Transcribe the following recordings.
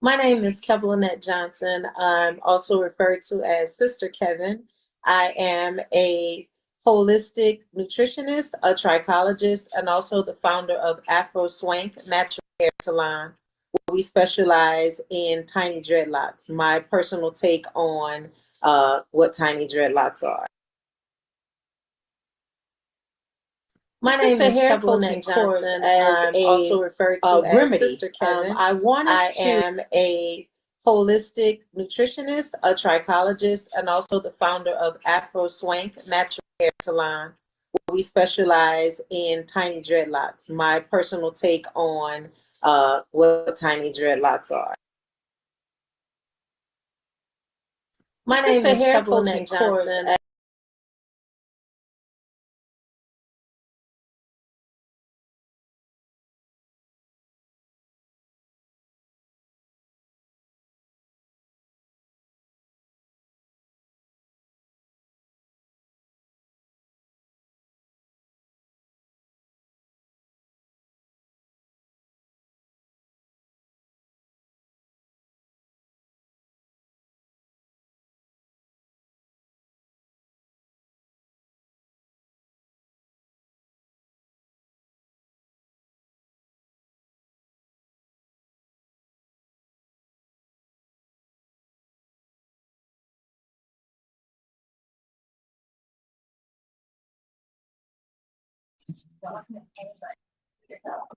My name is Kevinette Johnson. I'm also referred to as Sister Kevin. I am a holistic nutritionist, a trichologist, and also the founder of Afro Swank Natural Hair Salon, where we specialize in tiny dreadlocks. My personal take on what tiny dreadlocks are. My name is hair coaching Johnson, as I'm also referred to as remedy. Sister Kevin. I am a holistic nutritionist, a trichologist, and also the founder of Afro Swank Natural Hair Salon, where we specialize in tiny dreadlocks. My personal take on what tiny dreadlocks are. My name is hair coaching Johnson.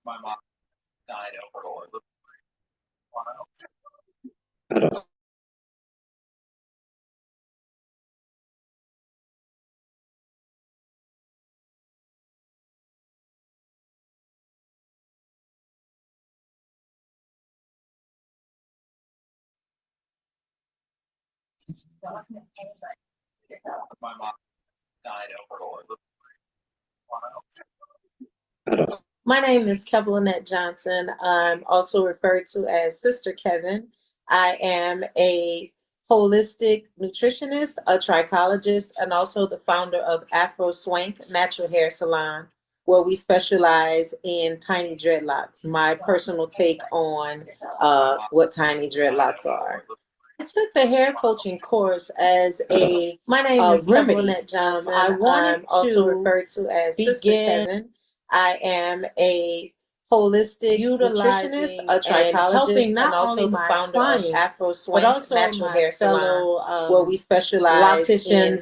My mom died overall. My mom died overall. My name is Kevinette Johnson. I'm also referred to as Sister Kevin. I am a holistic nutritionist, a trichologist, and also the founder of Afro Swank Natural Hair Salon, where we specialize in tiny dreadlocks. My personal take on what tiny dreadlocks are. I took the hair coaching course as my name is Kevinette Johnson. I'm also referred to as Sister Kevin. I am a holistic nutritionist, a trichologist, and also the founder of Afro Swank Natural Hair Salon, where we specialize in and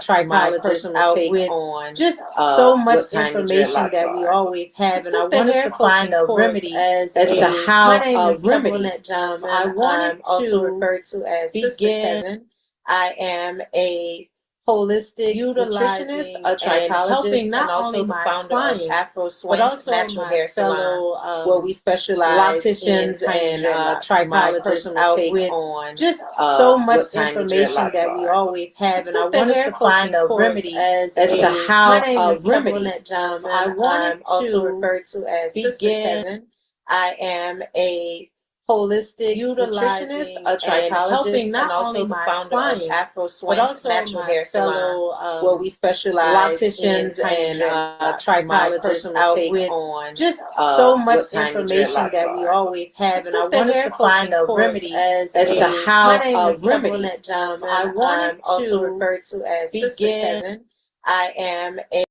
trichologists out with on just so much information that we always have. And I wanted to find a remedy as to how my name is Kevinette Johnson. I wanted also referred to as Sister Kevin. I am a holistic nutritionist, a trichologist, and also the founder of Afro Swank Natural Hair Salon, where we specialize in and trichologists out with on just so much information that we always have. And I wanted to find a remedy as to how my name is Kevinette Johnson. I wanted also referred to as Sister Kevin. I am a holistic nutritionist, a trichologist, and also the founder of Afro Swank Natural Hair Salon, where we specialize in and trichologists out with on just so much information that we always have. And I wanted to find a remedy as to how my name is Kevinette Johnson. I wanted also referred to as Sister Kevin. I am a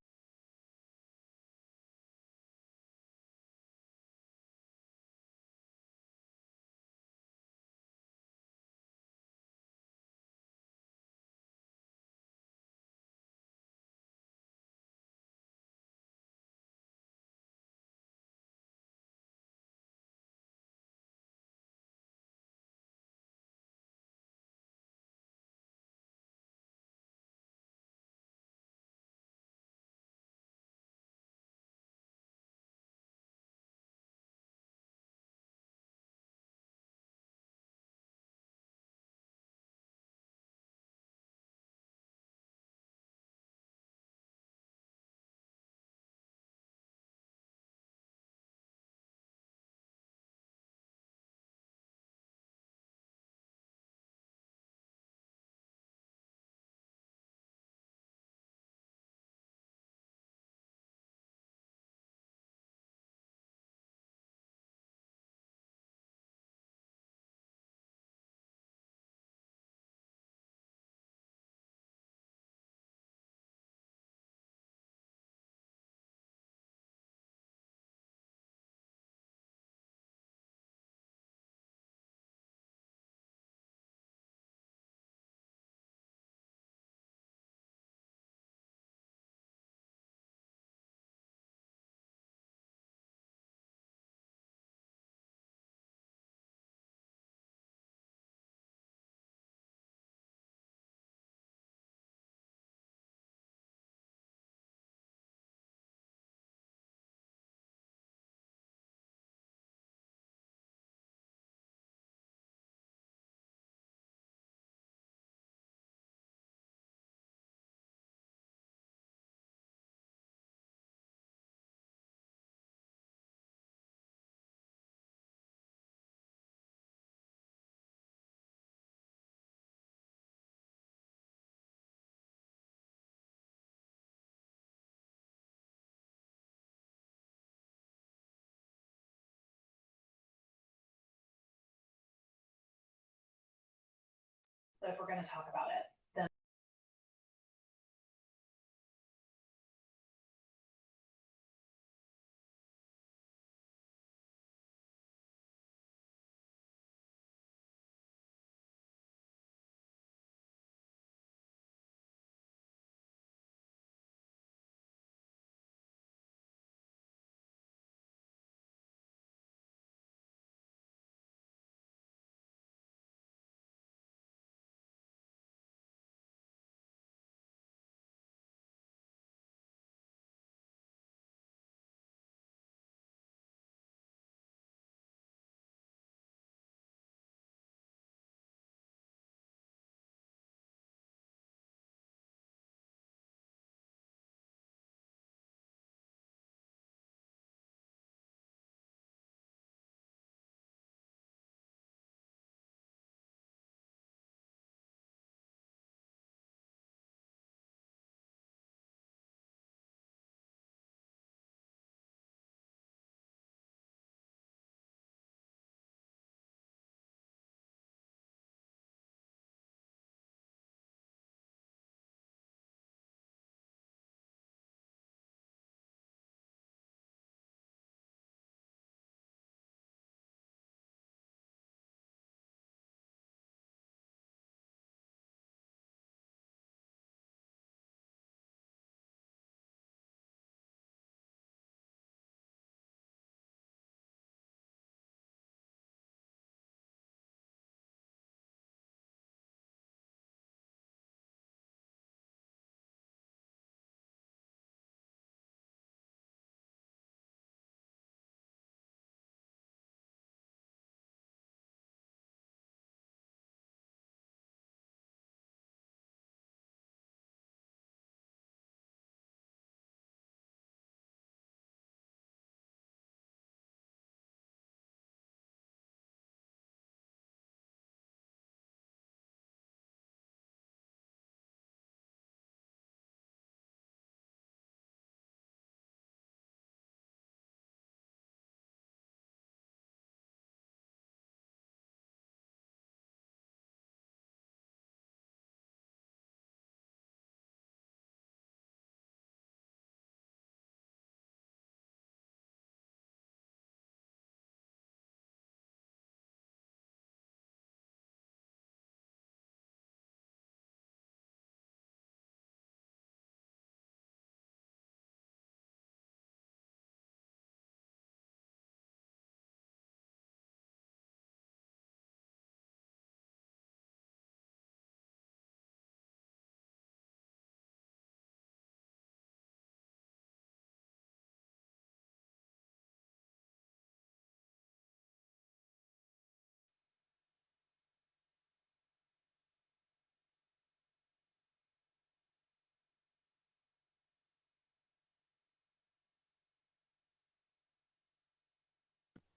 But if we're going to talk about it, then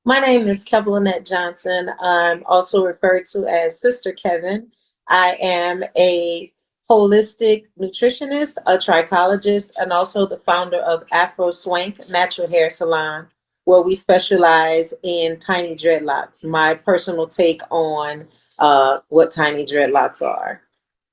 My name is Kevinette Johnson. I'm also referred to as Sister Kevin. I am a holistic nutritionist, a trichologist, and also the founder of Afro Swank Natural Hair Salon, where we specialize in tiny dreadlocks. My personal take on what tiny dreadlocks are.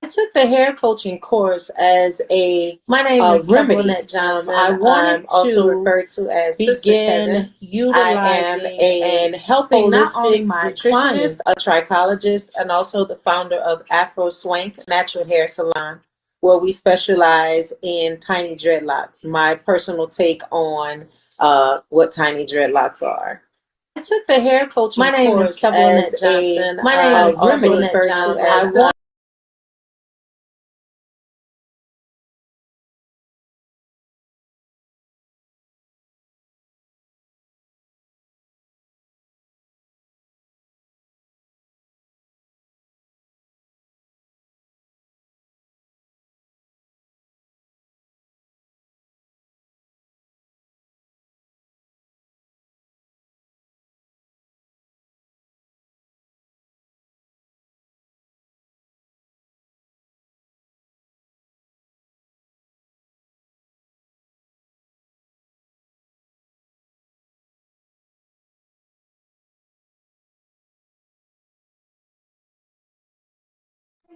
I took the hair coaching course as a My name is remedy. Kevinette I Johnson. wanted I'm also also referred to as Sister Kevin. begin I am utilizing a and helping not only holistic my nutritionist, clients. a trichologist, and also the founder of Afro Swank Natural Hair Salon, where we specialize in tiny dreadlocks. My personal take on what tiny dreadlocks are. I took the hair coaching My name is course as Kevinette a Johnson. My name is also Kevinette referred to Johnson. I as want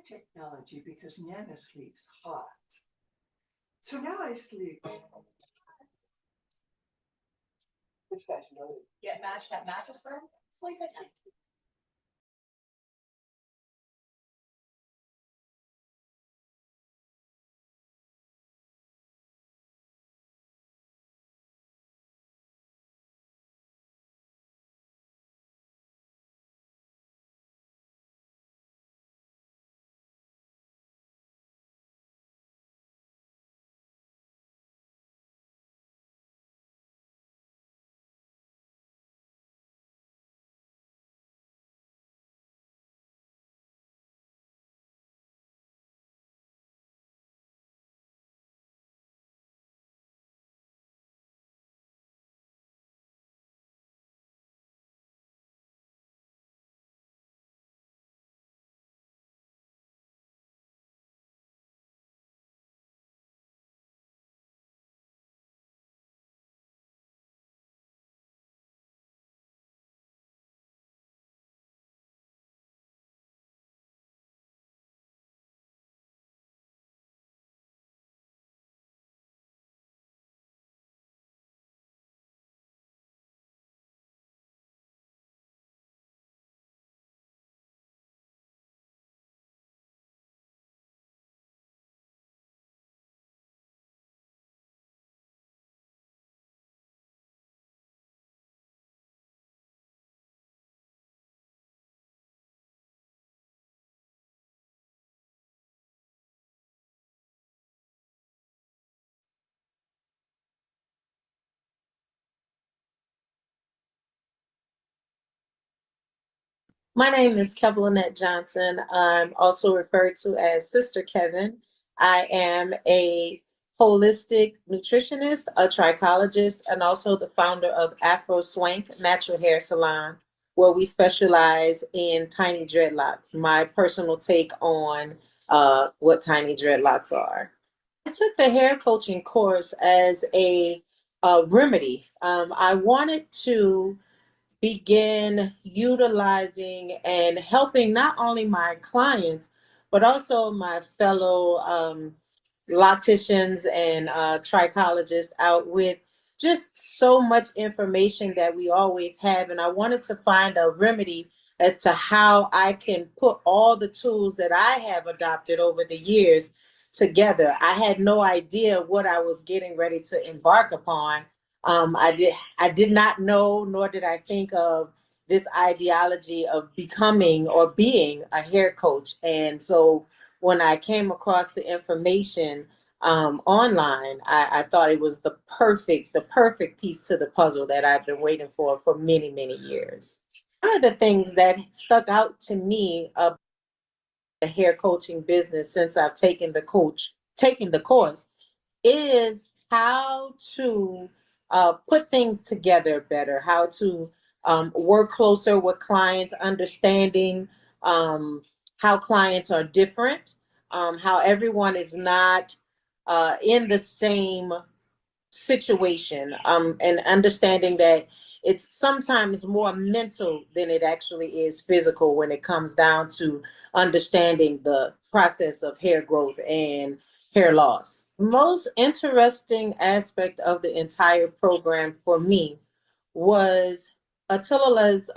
technology because Nana sleeps hot. So now I sleep. This guy's loaded. Get matched at Mattress Firm, sleep at night. My name is Kevlinette Johnson. I'm also referred to as Sister Kevin. I am a holistic nutritionist, a trichologist, and also the founder of Afro Swank Natural Hair Salon, where we specialize in tiny dreadlocks. My personal take on what tiny dreadlocks are. I took the hair coaching course as a remedy. I wanted to begin utilizing and helping not only my clients, but also my fellow locticians and trichologists out with just so much information that we always have. And I wanted to find a remedy as to how I can put all the tools that I have adopted over the years together. I had no idea what I was getting ready to embark upon. I did not know, nor did I think of this ideology of becoming or being a hair coach. And so when I came across the information online, I thought it was the perfect piece to the puzzle that I've been waiting for many, many years. One of the things that stuck out to me about the hair coaching business since I've taken the course is how to put things together better, how to work closer with clients, understanding how clients are different, how everyone is not in the same situation, and understanding that it's sometimes more mental than it actually is physical when it comes down to understanding the process of hair growth and hair loss. Most interesting aspect of the entire program for me was Attila's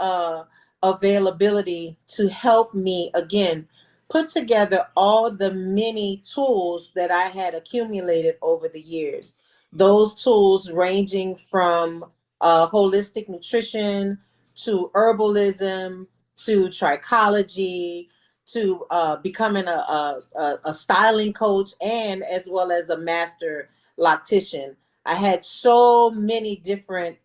availability to help me again put together all the many tools that I had accumulated over the years. Those tools ranging from holistic nutrition to herbalism to trichology to becoming a styling coach and as well as a master loctician. I had so many different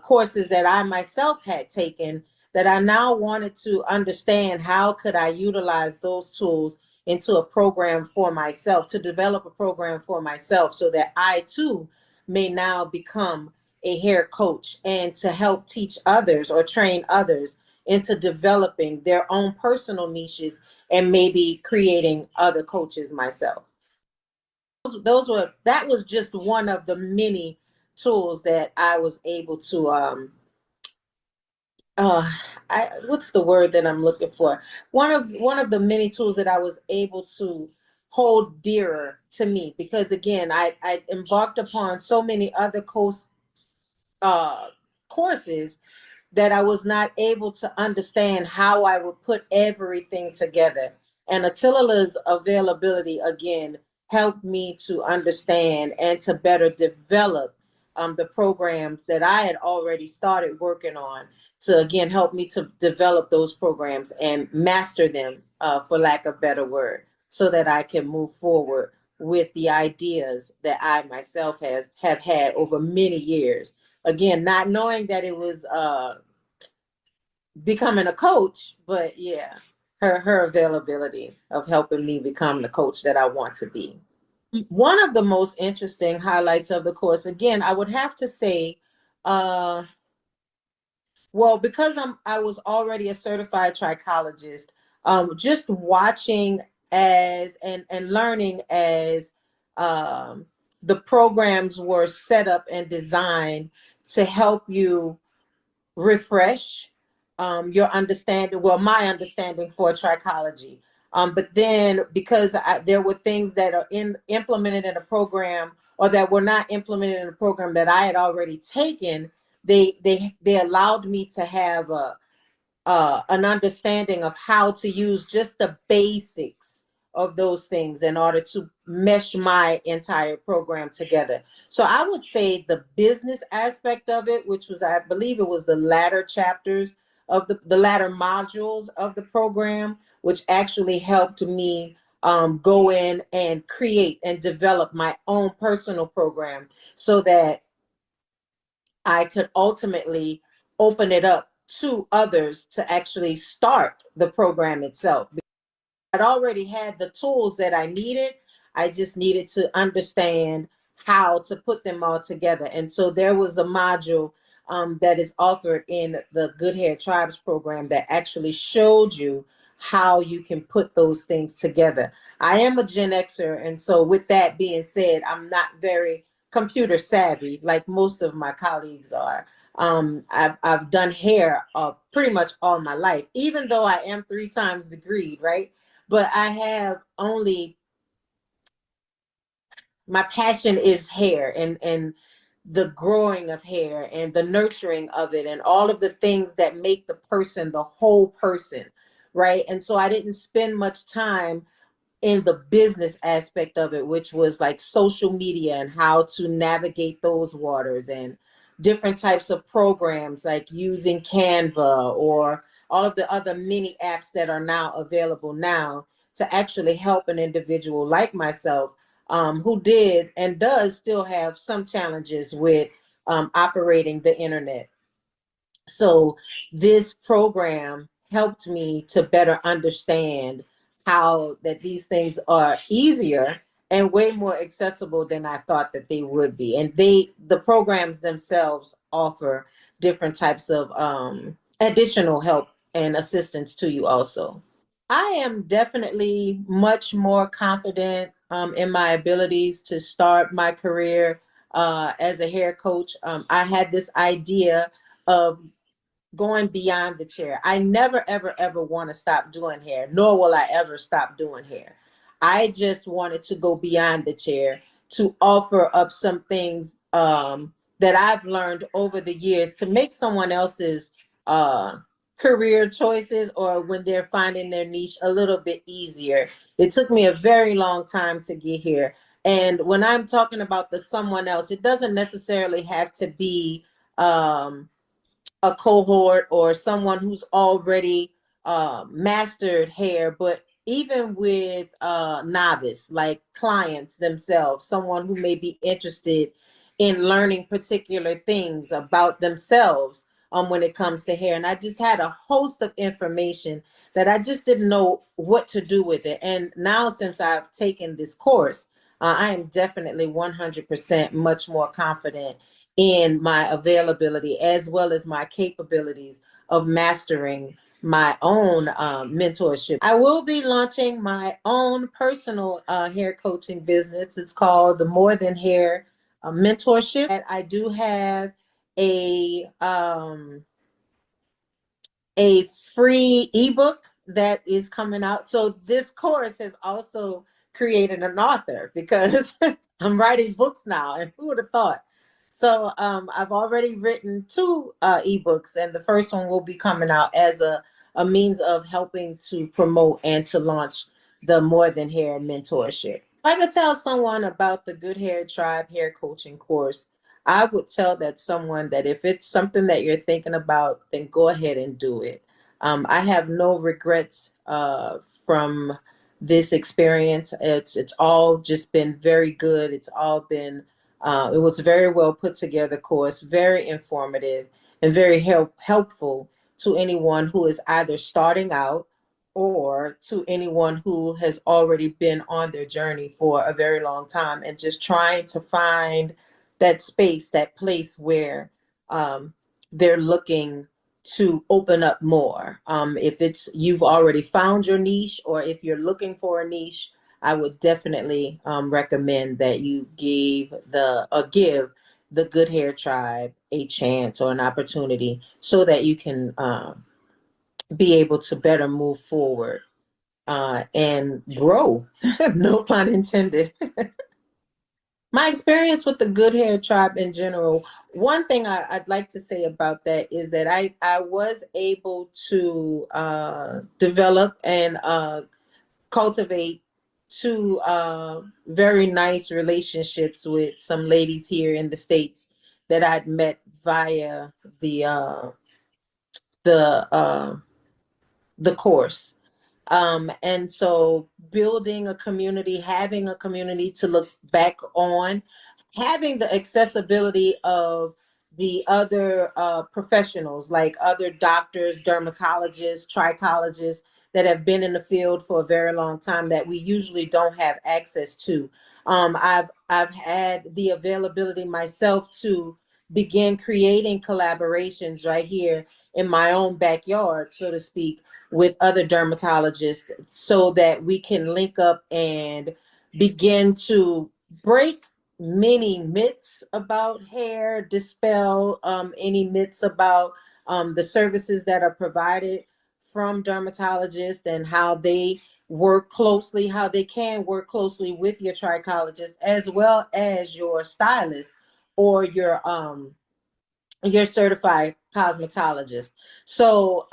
courses that I myself had taken that I now wanted to understand how could I utilize those tools into a program for myself, to develop a program for myself so that I too may now become a hair coach and to help teach others or train others into developing their own personal niches and maybe creating other coaches myself. That was just one of the many tools that I was able to uh, what's the word that I'm looking for? One of the many tools that I was able to hold dearer to me, because again, I embarked upon so many other uh, courses that I was not able to understand how I would put everything together. And Attila's availability again helped me to understand and to better develop the programs that I had already started working on, to again help me to develop those programs and master them, for lack of better word, so that I can move forward with the ideas that I myself have had over many years. Again, not knowing that it was becoming a coach, but yeah, her availability of helping me become the coach that I want to be. One of the most interesting highlights of the course, again, I would have to say, uh, well, because I was already a certified trichologist, just watching as and learning as the programs were set up and designed to help you refresh your understanding, well, my understanding for trichology. But then because there were things that are implemented in a program, or that were not implemented in a program that I had already taken, they allowed me to have an understanding of how to use just the basics of those things in order to mesh my entire program together. So I would say the business aspect of it, which was, I believe it was the latter chapters of the latter modules of the program, which actually helped me go in and create and develop my own personal program, so that I could ultimately open it up to others to actually start the program itself. I'd already had the tools that I needed. I just needed to understand how to put them all together. And so there was a module that is offered in the Good Hair Tribes program that actually showed you how you can put those things together. I am a Gen Xer, and so with that being said, I'm not very computer savvy like most of my colleagues are. I've done hair pretty much all my life, even though I am 3 times degreed, right? But I have only, my passion is hair, and the growing of hair and the nurturing of it and all of the things that make the person the whole person, right? And so I didn't spend much time in the business aspect of it, which was like social media and how to navigate those waters, and different types of programs like using Canva or all of the other mini apps that are now available now to actually help an individual like myself, who did and does still have some challenges with operating the internet. So this program helped me to better understand how that these things are easier and way more accessible than I thought that they would be. And the programs themselves offer different types of additional help and assistance to you also. I am definitely much more confident in my abilities to start my career as a hair coach. I had this idea of going beyond the chair. I never, ever, ever want to stop doing hair, nor will I ever stop doing hair. I just wanted to go beyond the chair to offer up some things that I've learned over the years to make someone else's uh, career choices, or when they're finding their niche, a little bit easier. It took me a very long time to get here. And when I'm talking about the someone else, it doesn't necessarily have to be a cohort or someone who's already mastered hair, but even with novice, like clients themselves, someone who may be interested in learning particular things about themselves when it comes to hair. And I just had a host of information that I just didn't know what to do with it. And now, since I've taken this course, I am definitely 100% much more confident in my availability as well as my capabilities of mastering my own mentorship. I will be launching my own personal hair coaching business. It's called the More Than Hair Mentorship. I do have a a free ebook that is coming out. So this course has also created an author because I'm writing books now, and who would have thought? So I've already written two ebooks, and the first one will be coming out as a means of helping to promote and to launch the More Than Hair mentorship. If I could tell someone about the Good Hair Tribe hair coaching course, I would tell that someone that if it's something that you're thinking about, then go ahead and do it. I have no regrets from this experience. It's all just been very good. It's all been it was a very well put together course, very informative and very helpful to anyone who is either starting out or to anyone who has already been on their journey for a very long time and just trying to find that space, that place where they're looking to open up more. If it's you've already found your niche, or if you're looking for a niche, I would definitely recommend that you give the Good Hair Tribe a chance or an opportunity so that you can be able to better move forward and grow. No pun intended. My experience with the Good Hair Tribe in general, one thing I'd like to say about that is that I was able to develop and cultivate two very nice relationships with some ladies here in the States that I'd met via the uh, the course. And so building a community, having a community to look back on, having the accessibility of the other professionals, like other doctors, dermatologists, trichologists that have been in the field for a very long time that we usually don't have access to. I've had the availability myself to begin creating collaborations right here in my own backyard, so to speak, with other dermatologists so that we can link up and begin to break many myths about hair, dispel any myths about the services that are provided from dermatologists and how they work closely, how they can work closely with your trichologist as well as your stylist or your certified cosmetologist. So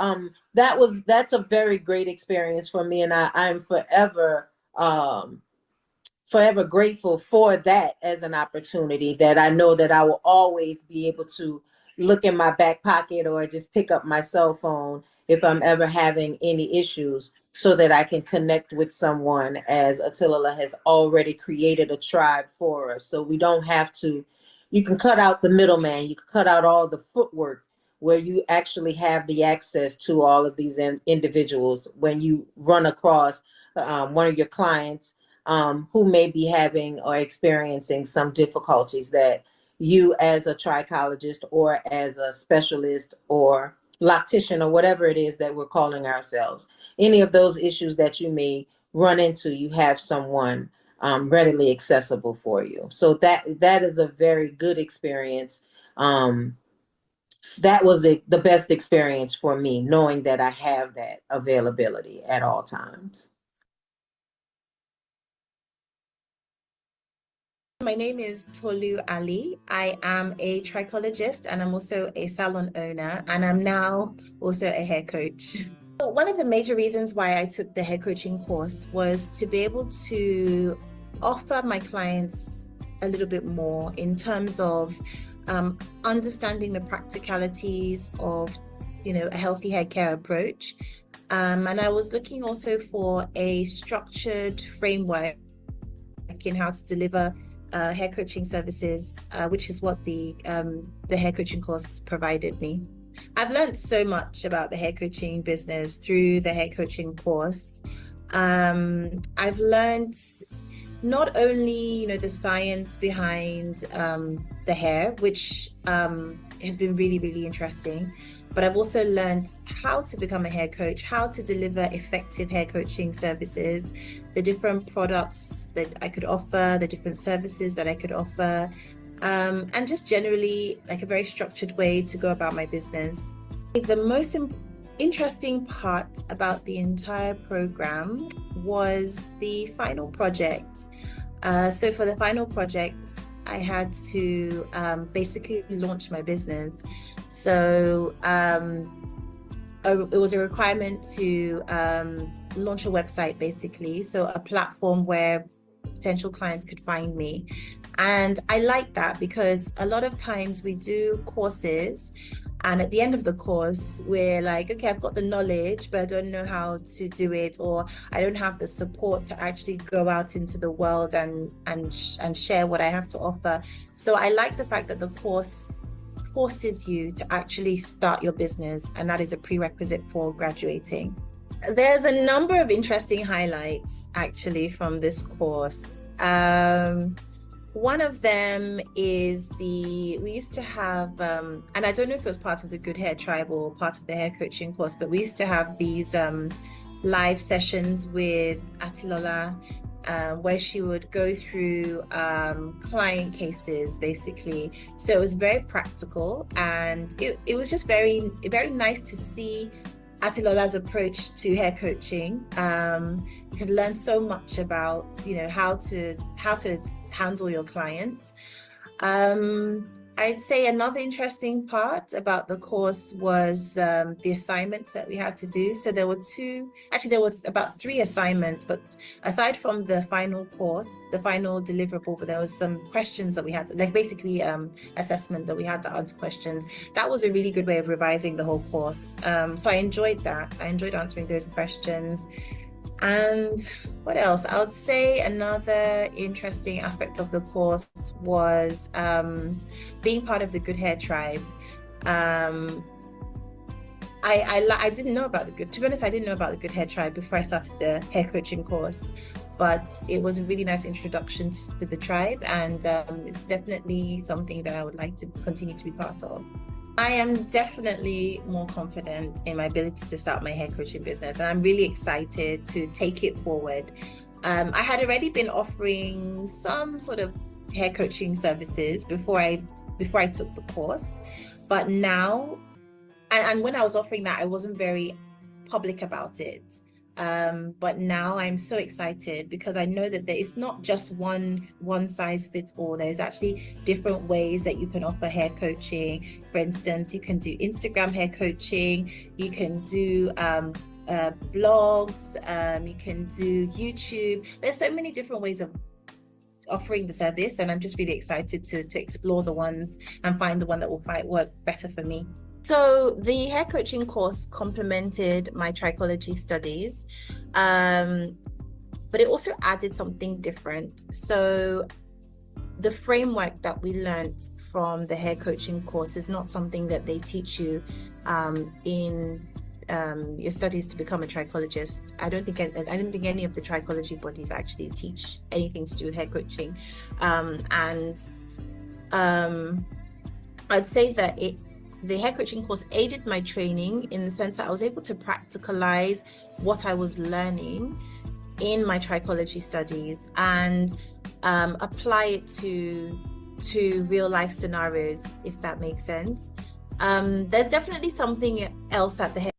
that's a very great experience for me, and I'm forever grateful for that as an opportunity that I know that I will always be able to look in my back pocket or just pick up my cell phone if I'm ever having any issues so that I can connect with someone, as Attila has already created a tribe for us. So we don't have to, you can cut out the middleman, you can cut out all the footwork where you actually have the access to all of these individuals when you run across one of your clients who may be having or experiencing some difficulties that you as a trichologist or as a specialist or loctician or whatever it is that we're calling ourselves, any of those issues that you may run into, you have someone readily accessible for you. So that is a very good experience. That was the best experience for me, knowing that I have that availability at all times. My name is Tolu Ali. I am a trichologist and I'm also a salon owner, and I'm now also a hair coach. One of the major reasons why I took the hair coaching course was to be able to offer my clients a little bit more in terms of understanding the practicalities of, a healthy hair care approach. And I was looking also for a structured framework in how to deliver hair coaching services, which is what the hair coaching course provided me. I've learned so much about the hair coaching business through the hair coaching course. I've learned not only, the science behind the hair, which has been really, really interesting, but I've also learned how to become a hair coach, how to deliver effective hair coaching services, the different products that I could offer, the different services that I could offer, and just generally like a very structured way to go about my business. The most interesting part about the entire program was the final project. So for the final project, I had to basically launch my business. So it was a requirement to launch a website, basically. So a platform where potential clients could find me. And I like that because a lot of times we do courses, and at the end of the course, we're like, okay, I've got the knowledge, but I don't know how to do it, or I don't have the support to actually go out into the world and share what I have to offer. So I like the fact that the course forces you to actually start your business, and that is a prerequisite for graduating. There's a number of interesting highlights actually from this course. One of them is we used to have, and I don't know if it was part of the Good Hair Tribe or part of the hair coaching course, but we used to have these live sessions with Atilola, where she would go through client cases, basically. So it was very practical, and it was just very, very nice to see Atilola's approach to hair coaching. You could learn so much about, how to handle your clients. I'd say another interesting part about the course was the assignments that we had to do. So there were about 3 assignments, but aside from the final course, the final deliverable, but there was some questions that we had, like basically assessment that we had to answer questions. That was a really good way of revising the whole course. So I enjoyed that. I enjoyed answering those questions. And what else? I would say another interesting aspect of the course was being part of the Good Hair Tribe. I didn't know about to be honest, I didn't know about the Good Hair Tribe before I started the hair coaching course, but it was a really nice introduction to the tribe, and it's definitely something that I would like to continue to be part of. I am definitely more confident in my ability to start my hair coaching business, and I'm really excited to take it forward. I had already been offering some sort of hair coaching services before I took the course, but now, and when I was offering that, I wasn't very public about it. But now I'm so excited because I know that there is not just one size fits all. There's actually different ways that you can offer hair coaching. For instance, you can do Instagram hair coaching, you can do blogs, you can do YouTube. There's so many different ways of offering the service, and I'm just really excited to explore the ones and find the one that will work better for me. So the hair coaching course complemented my trichology studies, but it also added something different. So the framework that we learned from the hair coaching course is not something that they teach you in your studies to become a trichologist. I don't think any of the trichology bodies actually teach anything to do with hair coaching, and I'd say that the hair coaching course aided my training in the sense that I was able to practicalize what I was learning in my trichology studies and apply it to real life scenarios, if that makes sense. There's definitely something else at the hair.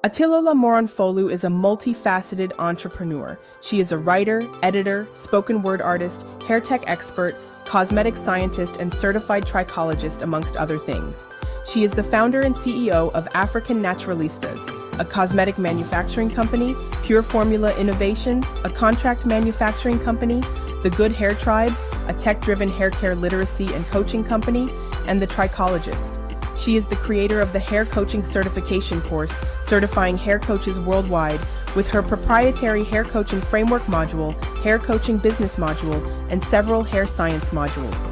Atilola Moronfolu is a multifaceted entrepreneur. She is a writer, editor, spoken word artist, hair tech expert, cosmetic scientist, and certified trichologist, amongst other things. She is the founder and CEO of African Naturalistas, a cosmetic manufacturing company, Pure Formula Innovations, a contract manufacturing company, the Good Hair Tribe, a tech-driven hair care literacy and coaching company, and the Trichologist. She is the creator of the Hair Coaching Certification course, certifying hair coaches worldwide, with her proprietary hair coaching framework module, hair coaching business module, and several hair science modules.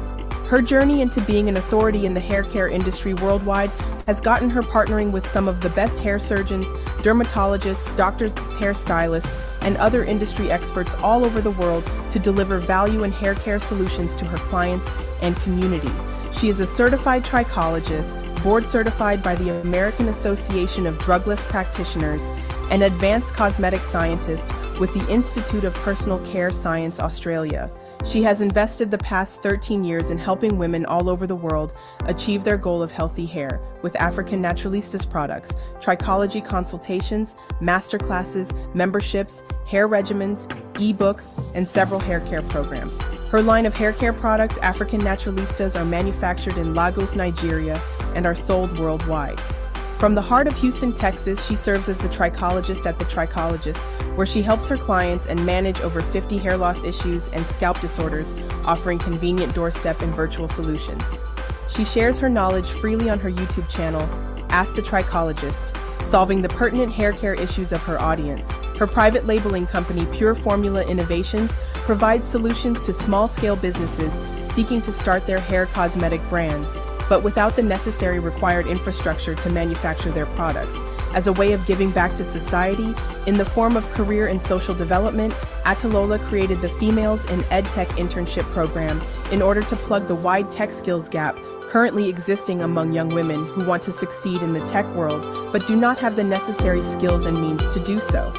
Her journey into being an authority in the hair care industry worldwide has gotten her partnering with some of the best hair surgeons, dermatologists, doctors, hairstylists, and other industry experts all over the world to deliver value and hair care solutions to her clients and community. She is a certified trichologist, board certified by the American Association of Drugless Practitioners, an advanced cosmetic scientist with the Institute of Personal Care Science Australia. She has invested the past 13 years in helping women all over the world achieve their goal of healthy hair with African Naturalistas products, trichology consultations, masterclasses, memberships, hair regimens, ebooks, and several hair care programs. Her line of hair care products, African Naturalistas, are manufactured in Lagos, Nigeria, and are sold worldwide. From the heart of Houston, Texas, she serves as the trichologist at The Trichologist, where she helps her clients and manage over 50 hair loss issues and scalp disorders, offering convenient doorstep and virtual solutions. She shares her knowledge freely on her YouTube channel, Ask the Trichologist, solving the pertinent hair care issues of her audience. Her private labeling company, Pure Formula Innovations, provides solutions to small-scale businesses seeking to start their hair cosmetic brands, but without the necessary required infrastructure to manufacture their products. As a way of giving back to society, in the form of career and social development, Atalola created the Females in EdTech internship program in order to plug the wide tech skills gap currently existing among young women who want to succeed in the tech world but do not have the necessary skills and means to do so.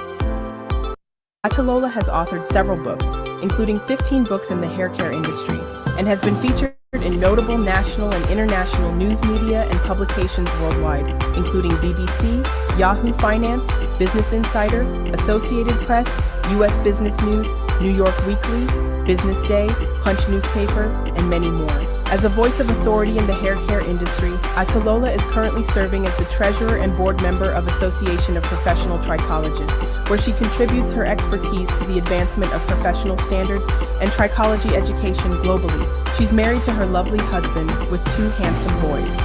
Atalola has authored several books, including 15 books in the hair care industry, and has been featured in notable national and international news media and publications worldwide, including BBC, Yahoo Finance, Business Insider, Associated Press, U.S. Business News, New York Weekly, Business Day, Punch Newspaper, and many more. As a voice of authority in the hair care industry, Atalola is currently serving as the treasurer and board member of Association of Professional Trichologists, where she contributes her expertise to the advancement of professional standards and trichology education globally. She's married to her lovely husband with 2 handsome boys.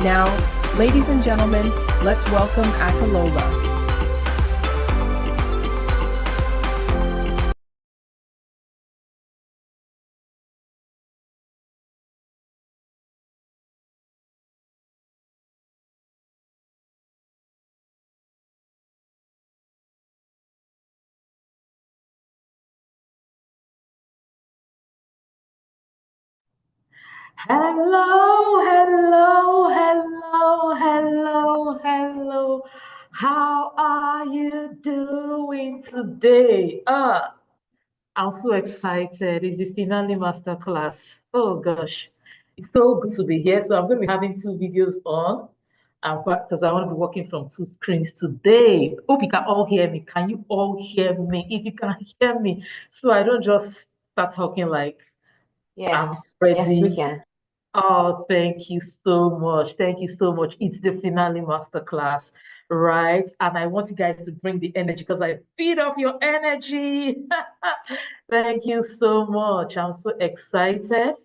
Now, ladies and gentlemen, let's welcome Atalola. Hello, hello, hello, hello, hello. How are you doing today? I'm so excited. It's the finale masterclass. Oh gosh, it's so good to be here. So I'm going to be having 2 videos on. Because I want to be working from 2 screens today. Hope you can all hear me. Can you all hear me? If you can hear me, so I don't just start talking like I'm Yes, yes, we ready. can. Oh, thank you so much. Thank you so much. It's the finale masterclass, right? And I want you guys to bring the energy because I feed off your energy. Thank you so much. I'm so excited.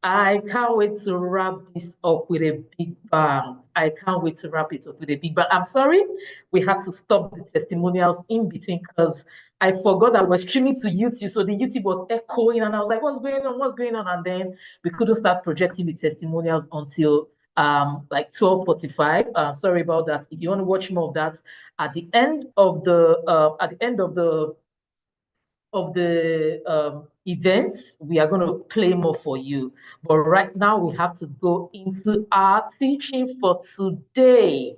I can't wait to wrap this up with a big bang. I can't wait to wrap it up with a big bang. I'm sorry, we had to stop the testimonials in between because I forgot that we're streaming to YouTube. So the YouTube was echoing, and I was like, what's going on? What's going on? And then we couldn't start projecting the testimonials until like 12:45. Sorry about that. If you want to watch more of that, at the end of the events, we are going to play more for you. But right now, we have to go into our teaching for today.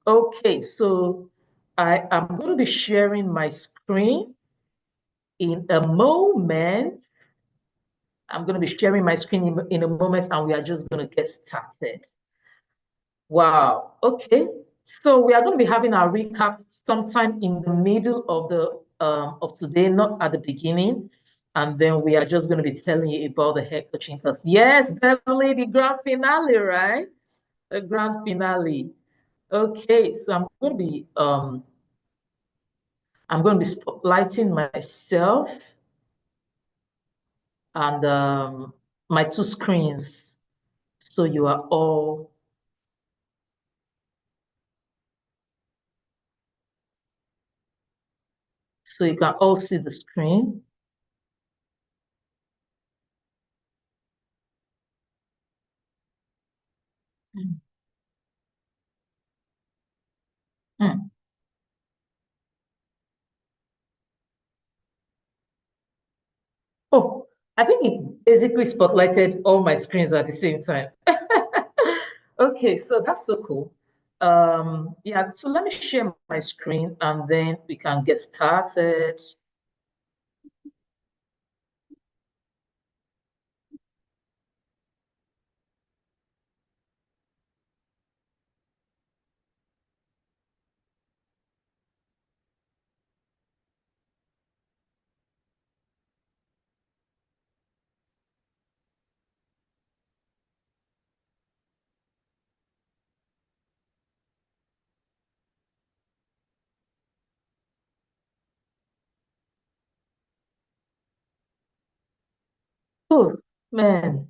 Okay, so I am going to be sharing my screen in a moment. I'm going to be sharing my screen in a moment, and we are just going to get started. Wow. Okay. So we are going to be having our recap sometime in the middle of today, not at the beginning. And then we are just going to be telling you about the head coaching class. Yes, Beverly, the grand finale, right? The grand finale. Okay, so I'm going to be spotlighting myself and my 2 screens. So you are all so you can all see the screen. Mm. Mm. Oh, I think it basically spotlighted all my screens at the same time. Okay, so that's so cool. Yeah, so let me share my screen and then we can get started. Oh, man.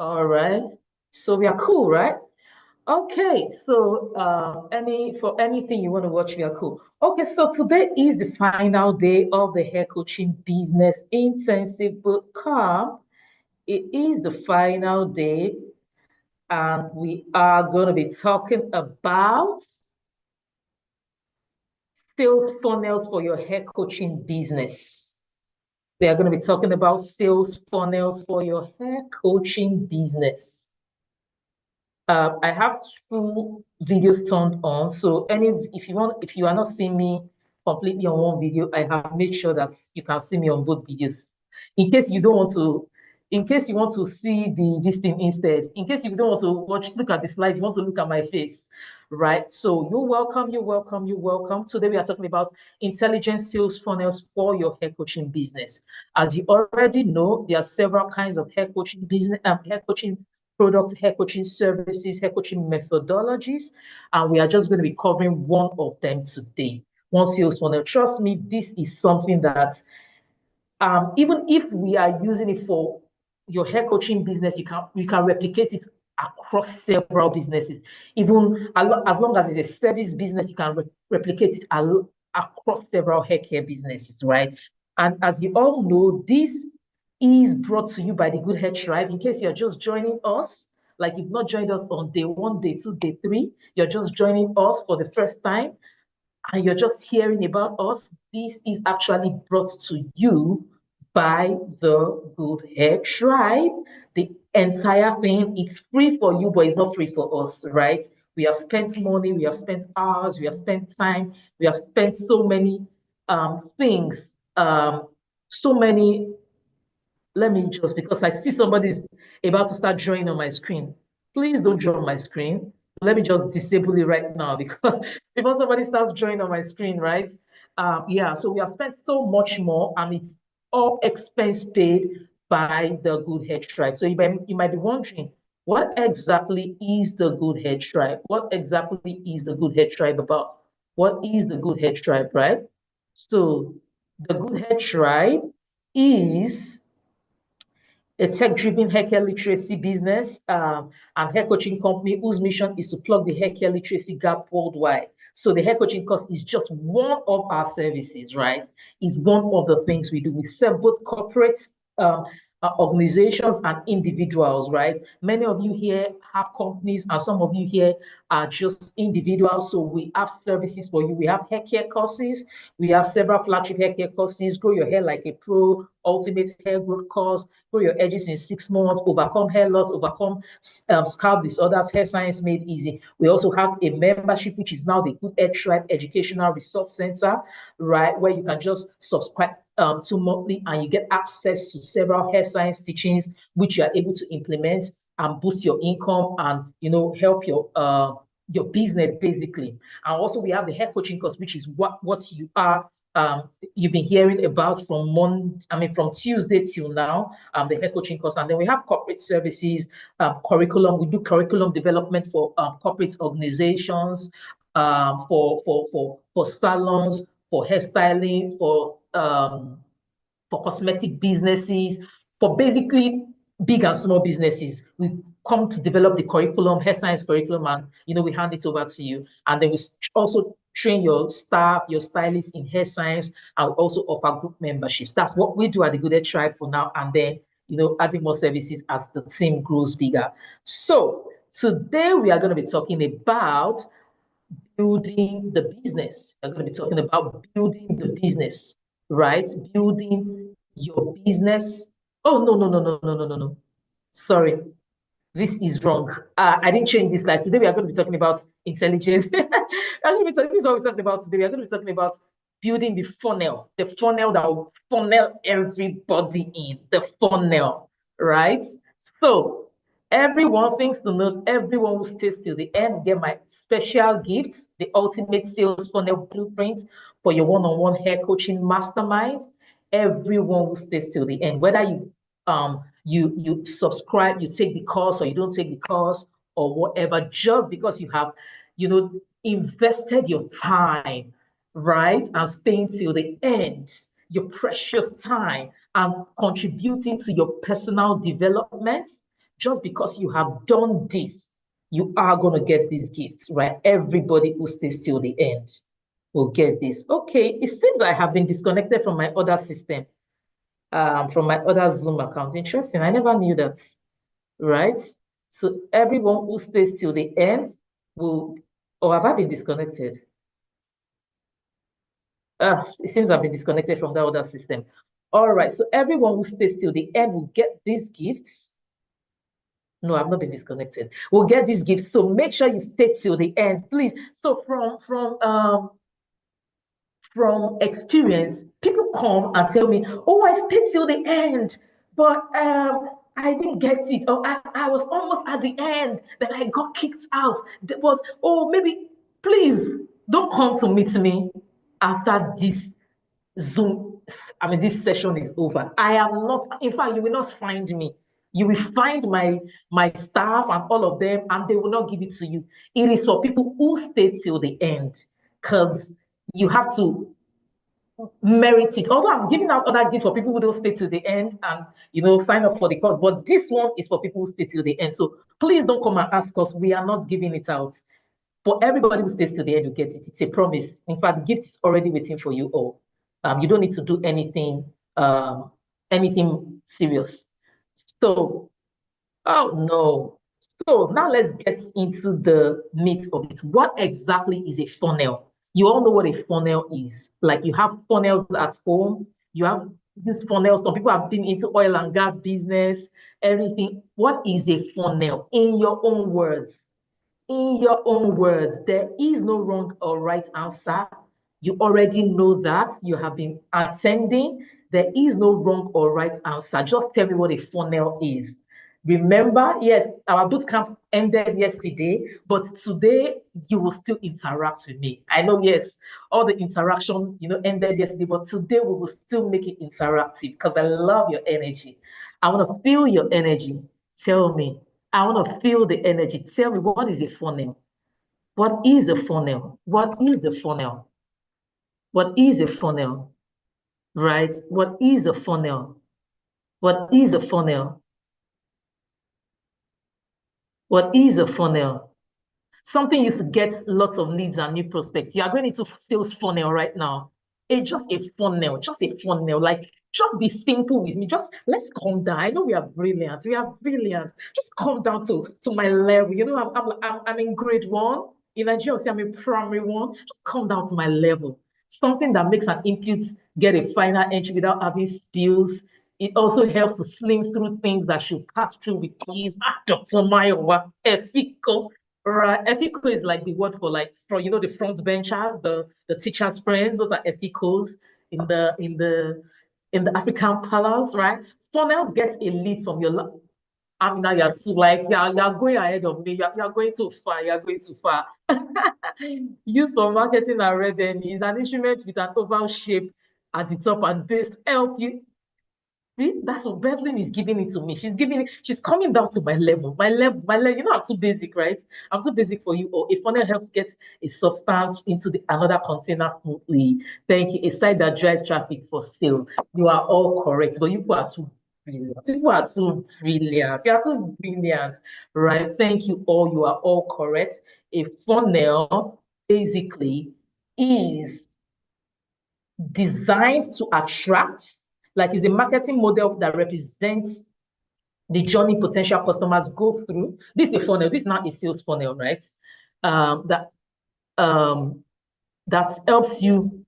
All right. So we are cool, right? Okay, so for anything you want to watch, we are cool. Okay, so today is the final day of the hair coaching business intensive bootcamp. It is the final day, and we are going to be talking about sales funnels for your hair coaching business. We are going to be talking about sales funnels for your hair coaching business. I have two videos turned on. So if you are not seeing me completely on one video, I have made sure that you can see me on both videos. In case you don't want to, in case you want to see this thing instead, in case you don't want to look at the slides, you want to look at my face, right? So you're welcome, you're welcome, you're welcome. Today we are talking about intelligent sales funnels for your hair coaching business. As you already know, there are several kinds of hair coaching business, hair coaching products, hair coaching services, hair coaching methodologies, and we are just going to be covering one of them today. One sales funnel. Trust me, this is something that even if we are using it for your hair coaching business, you can replicate it across several businesses. Even as long as it's a service business, you can replicate it across several hair care businesses, right? And as you all know, this is brought to you by the Good Hair Tribe. In case you're just joining us, like you've not joined us on day 1, day 2, day 3, you're just joining us for the first time, and you're just hearing about us, this is actually brought to you by the Good Hair Tribe. The entire thing is free for you, but it's not free for us, right? We have spent money, we have spent hours, we have spent time, we have spent so many things, so many. Let me just, because I see somebody's about to start drawing on my screen. Please don't draw on my screen. Let me just disable it right now because before somebody starts drawing on my screen, right? Yeah, so we have spent so much more, and it's all expense paid by the Good Hair Tribe. So you might be wondering, what exactly is the Good Hair Tribe? What exactly is the Good Hair Tribe about? What is the Good Hair Tribe, right? So the Good Hair Tribe is a tech-driven haircare literacy business and hair coaching company whose mission is to plug the haircare literacy gap worldwide. So the hair coaching course is just one of our services, right? Is one of the things we do. We serve both corporate organizations and individuals, right? Many of you here have companies, and some of you here are just individuals. So we have services for you. We have hair care courses. We have several flagship hair care courses: Grow Your Hair Like a Pro, Ultimate Hair Growth Course, Grow Your Edges in 6 months, Overcome Hair Loss, Overcome Scalp Disorders, Hair Science Made Easy. We also have a membership, which is now the Good Hair Tribe Educational Resource Center, right, where you can just subscribe to monthly, and you get access to several hair science teachings, which you are able to implement and boost your income and help your business basically. And also we have the hair coaching course, which is what you are you've been hearing about from Tuesday till now, the hair coaching course. And then we have corporate services, curriculum. We do curriculum development for corporate organizations, for salons, for hairstyling, for cosmetic businesses, for basically big and small businesses. We come to develop the curriculum, hair science curriculum, and we hand it over to you. And then we also train your staff, your stylists in hair science, and also offer group memberships. That's what we do at the Good Hair Tribe for now. And then, adding more services as the team grows bigger. So today we are going to be talking about building the business. We're going to be talking about building the business, right? Building your business. Oh, no, no, no, no, no, no, no, no. Sorry, this is wrong. I didn't change this slide. Today we are going to be talking about intelligence. This is what we're talking about today. We are going to be talking about building the funnel that will funnel everybody in, the funnel, right? So everyone thinks to know, everyone who stays till the end get my special gift, the ultimate sales funnel blueprint for your one-on-one hair coaching mastermind. Everyone who stays till the end, whether you subscribe, you take the course, or you don't take the course, or whatever, just because you have invested your time, right? And staying till the end, your precious time, and contributing to your personal development, just because you have done this, you are going to get these gifts, right? Everybody who stays till the end will get this. Okay, it seems I have been disconnected from my other system, from my other Zoom account. Interesting. I never knew that, right? So everyone who stays till the end will, or have I been disconnected? It seems I've been disconnected from that other system. All right, so everyone who stays till the end will get these gifts. No, I've not been disconnected. We'll get these gifts. So make sure you stay till the end, please. So from experience, people come and tell me, oh, I stayed till the end, but I didn't get it. Or I was almost at the end, then I got kicked out. There was, oh, maybe, please don't come to meet me after this this session is over. I am not, in fact, you will not find me. You will find my staff and all of them, and they will not give it to you. It is for people who stay till the end, because you have to merit it. Although I'm giving out other gifts for people who don't stay till the end and sign up for the course, but this one is for people who stay till the end. So please don't come and ask us. We are not giving it out. For everybody who stays till the end, you get it. It's a promise. In fact, the gift is already waiting for you all. You don't need to do anything serious. So, oh no. So now let's get into the meat of it. What exactly is a funnel? You all know what a funnel is. Like, you have funnels at home. You have these funnels. Some people have been into oil and gas business, everything. What is a funnel? In your own words. In your own words, there is no wrong or right answer. You already know that. You have been attending. There is no wrong or right answer. Just tell me what a funnel is. Remember, yes, our bootcamp ended yesterday, but today you will still interact with me. I know, yes, all the interaction, ended yesterday, but today we will still make it interactive because I love your energy. I want to feel your energy. Tell me. I want to feel the energy. Tell me, what is a funnel? What is a funnel? What is a funnel? What is a funnel? Right? What is a funnel? What is a funnel? What is a funnel? Something used to get lots of leads and new prospects. You are going into sales funnel right now. It's just a funnel, just a funnel. Like, just be simple with me. Just let's calm down. I know we are brilliant. We are brilliant. Just calm down to my level. I'm in grade 1. In Nigeria, I'm in primary 1. Just calm down to my level. Something that makes an input get a final entry without having spills. It also helps to slim through things that should pass through with ease. Dr. Mayowa, Efiko. Right, Efiko is like the word for the front benchers, the teachers' friends. Those are Efikos in the African palace, right? Funnel gets a lead from your. I mean, now you're too you're going ahead of me. You're going too far. You're going too far. Used for marketing and revenue is an instrument with an oval shape at the top and base to help you. See, that's what Beverly is giving it to me. She's coming down to my level. My level. I'm too basic, right? I'm too basic for you. Or a funnel helps get a substance into another container smoothly. Thank you. A site that drives traffic for sale. You are all correct, but you are too brilliant. You are too brilliant. You are too brilliant, right? Thank you all. You are all correct. A funnel basically is designed to attract, like, is a marketing model that represents the journey potential customers go through. This is a funnel. This is not a sales funnel, right? That helps you,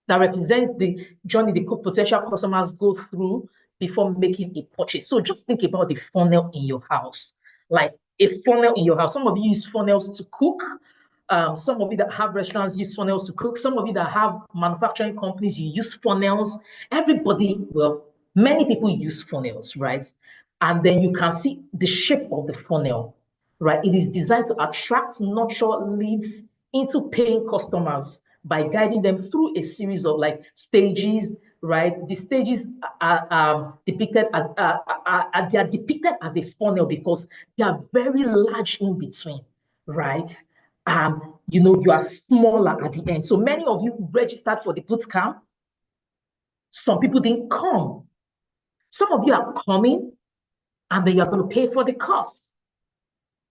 that represents the journey the potential customers go through before making a purchase. So just think about the funnel in your house, like a funnel in your house. Some of you use funnels to cook. Some of you that have restaurants use funnels to cook. Some of you that have manufacturing companies, you use funnels. Everybody, well, many people use funnels, right? And then you can see the shape of the funnel, right? It is designed to attract, nurture leads into paying customers by guiding them through a series of stages, right? The stages are depicted as they are depicted as a funnel because they are very large in between, right? you are smaller at the end. So many of you registered for the bootcamp. Some people didn't come. Some of you are coming, and then you're going to pay for the course.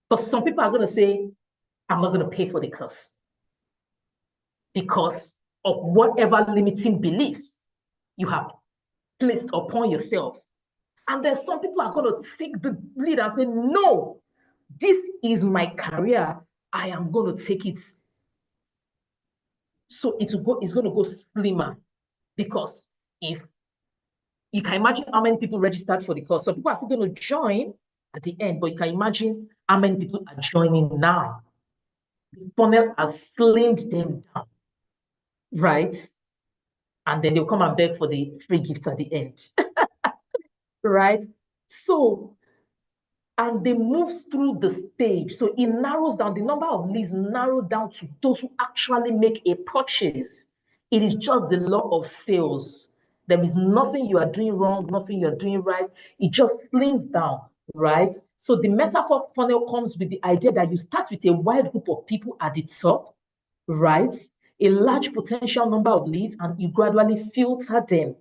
But some people are going to say, I'm not going to pay for the course because of whatever limiting beliefs you have placed upon yourself. And then some people are going to take the lead and say, no, this is my career. I am going to take it. So it's going to go slimmer, because if you can imagine how many people registered for the course, some people are still going to join at the end, but you can imagine how many people are joining now. The funnel has slimmed them down, right? And then they'll come and beg for the free gift at the end, right? So, and they move through the stage. So it narrows down, the number of leads narrowed down to those who actually make a purchase. It is just the law of sales. There is nothing you are doing wrong, nothing you are doing right. It just slims down, right? So the metaphor funnel comes with the idea that you start with a wide group of people at the top, right? A large potential number of leads, and you gradually filter them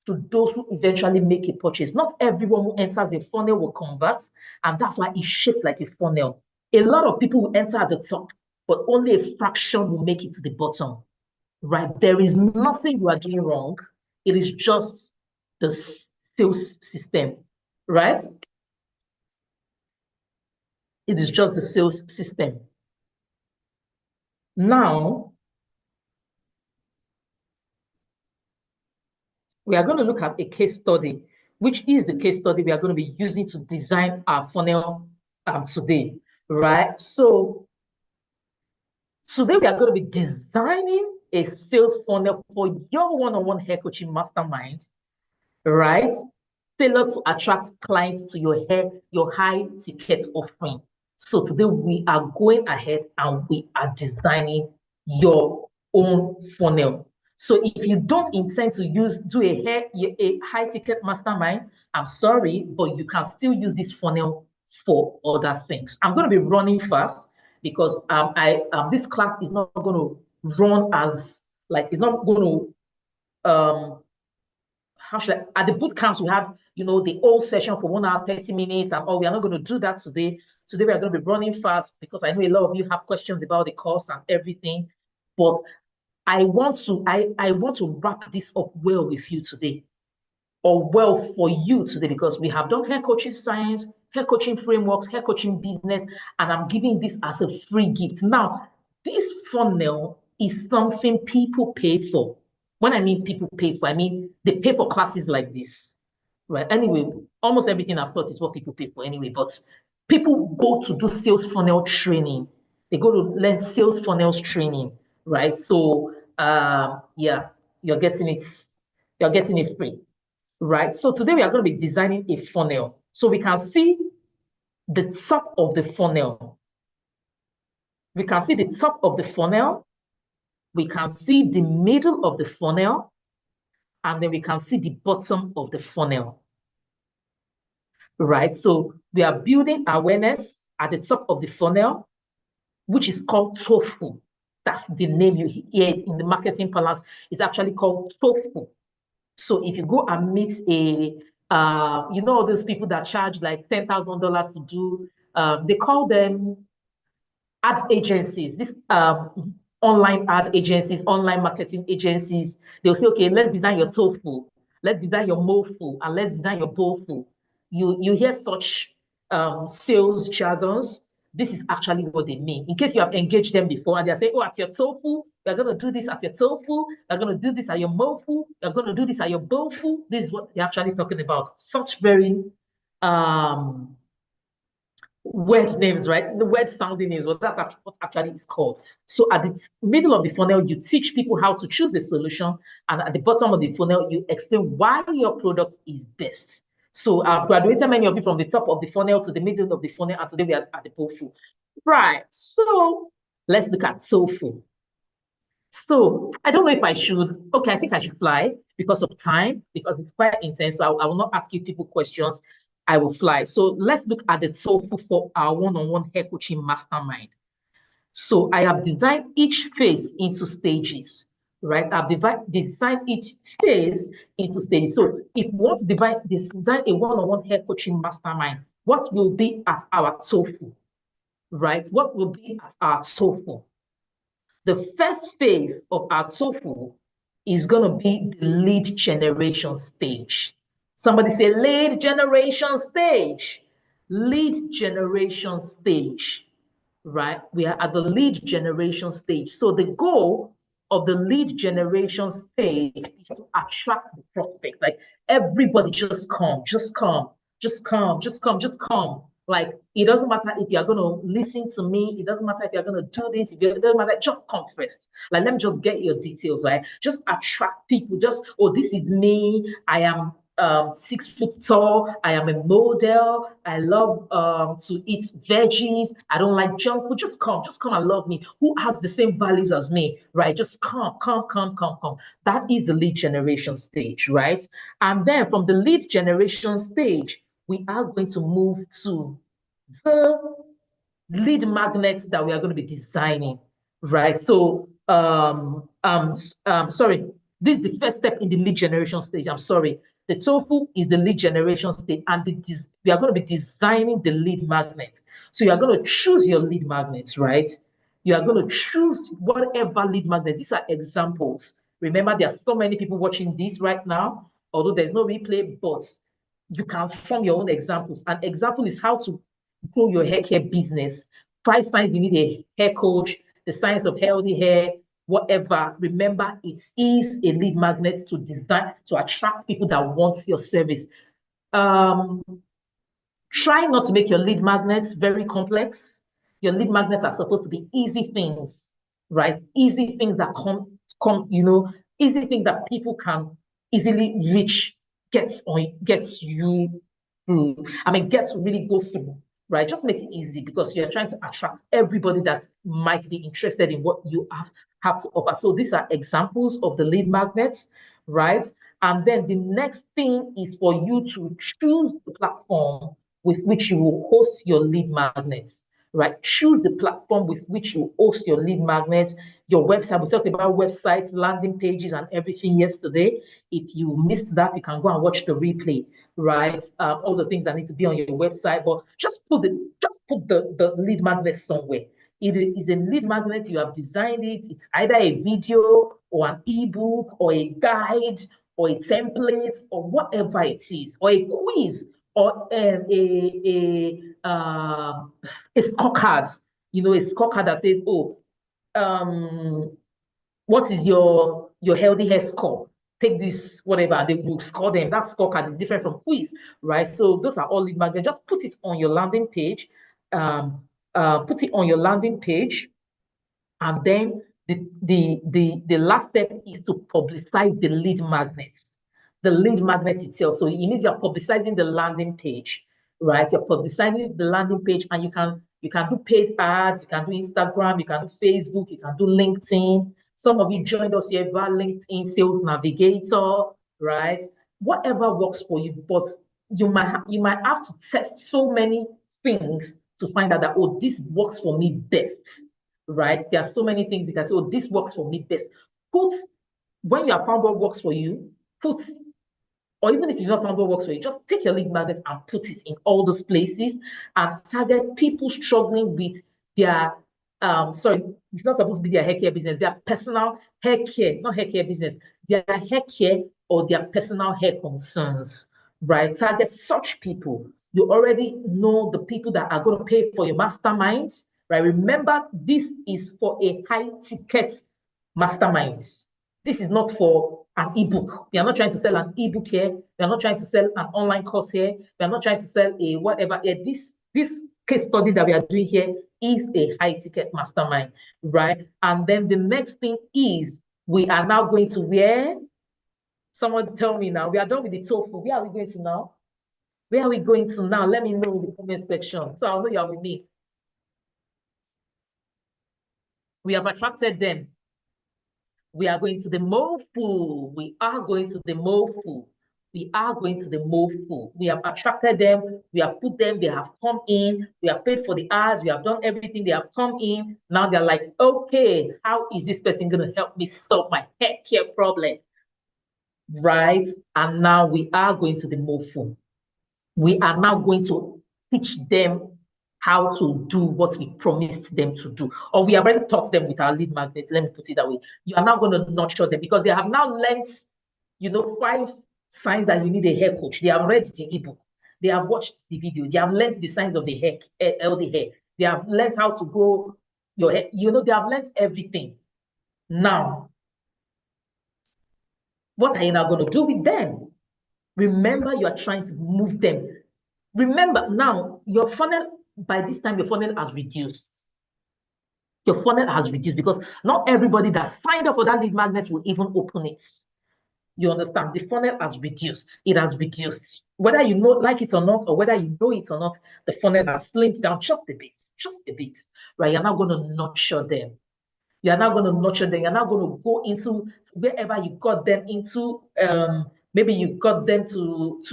to those who eventually make a purchase. Not everyone who enters a funnel will convert, and that's why it shapes like a funnel. A lot of people will enter at the top, but only a fraction will make it to the bottom, right? There is nothing you are doing wrong. It is just the sales system, right? It is just the sales system. Now, we are going to look at a case study, which is the case study we are going to be using to design our funnel today, right? So today we are going to be designing a sales funnel for your one-on-one hair coaching mastermind, right? Tailored to attract clients to your high ticket offering. So today we are going ahead and we are designing your own funnel. So if you don't intend to do a high ticket mastermind, I'm sorry, but you can still use this funnel for other things. I'm going to be running fast because this class is not going to run as it's not going to how should I, at the boot camps we have, the whole session for 1 hour, 30 minutes, and we are not going to do that today. Today we are going to be running fast because I know a lot of you have questions about the course and everything, but I want to wrap this up well with you today, or well for you today, because we have done hair coaching science, hair coaching frameworks, hair coaching business, and I'm giving this as a free gift. Now, this funnel is something people pay for. When I mean people pay for, I mean they pay for classes like this, right? Anyway, almost everything I've taught is what people pay for anyway, but people go to do sales funnel training. They go to learn sales funnels training, right? So, yeah, you're getting it free, right? So today we are going to be designing a funnel. So we can see the top of the funnel. We can see the top of the funnel. We can see the middle of the funnel. And then we can see the bottom of the funnel, right? So we are building awareness at the top of the funnel, which is called TOFU. That's the name you hear it in the marketing palace. It's actually called TOFU. So if you go and meet all those people that charge like $10,000 to do, they call them ad agencies, these online ad agencies, online marketing agencies. They'll say, okay, let's design your TOFU, let's design your MOFU, and let's design your BOFU. You hear such sales jargons. This is actually what they mean. In case you have engaged them before and they're saying, oh, at your TOFU, you're going to do this at your TOFU, you're going to do this at your MOFU, you're going to do this at your BOFU. This is what they're actually talking about. Such very word names, right? The word sounding names, but that's what actually is called. So at the middle of the funnel, you teach people how to choose a solution. And at the bottom of the funnel, you explain why your product is best. So I've graduated many of you from the top of the funnel to the middle of the funnel, and today we are at the TOFU. Right, so let's look at TOFU. So I don't know if I should, okay, I think I should fly because of time, because it's quite intense. So I will not ask you people questions. I will fly. So let's look at the TOFU for our one-on-one hair coaching mastermind. So I have designed each phase into stages, right? I've designed each phase into stages. So if you want to design a one-on-one hair coaching mastermind, what will be at our TOEFL, right? What will be at our TOEFL? The first phase of our TOEFL is going to be the lead generation stage. Somebody say lead generation stage. Lead generation stage, right? We are at the lead generation stage. So the goal of the lead generation stage is to attract the prospect. Like everybody just come, just come, just come, just come, just come. Like it doesn't matter if you're gonna listen to me, it doesn't matter if you're gonna do this, it doesn't matter, just come first. Like let me just get your details, right? Just attract people, just oh, this is me, I am 6 foot tall. I am a model. I love to eat veggies. I don't like junk food. Just come and love me. Who has the same values as me, right? Just come, come, come, come, come. That is the lead generation stage, right? And then from the lead generation stage, we are going to move to the lead magnets that we are going to be designing, right? So, sorry, this is the first step in the lead generation stage. I'm sorry. The TOEFL is the lead generation stage, and we are going to be designing the lead magnets. So you are going to choose your lead magnets, right? You are going to choose whatever lead magnet. These are examples. Remember, there are so many people watching this right now, although there's no replay, but you can form your own examples. An example is how to grow your hair care business. 5 signs you need a hair coach, the science of healthy hair, whatever. Remember, it is a lead magnet to design, to attract people that want your service. Try not to make your lead magnets very complex. Your lead magnets are supposed to be easy things, right? Easy things that easy things that people can easily reach, gets you through. I mean, get to really go through, right? Just make it easy because you're trying to attract everybody that might be interested in what you have to offer. So these are examples of the lead magnets, right? And then the next thing is for you to choose the platform with which you will host your lead magnets, right? Choose the platform with which you host your lead magnets, your website. We talked about websites, landing pages, and everything yesterday. If you missed that, you can go and watch the replay, right? All the things that need to be on your website, but just put the lead magnet somewhere. It is a lead magnet, you have designed it. It's either a video or an ebook or a guide or a template or whatever it is, or a quiz or a scorecard, a scorecard that says, oh, what is your healthy hair score? Take this, whatever, and they will score them. That scorecard is different from quiz, right? So those are all lead magnets. Just put it on your landing page. Put it on your landing page, and then the last step is to publicize the lead magnets, the lead magnet itself. So it means you're publicizing the landing page, right? You're publicizing the landing page, and you can do paid ads, you can do Instagram, you can do Facebook, you can do LinkedIn. Some of you joined us here via LinkedIn Sales Navigator, right? Whatever works for you, but you might have to test so many things to find out that, oh, this works for me best, right? There are so many things you can say, oh, this works for me best. When you have found what works for you, or even if you've not found what works for you, just take your lead magnet and put it in all those places and target people struggling with their, sorry, it's not supposed to be their hair care business, their personal hair care, not hair care business, their hair care or their personal hair concerns, right? Target such people. You already know the people that are going to pay for your mastermind, right? Remember, this is for a high ticket mastermind. This is not for an ebook. We are not trying to sell an ebook here. We are not trying to sell an online course here. We are not trying to sell a whatever. This case study that we are doing here is a high ticket mastermind, right? And then the next thing is we are now going to where? Someone tell me now. We are done with the TOEFL. Where are we going to now? Where are we going to now? Let me know in the comment section. So I'll know you're with me. We have attracted them. We are going to the MOFU. We are going to the MOFU. we are going to the move pool. We have attracted them, we have put them, they have come in, we have paid for the hours, we have done everything, they have come in. Now they're like, okay, how is this person going to help me solve my hair care problem? Right? And now we are going to the move pool. We are now going to teach them how to do what we promised them to do. Or we have already taught them with our lead magnets. Let me put it that way. You are now going to nurture them because they have now learned, 5 signs that you need a hair coach. They have read the ebook. They have watched the video. They have learned the signs of the hair, healthy hair. They have learned how to grow your hair. They have learned everything. Now, what are you now going to do with them? Remember, you are trying to move them. Remember, now, your funnel, by this time, your funnel has reduced. Your funnel has reduced because not everybody that signed up for that lead magnet will even open it. You understand? The funnel has reduced. It has reduced. Whether you like it or not, or whether you know it or not, the funnel has slimmed down just a bit, right? You're not going to nurture them. You're not going to nurture them. You're not going to go into wherever you got them into. Maybe you got them to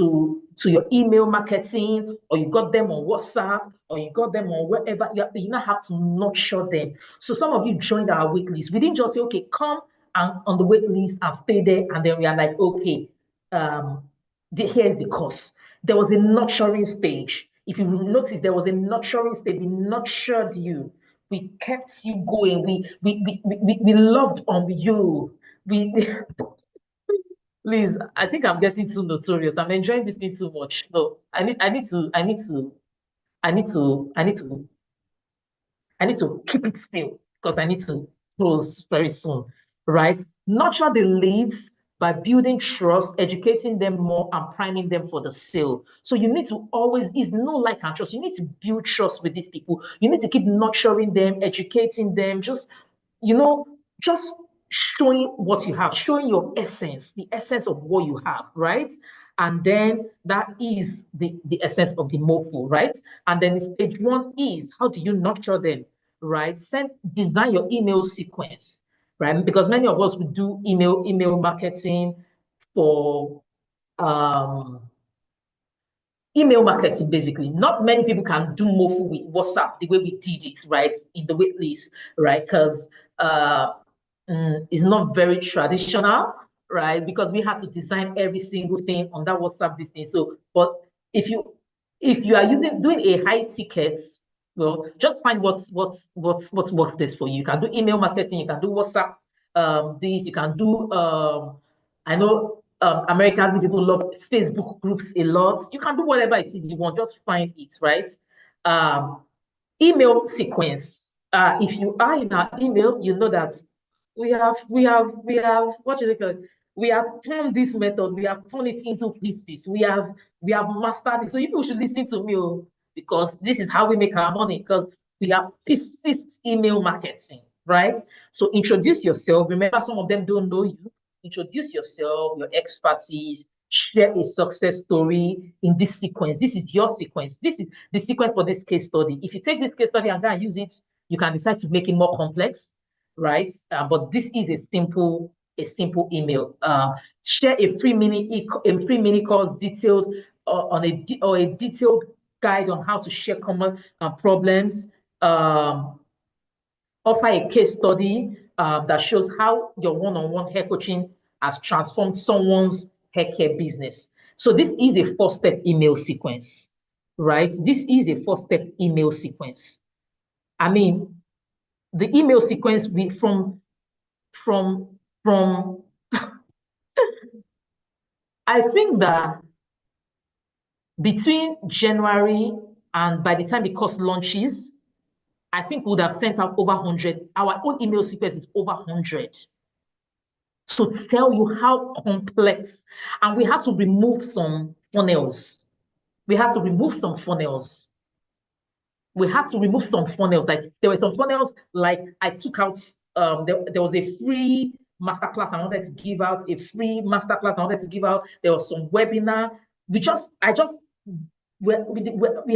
your email marketing, or you got them on WhatsApp, or you got them on wherever. You now have to nurture them. So some of you joined our wait list. We didn't just say, okay, come and on the wait list and stay there, and then we are like, okay, here's the course. There was a nurturing stage. If you notice, there was a nurturing stage. We nurtured you. We kept you going. We loved on you. Please, I think I'm getting too notorious. I'm enjoying this thing too much. No, I need to keep it still because I need to close very soon, right? Nurture the leads by building trust, educating them more, and priming them for the sale. So you need to always, it's no like and trust. You need to build trust with these people. You need to keep nurturing them, educating them, just showing what you have, showing your essence, the essence of what you have, right? And then that is the essence of the mofo, right? And then stage 1 is how do you nurture them, right? Design your email sequence, right? Because many of us would do email marketing for email marketing, basically. Not many people can do mofo with WhatsApp the way we did it, right? In the wait list, right? Because it's not very traditional, right? Because we had to design every single thing on that WhatsApp this thing. So, but if you are doing a high ticket, well, just find what's work best for you. You can do email marketing, you can do WhatsApp, you can do I know American people love Facebook groups a lot. You can do whatever it is you want, just find it, right? Email sequence. If you are in our email, you know that we have what do they call it? We have turned this method, we have turned it into pieces. We have mastered it. So you people should listen to me, because this is how we make our money, because we have persist email marketing, right? So introduce yourself. Remember, some of them don't know you. Introduce yourself, your expertise, share a success story in this sequence. This is your sequence. This is the sequence for this case study. If you take this case study and go and use it, you can decide to make it more complex, right? But this is a simple email. Share a free mini course detailed or a detailed guide on how to share common problems. Offer a case study that shows how your one-on-one hair coaching has transformed someone's hair care business. So this is a 4-step email sequence, right? This is a 4-step email sequence. I mean, the email sequence from I think that between January and by the time the course launches, I think we would have sent out over 100. Our own email sequence is over 100. To tell you how complex, and we had to remove some funnels. Like there were some funnels, like I took out, there was a free masterclass I wanted to give out, There was some webinar. We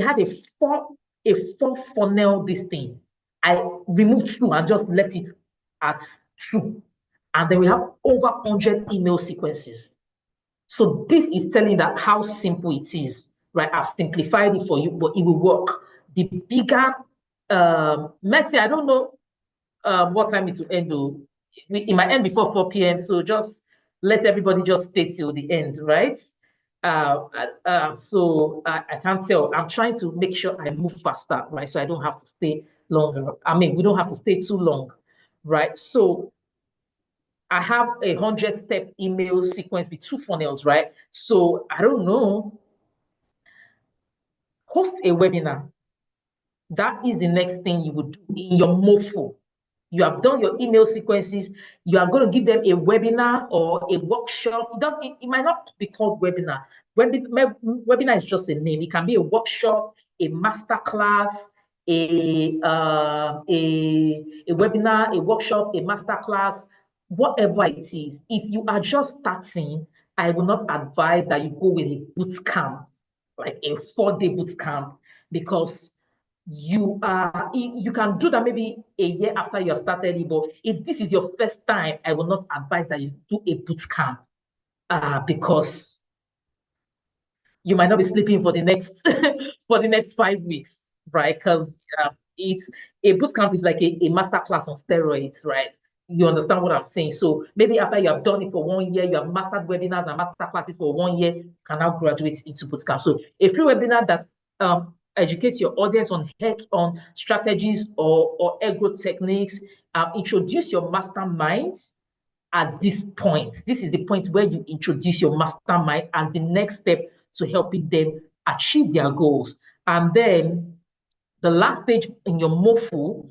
had a four funnel this thing. I removed 2 and just left it at 2. And then we have over 100 email sequences. So this is telling that how simple it is, right? I've simplified it for you, but it will work. The bigger, Mercy, I don't know what time it will end though. It might end before 4 p.m. So just let everybody just stay till the end, right? So I can't tell. I'm trying to make sure I move faster, right? So I don't have to stay longer. I mean, we don't have to stay too long, right? So I have a 100-step email sequence with 2 funnels, right? So I don't know. Host a webinar. That is the next thing you would do in your MOFO. You have done your email sequences. You are going to give them a webinar or a workshop. It might not be called webinar. Webinar is just a name. It can be a workshop, a master class, a webinar, a workshop, a master class, whatever it is. If you are just starting, I will not advise that you go with a boot camp, like a 4-day boot camp, because you can do that maybe a year after you have started it. But if this is your first time, I will not advise that you do a boot camp because you might not be sleeping for the next for the next 5 weeks, right? Because it's a boot camp is like a master class on steroids, right? You understand what I'm saying? So maybe after you have done it for 1 year, you have mastered webinars and master classes for 1 year, you can now graduate into boot camp. So a free webinar that educates your audience on strategies or ego techniques, introduce your mastermind at this point. This is the point where you introduce your mastermind as the next step to helping them achieve their goals. And then the last stage in your MOFU,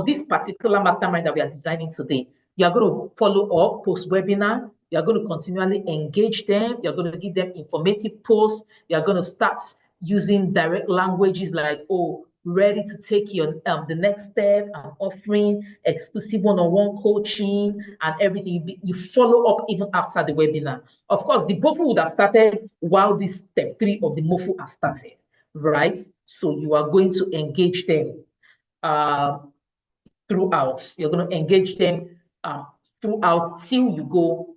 this particular mastermind that we are designing today, you are going to follow up post-webinar. You are going to continually engage them. You're going to give them informative posts. You are going to start using direct languages like, oh, ready to take your the next step. I'm offering exclusive one-on-one coaching and everything. You follow up even after the webinar. Of course, the MOFU would have started while this step 3 of the MOFU has started, right? So you are going to engage them throughout. You're going to engage them throughout till you go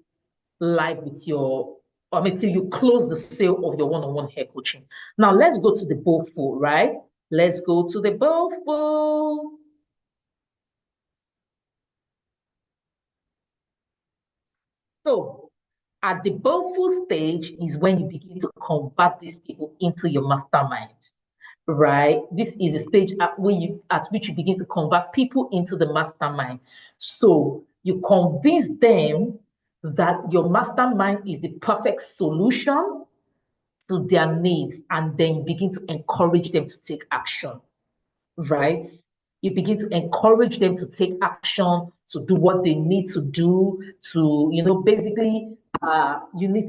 live with till you close the sale of your one-on-one hair coaching. Now, let's go to the BOFO, right? Let's go to the BOFO. So, at the BOFO stage is when you begin to convert these people into your mastermind, right? This is the stage at which you begin to convert people into the mastermind. So you convince them that your mastermind is the perfect solution to their needs, and then begin to encourage them to take action, right? You begin to encourage them to take action, to do what they need to do, to, basically, you need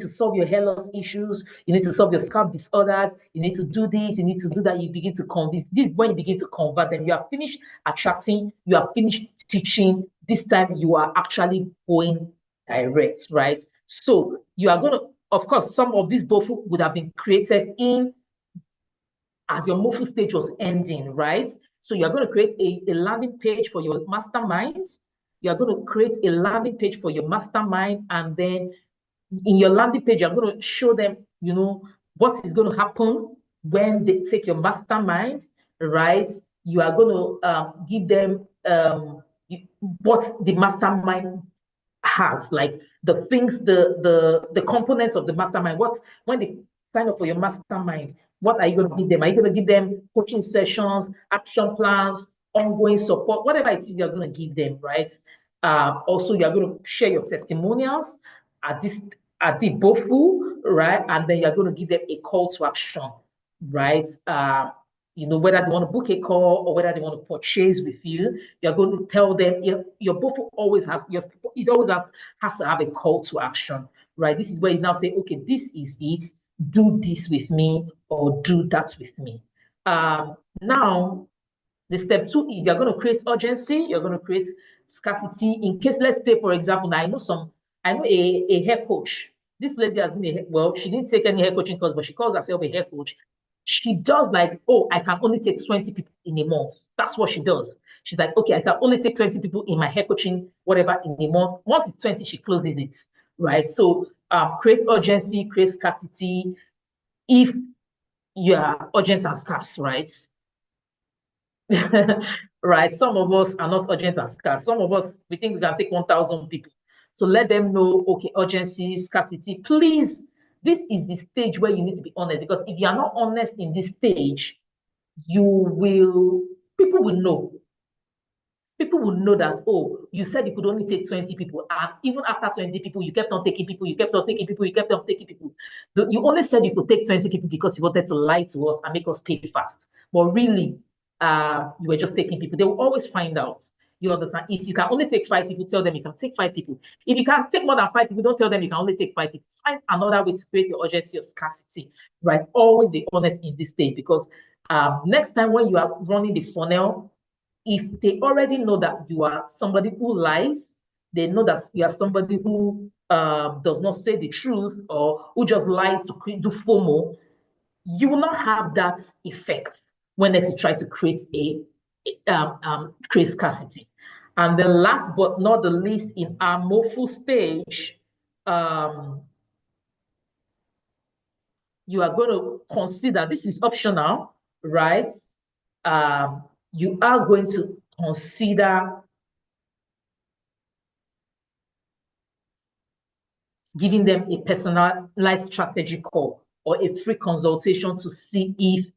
to solve your hair loss issues, you need to solve your scalp disorders, you need to do this, you need to do that. You begin to convince. This when you begin to convert them. You are finished attracting, you are finished teaching. This time you are actually going direct, right? So you are going to, of course, some of these both would have been created as your MOFU stage was ending, right? So you're going to create a landing page for your mastermind. You're going to create a landing page for your mastermind. And then in your landing page, you're going to show them, what is going to happen when they take your mastermind, right? You are going to give them what the mastermind has, like the things, the components of the mastermind. When they sign up for your mastermind, what are you going to give them? Are you going to give them coaching sessions, action plans, ongoing support, whatever it is you're going to give them, right? Also, you're going to share your testimonials at the BOFU, right? And then you're going to give them a call to action, right? Whether they want to book a call or whether they want to purchase with you, you're going to tell them your BOFU always has to have a call to action, right? This is where you now say, okay, this is it. Do this with me or do that with me. Now, the step 2 is you're going to create urgency. You're going to create scarcity in case, let's say, for example, now I know a hair coach. This lady has been she didn't take any hair coaching course, but she calls herself a hair coach. She does like, I can only take 20 people in a month. That's what she does. She's like, okay, I can only take 20 people in my hair coaching, whatever, in a month. Once it's 20, she closes it, right? So create urgency, create scarcity if you are urgent and scarce, right? Right. Some of us are not urgent and scarce. Some of us, we think we can take 1,000 people. So let them know, okay, urgency, scarcity. Please, this is the stage where you need to be honest, because if you are not honest in this stage, people will know. People will know that, oh, you said you could only take 20 people. And even after 20 people, you kept on taking people, you kept on taking people, you kept on taking people. You only said you could take 20 people because you wanted to lie to us and make us pay fast. But really, you were just taking people. They will always find out. You understand? If you can only take 5 people, tell them you can take 5 people. If you can take more than 5 people, don't tell them you can only take 5 people. Find another way to create your urgency or scarcity, right? Always be honest in this stage, because next time when you are running the funnel, if they already know that you are somebody who lies, they know that you are somebody who does not say the truth or who just lies to do FOMO, you will not have that effect when next you try to create create scarcity. And the last but not the least, in our MOFU stage, you are going to consider, this is optional, right? You are going to consider giving them a personalized strategy call or a free consultation to see if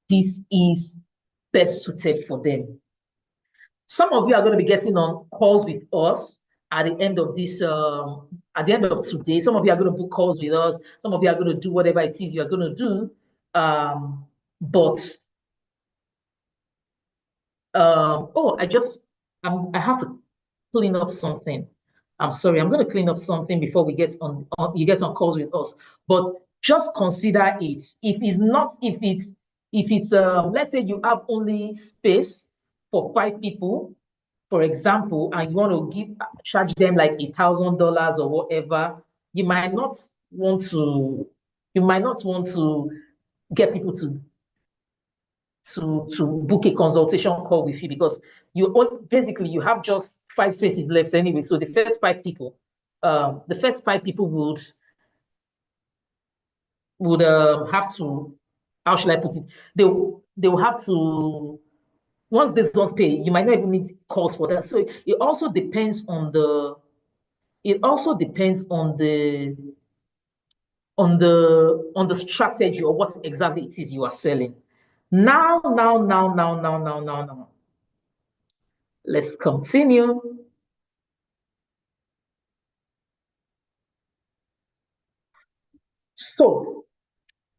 this is best suited for them. Some of you are going to be getting on calls with us at the end of this, at the end of today. Some of you are going to book calls with us. Some of you are going to do whatever it is you are going to do. I have to clean up something. I'm sorry, I'm going to clean up something before we get on you get on calls with us. But just consider it. If it's let's say you have only space for 5 people, for example, and you want to charge them like $1,000 or whatever, you might not want to get people to book a consultation call with you, because basically you have just 5 spaces left anyway. So the first 5 people would have to, how should I put it? They will have to, once this one's paid, you might not even need calls for that. So it also depends on the strategy or what exactly it is you are selling. Now. Let's continue. So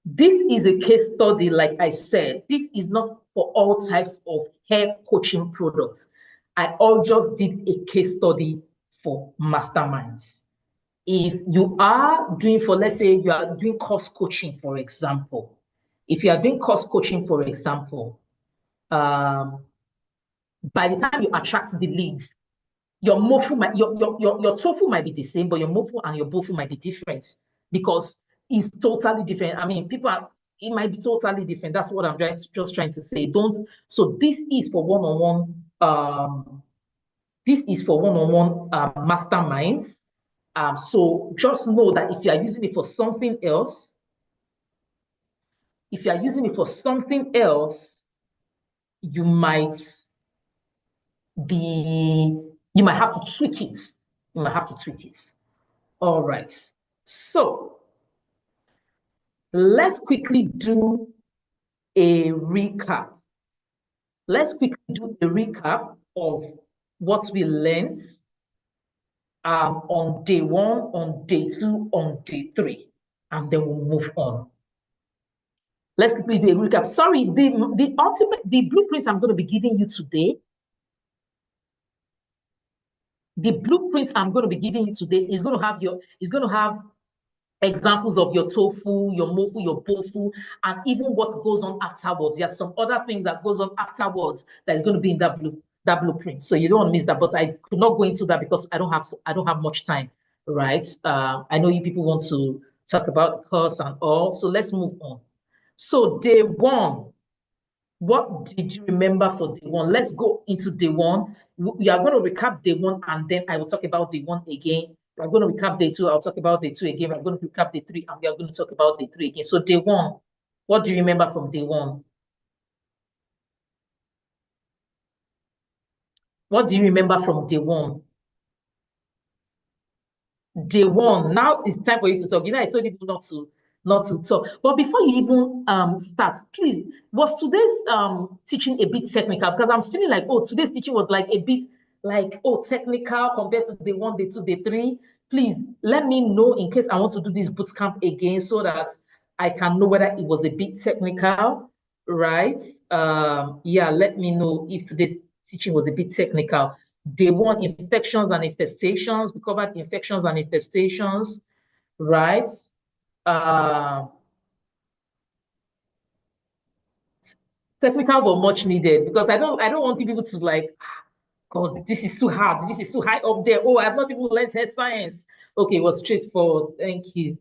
this is a case study, like I said. This is not for all types of hair coaching products. I all just did a case study for masterminds. If you are doing, let's say you are doing course coaching, for example. If you are doing course coaching, for example, by the time you attract the leads, your TOEFL might be the same, but your MOFU and your BOFU might be different, because it's totally different. I mean, it might be totally different. That's what I'm just trying to say. So this is for one-on-one. This is for one-on-one masterminds. So just know that if you are using it for something else, you might have to tweak it. You might have to tweak it. All right. So let's quickly do a recap. Let's quickly do a recap of what we learned on day 1, on day 2, on day 3, and then we'll move on. Let's quickly do a recap. Sorry, the blueprint I'm going to be giving you today, is going to have examples of your TOEFL, your MOFU, your BOFU, and even what goes on afterwards. There's some other things that goes on afterwards that is going to be in that blueprint. So you don't want to miss that. But I could not go into that because I don't have much time, right? I know you people want to talk about the course and all. So let's move on. So day 1, what did you remember for day 1? Let's go into day 1. We are going to recap day 1, and then I will talk about day 1 again. I'm going to recap day 2. I'll talk about day 2 again. I'm going to recap day 3, and we are going to talk about day 3 again. So day 1, what do you remember from day 1? What do you remember from day 1? Day 1. Now it's time for you to talk. I told you not to talk. But before you even start, please, was today's teaching a bit technical? Because I'm feeling like, oh, today's teaching was like a bit like, oh, technical compared to day 1, day 2, day 3. Please let me know in case I want to do this boot camp again so that I can know whether it was a bit technical, right? Yeah, let me know if today's teaching was a bit technical. Day 1, infections and infestations. We covered infections and infestations, right? Technical but much needed, because I don't want people to like, God, this is too hard. This is too high up there. Oh, I've not even learned health science. Okay, it was straightforward. Thank you.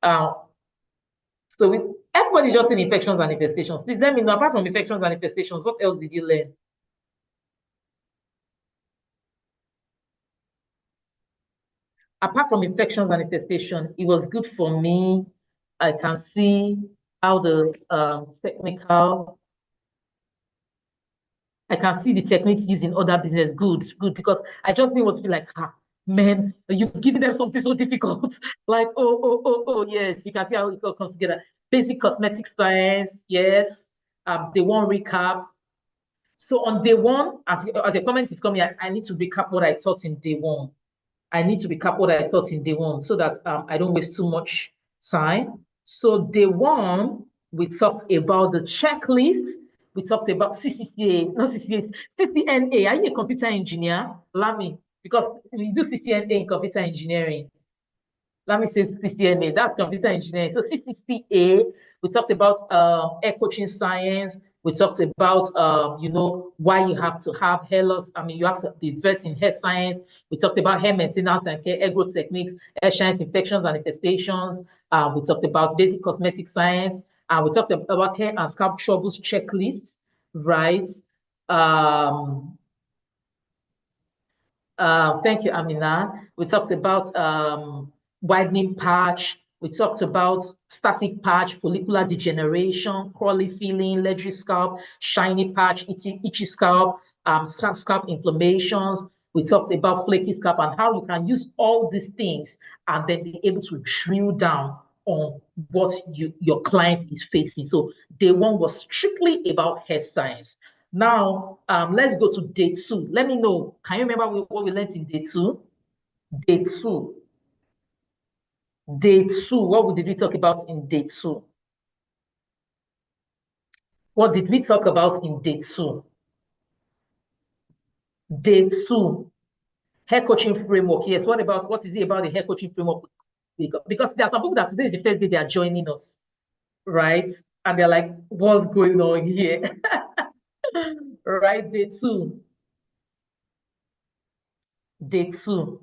So with everybody just in infections and infestations, please let me know, apart from infections and infestations, what else did you learn? Apart from infections and infestation, it was good for me. I can see how the technical, I can see the techniques used in other business. Good, because I just didn't want to be like, man, you're giving them something so difficult. Like, oh, yes, you can see how it all comes together. Basic cosmetic science, yes. Day 1 recap. So on day 1, as a comment is coming, I need to recap what I taught in day 1. I need to recap what I taught in day 1 so that I don't waste too much time. So day 1, we talked about the checklist. We talked about CCCA, not CCA, CCNA. Are you a computer engineer? Lami, because we do CCNA in computer engineering. Let me say CCNA, that's computer engineering. So CCCA, we talked about air coaching science. We talked about, why you have to have hair loss. I mean, you have to be versed in hair science. We talked about hair maintenance and care, hair growth techniques, hair shines, infections and infestations. We talked about basic cosmetic science. We talked about hair and scalp troubles checklists, right? Thank you, Amina. We talked about widening patch. We talked about static patch, follicular degeneration, crawly feeling, leathery scalp, shiny patch, itchy scalp, scalp inflammations. We talked about flaky scalp and how you can use all these things and then be able to drill down on what your client is facing. So day 1 was strictly about hair science. Now, let's go to day 2. Let me know. Can you remember what we learned in day 2? Day 2. Day 2. What did we talk about in day 2? What did we talk about in day 2? Day 2. Hair coaching framework. Yes, what is it about the hair coaching framework? Because there are some people that today is the first day they are joining us, right? And they're like, what's going on here? Right, day 2. Day 2.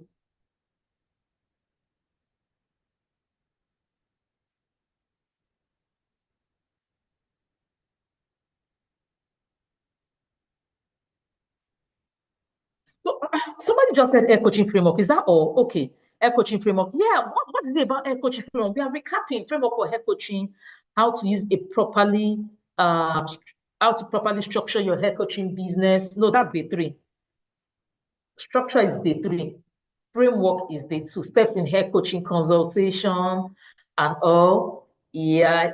So, somebody just said air coaching framework. Is that all? Okay. Air coaching framework. Yeah. What is it about air coaching framework? We are recapping framework for hair coaching, how to use it properly, how to properly structure your hair coaching business. No, that's day 3. Structure is day 3. Framework is day 2. Steps in hair coaching consultation and all. Yeah.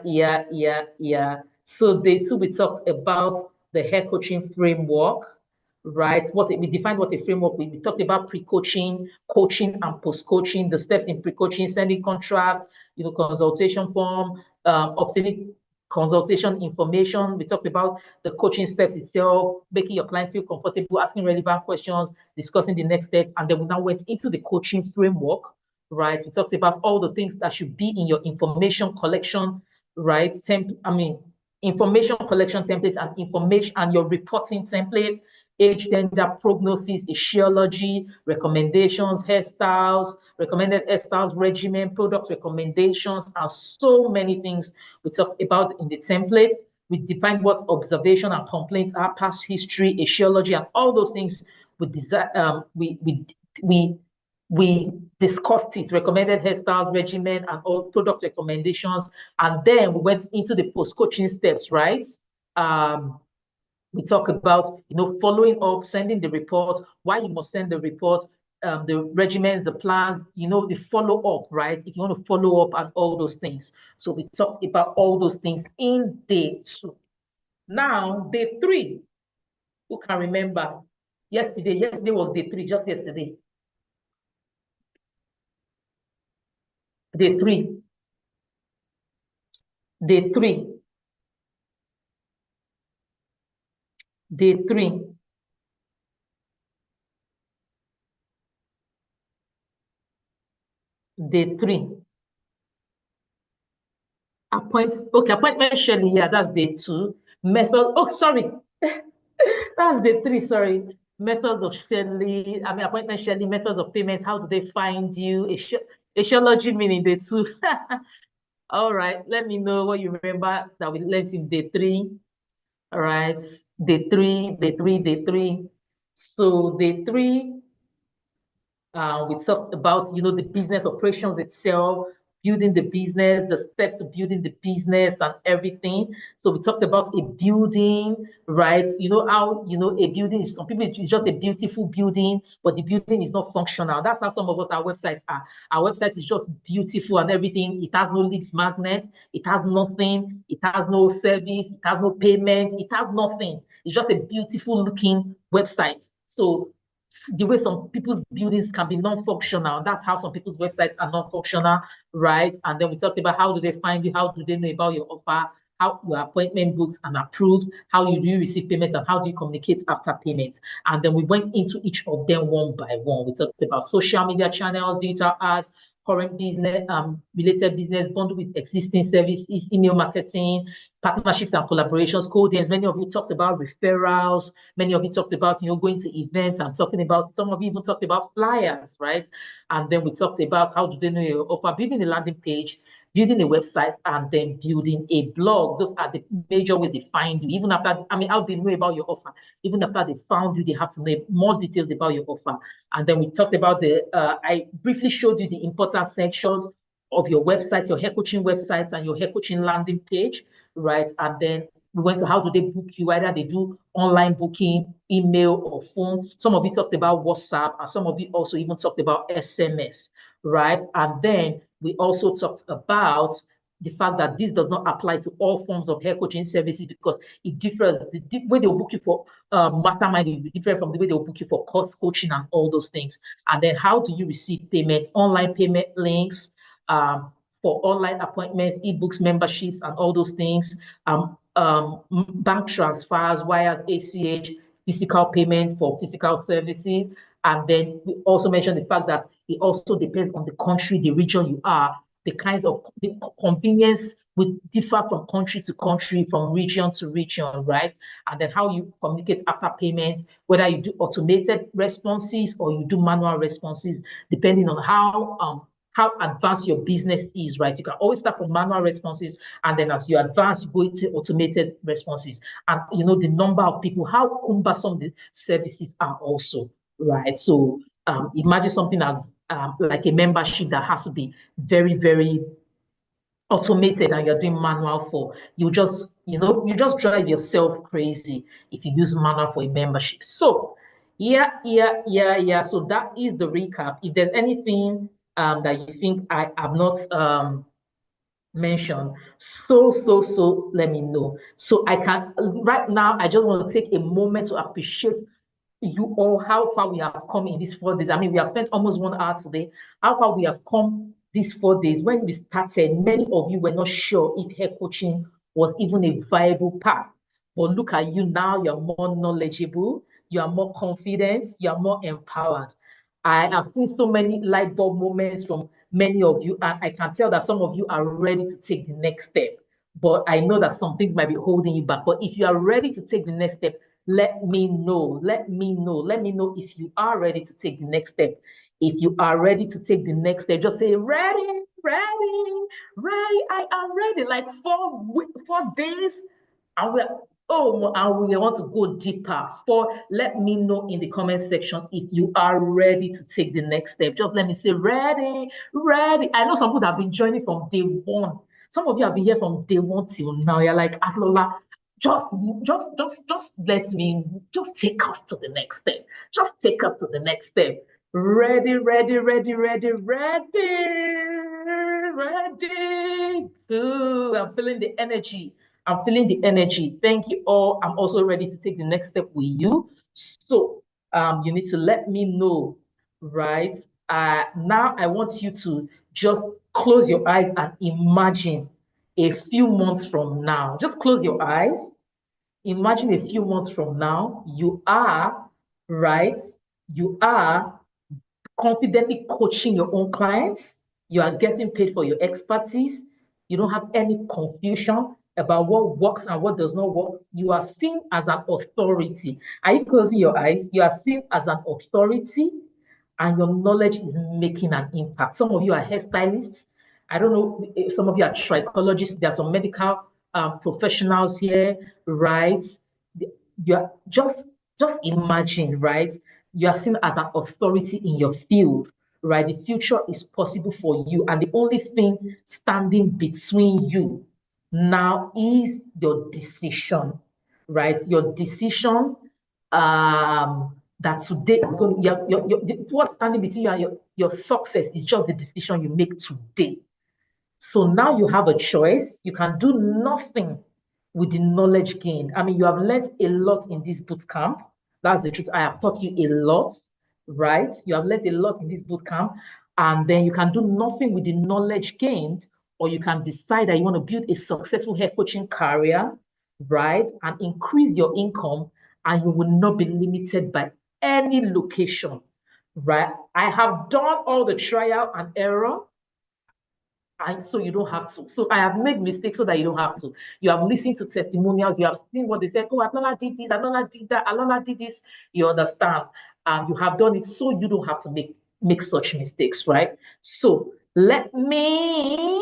So day 2, we talked about the hair coaching framework, right? We defined what a framework. We talked about pre-coaching, coaching, and post-coaching. The steps in pre-coaching: sending contracts, consultation form, obtaining consultation information. We talked about the coaching steps itself, making your client feel comfortable, asking relevant questions, discussing the next steps, and then we now went into the coaching framework, right? We talked about all the things that should be in your information collection, right? Information collection templates and information and your reporting template, age, gender, prognosis, etiology, recommendations, hairstyles, recommended hairstyles, regimen, product recommendations, and so many things we talked about in the template. We defined what observation and complaints are, past history, etiology, and all those things we we discussed it, recommended hairstyles, regimen, and all product recommendations. And then we went into the post-coaching steps, right? We talk about, following up, sending the report, why you must send the report, the regimens, the plans, the follow-up, right? If you want to follow up and all those things. So we talked about all those things in day 2. Now, day 3, who can remember? Yesterday was day 3, just yesterday. Day 3. Day 3. Day 3. Day 3. Appointment scheduling. Yeah, that's day 2. Method. Oh, sorry. That's day 3. Sorry. Methods of scheduling. Appointment scheduling, methods of payments. How do they find you? Astrology meaning day 2. All right. Let me know what you remember that we learned in day 3. All right. Day 3, day 3, day 3. So day 3, we talked about, the business operations itself, building the business, the steps to building the business and everything. So we talked about a building, right? How, a building is, some people, it's just a beautiful building, but the building is not functional. That's how some of us, our websites are. Our website is just beautiful and everything. It has no leads magnet. It has nothing. It has no service. It has no payment. It has nothing. It's just a beautiful looking website. So the way some people's buildings can be non-functional. That's how some people's websites are non-functional, right? And then we talked about how do they find you, how do they know about your offer, how your appointment books and approved, how do you receive payments, and how do you communicate after payments. And then we went into each of them one by one. We talked about social media channels, digital ads, current business, related business, bundle with existing services, email marketing, partnerships and collaborations, codings. Many of you talked about referrals. Many of you talked about, going to events and talking about, some of you even talked about flyers, right? And then we talked about how do they know your offer, building a landing page, building a website, and then building a blog. Those are the major ways they find you. Even after, how they know about your offer. Even after they found you, they have to know more details about your offer. And then we talked about I briefly showed you the important sections of your website, your hair coaching website and your hair coaching landing page, right? And then we went to how do they book you, either they do online booking, email or phone. Some of you talked about WhatsApp, and some of you also even talked about SMS, right? And then we also talked about the fact that this does not apply to all forms of hair coaching services because it differs. The way they'll book you for mastermind will be different from the way they'll book you for course coaching and all those things. And then how do you receive payments, online payment links, for online appointments, ebooks, memberships, and all those things, bank transfers, wires, ACH, physical payments for physical services. And then we also mentioned the fact that it also depends on the country, the region you are, the kinds of the convenience would differ from country to country, from region to region, right? And then how you communicate after payment, whether you do automated responses or you do manual responses, depending on how advanced your business is, right? You can always start from manual responses, and then as you advance, you go into automated responses. And the number of people, how cumbersome the services are also, right? So imagine something as like a membership that has to be very, very automated and you're doing manual for, you just drive yourself crazy if you use manual for a membership. So yeah. So that is the recap. If there's anything that you think I have not mentioned, so let me know. So I can, right now, I just want to take a moment to appreciate you all, how far we have come in these 4 days. We have spent almost 1 hour today. How far we have come these 4 days. When we started, many of you were not sure if hair coaching was even a viable path. But look at you now, you're more knowledgeable, you are more confident, you are more empowered. I have seen so many light bulb moments from many of you, and I can tell that some of you are ready to take the next step. But I know that some things might be holding you back. But if you are ready to take the next step, let me know. Let me know if you are ready to take the next step. If you are ready to take the next step, just say, ready. I am ready. Like 4 days. And we're Oh, and we want to go deeper. Let me know in the comment section if you are ready to take the next step. Just let me say, ready, ready. I know some people have been joining from day one. Some of you have been here from day one till now. You're like, Atlola, just let me, just take us to the next step. Just take us to the next step. Ready, ready, ready, ready, ready, ready. Good. I'm feeling the energy. I'm feeling the energy. Thank you all. I'm also ready to take the next step with you. So you need to let me know, right? Now I want you to just close your eyes and imagine a few months from now. Just close your eyes. Imagine a few months from now, you are, right? You are confidently coaching your own clients. You are getting paid for your expertise. You don't have any confusion about what works and what does not work. You are seen as an authority. Are you closing your eyes? You are seen as an authority, and your knowledge is making an impact. Some of you are hairstylists. I don't know if some of you are trichologists. There are some medical professionals here, right? You are just imagine, right? You are seen as an authority in your field, right? The future is possible for you, and the only thing standing between you now is your decision, right? Your decision that today is going to, what's standing between you and your success is just the decision you make today. So now you have a choice. You can do nothing with the knowledge gained. I mean, you have learned a lot in this boot camp. That's the truth. I have taught you a lot, right? You have learned a lot in this boot camp. And then you can do nothing with the knowledge gained, or you can decide that you want to build a successful hair coaching career, right? And increase your income, and you will not be limited by any location, right? I have done all the trial and error, and so you don't have to. So I have made mistakes so that you don't have to. You have listened to testimonials. You have seen what they said. Oh, Atala did this. Atala did that. Alana did this. You understand. And you have done it so you don't have to make such mistakes, right? So let me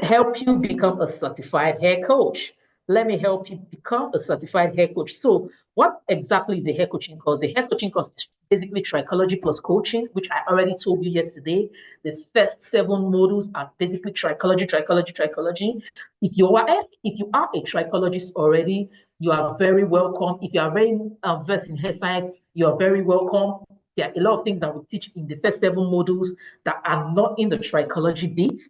help you become a certified hair coach. Let me help you become a certified hair coach. So what exactly is the hair coaching course? The hair coaching course is basically trichology plus coaching, which I already told you yesterday. The first 7 modules are basically trichology, trichology, trichology. If you are a trichologist already, you are very welcome. If you are very versed in hair science, you are very welcome. There are a lot of things that we teach in the first 7 modules that are not in the trichology bit.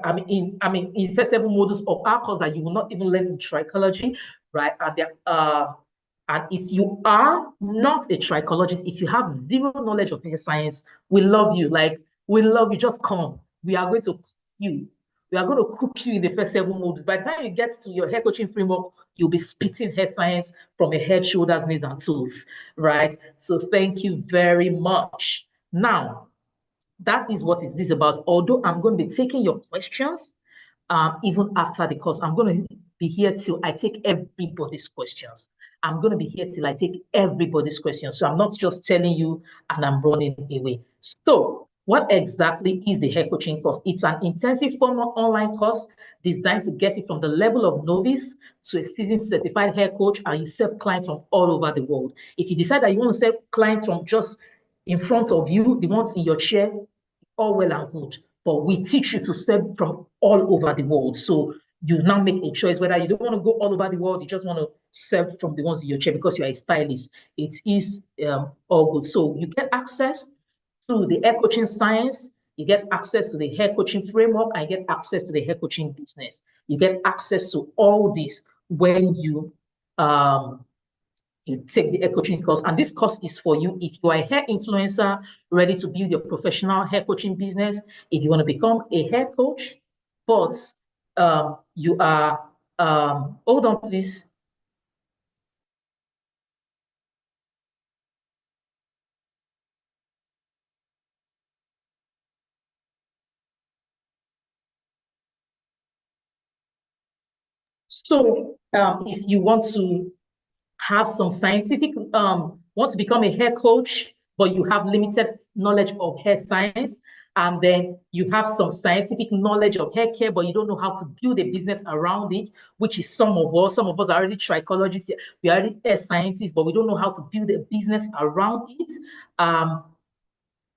I mean, in first 7 modules of our course that you will not even learn in trichology, right? And if you are not a trichologist, if you have zero knowledge of hair science, we love you. Like, we love you. Just come. We are going to cook you. We are going to cook you in the first 7 modules. By the time you get to your hair coaching framework, you'll be spitting hair science from your head, shoulders, knees, and toes, right? So thank you very much. Now, that is what it is about. Although I'm going to be taking your questions, even after the course, I'm going to be here till I take everybody's questions. I'm going to be here till I take everybody's questions. So I'm not just telling you and I'm running away. So what exactly is the hair coaching course? It's an intensive formal online course designed to get you from the level of novice to a seasoned certified hair coach, and you serve clients from all over the world. If you decide that you want to serve clients from just in front of you, the ones in your chair, all well and good. But we teach you to serve from all over the world. So you now make a choice whether you don't want to go all over the world, you just want to serve from the ones in your chair because you are a stylist. It is all good. So you get access to the hair coaching science, you get access to the hair coaching framework, and you get access to the hair coaching business. You get access to all this when you take the hair coaching course. And this course is for you if you are a hair influencer ready to build your professional hair coaching business, if you want to become a hair coach, but you are, hold on, please. So if you want to have some scientific, want to become a hair coach, but you have limited knowledge of hair science, and then you have some scientific knowledge of hair care, but you don't know how to build a business around it, which is some of us. Some of us are already trichologists, we are already hair scientists, but we don't know how to build a business around it.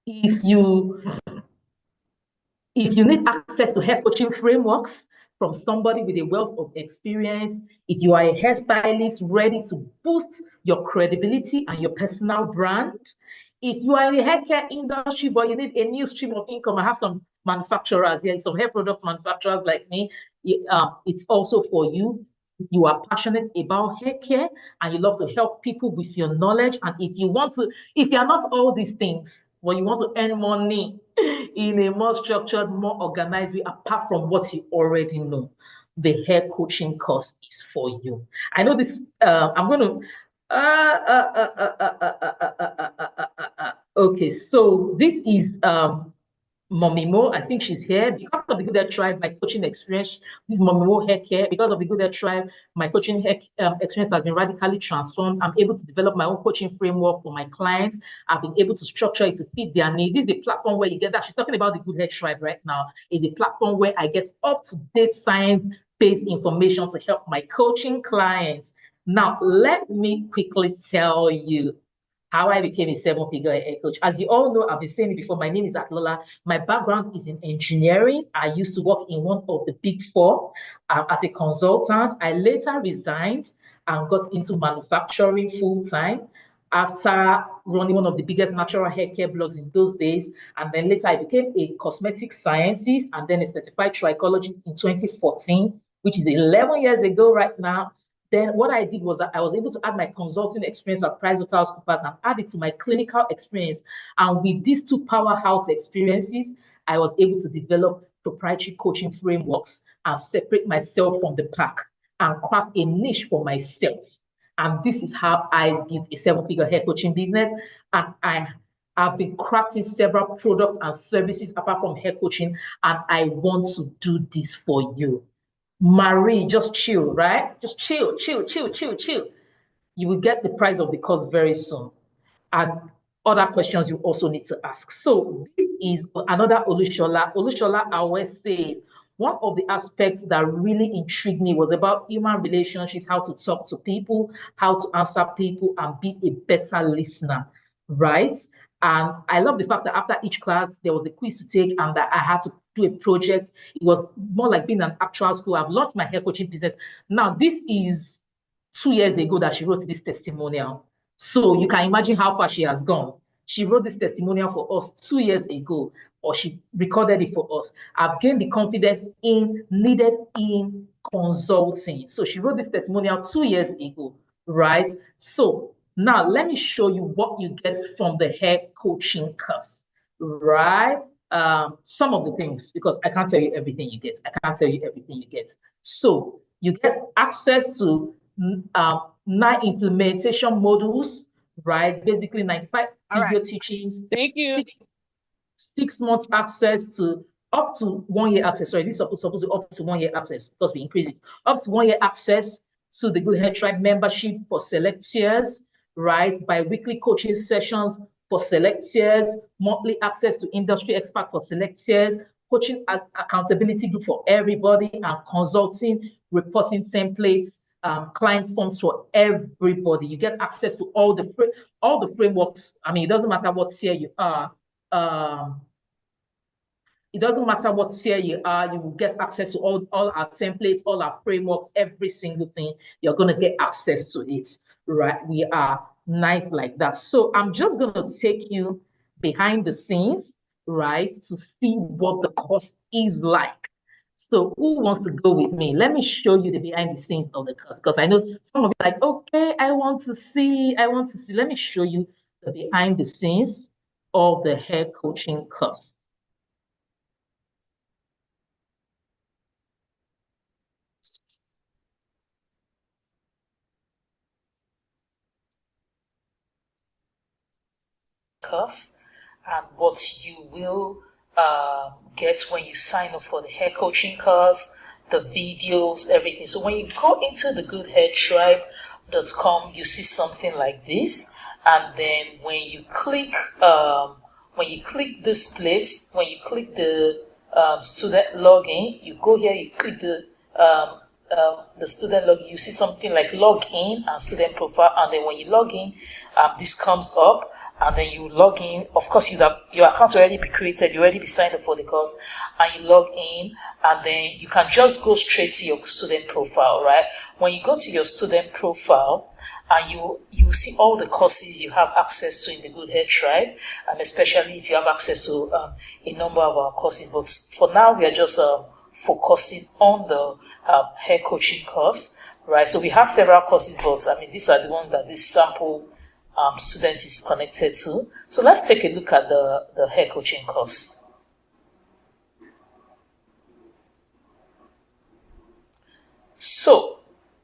If you need access to hair coaching frameworks from somebody with a wealth of experience, if you are a hairstylist ready to boost your credibility and your personal brand, if you are in the hair care industry, but you need a new stream of income, I have some manufacturers here, some hair product manufacturers like me, it's also for you. You are passionate about hair care and you love to help people with your knowledge. And if you are not all these things, but you want to earn money in a more structured, more organized way, apart from what you already know, the hair coaching course is for you. I know this, I'm going to, okay, so this is Mommy Mo. I think she's here because of the Good Hair Tribe, my coaching experience. This is Mommy Mo Hair Care. Because of the Good Hair Tribe, my coaching hair experience has been radically transformed. I'm able to develop my own coaching framework for my clients. I've been able to structure it to fit their needs. This is the platform where you get that. She's talking about the Good Hair Tribe right now. It's a platform where I get up-to-date science-based information to help my coaching clients. Now, let me quickly tell you how I became a seven-figure hair coach. As you all know, I've been saying it before, my name is Atlola. My background is in engineering. I used to work in one of the big four as a consultant. I later resigned and got into manufacturing full-time after running one of the biggest natural hair care blogs in those days. And then later I became a cosmetic scientist and then a certified trichologist in 2014, which is 11 years ago right now. Then what I did was that I was able to add my consulting experience at PricewaterhouseCoopers and add it to my clinical experience. And with these two powerhouse experiences, I was able to develop proprietary coaching frameworks and separate myself from the pack and craft a niche for myself. And this is how I did a seven-figure hair coaching business. And I've been crafting several products and services apart from hair coaching, and I want to do this for you. Marie, just chill, right? Just chill. You will get the price of the course very soon. And other questions you also need to ask. So this is another Olushola. Olushola always says, one of the aspects that really intrigued me was about human relationships, how to talk to people, how to answer people, and be a better listener, right? And I love the fact that after each class, there was a quiz to take and that I had to do a project. It was more like being an actual school. I've launched my hair coaching business. Now, this is 2 years ago that she wrote this testimonial. So you can imagine how far she has gone. She wrote this testimonial for us 2 years ago, or she recorded it for us. I've gained the confidence needed in consulting. So she wrote this testimonial 2 years ago, right? So now let me show you what you get from the hair coaching course, right? Some of the things, because I can't tell you everything you get. So you get access to 9 implementation modules, right? Basically 95 video teachings. Thank you. 6 months access to up to 1 year access. Sorry, this is supposed to be up to 1 year access because we increase it. Up to 1 year access to the Good Hair Tribe membership for select tiers, right? Bi-weekly coaching sessions for select tiers, monthly access to industry expert for select tiers, coaching accountability group for everybody, and consulting, reporting templates, client forms for everybody. You get access to all the frameworks. I mean, it doesn't matter what tier you are. It doesn't matter what tier you are, you will get access to all our templates, all our frameworks, every single thing. You're going to get access to it, right? We are nice like that. So I'm just going to take you behind the scenes, right, to see what the course is like. So who wants to go with me? Let me show you the behind the scenes of the course, because I know some of you are like, okay, I want to see. Let me show you the behind the scenes of the hair coaching course. Course and what you will get when you sign up for the hair coaching course, the videos, everything. So when you go into the goodhairtribe.com, you see something like this, and then when you click when you click this place, when you click the student login, you go here, you click the student login, you see something like login and student profile, and then when you log in, this comes up, and then you log in. Of course, your account already be created, you already be signed up for the course, and you log in, and then you can just go straight to your student profile, right? When you go to your student profile, and you see all the courses you have access to in the Good Hair Tribe, especially if you have access to a number of our courses. But for now, we are just focusing on the hair coaching course, right? So we have several courses, but I mean, these are the ones that this sample student is connected to. So let's take a look at the hair coaching course. So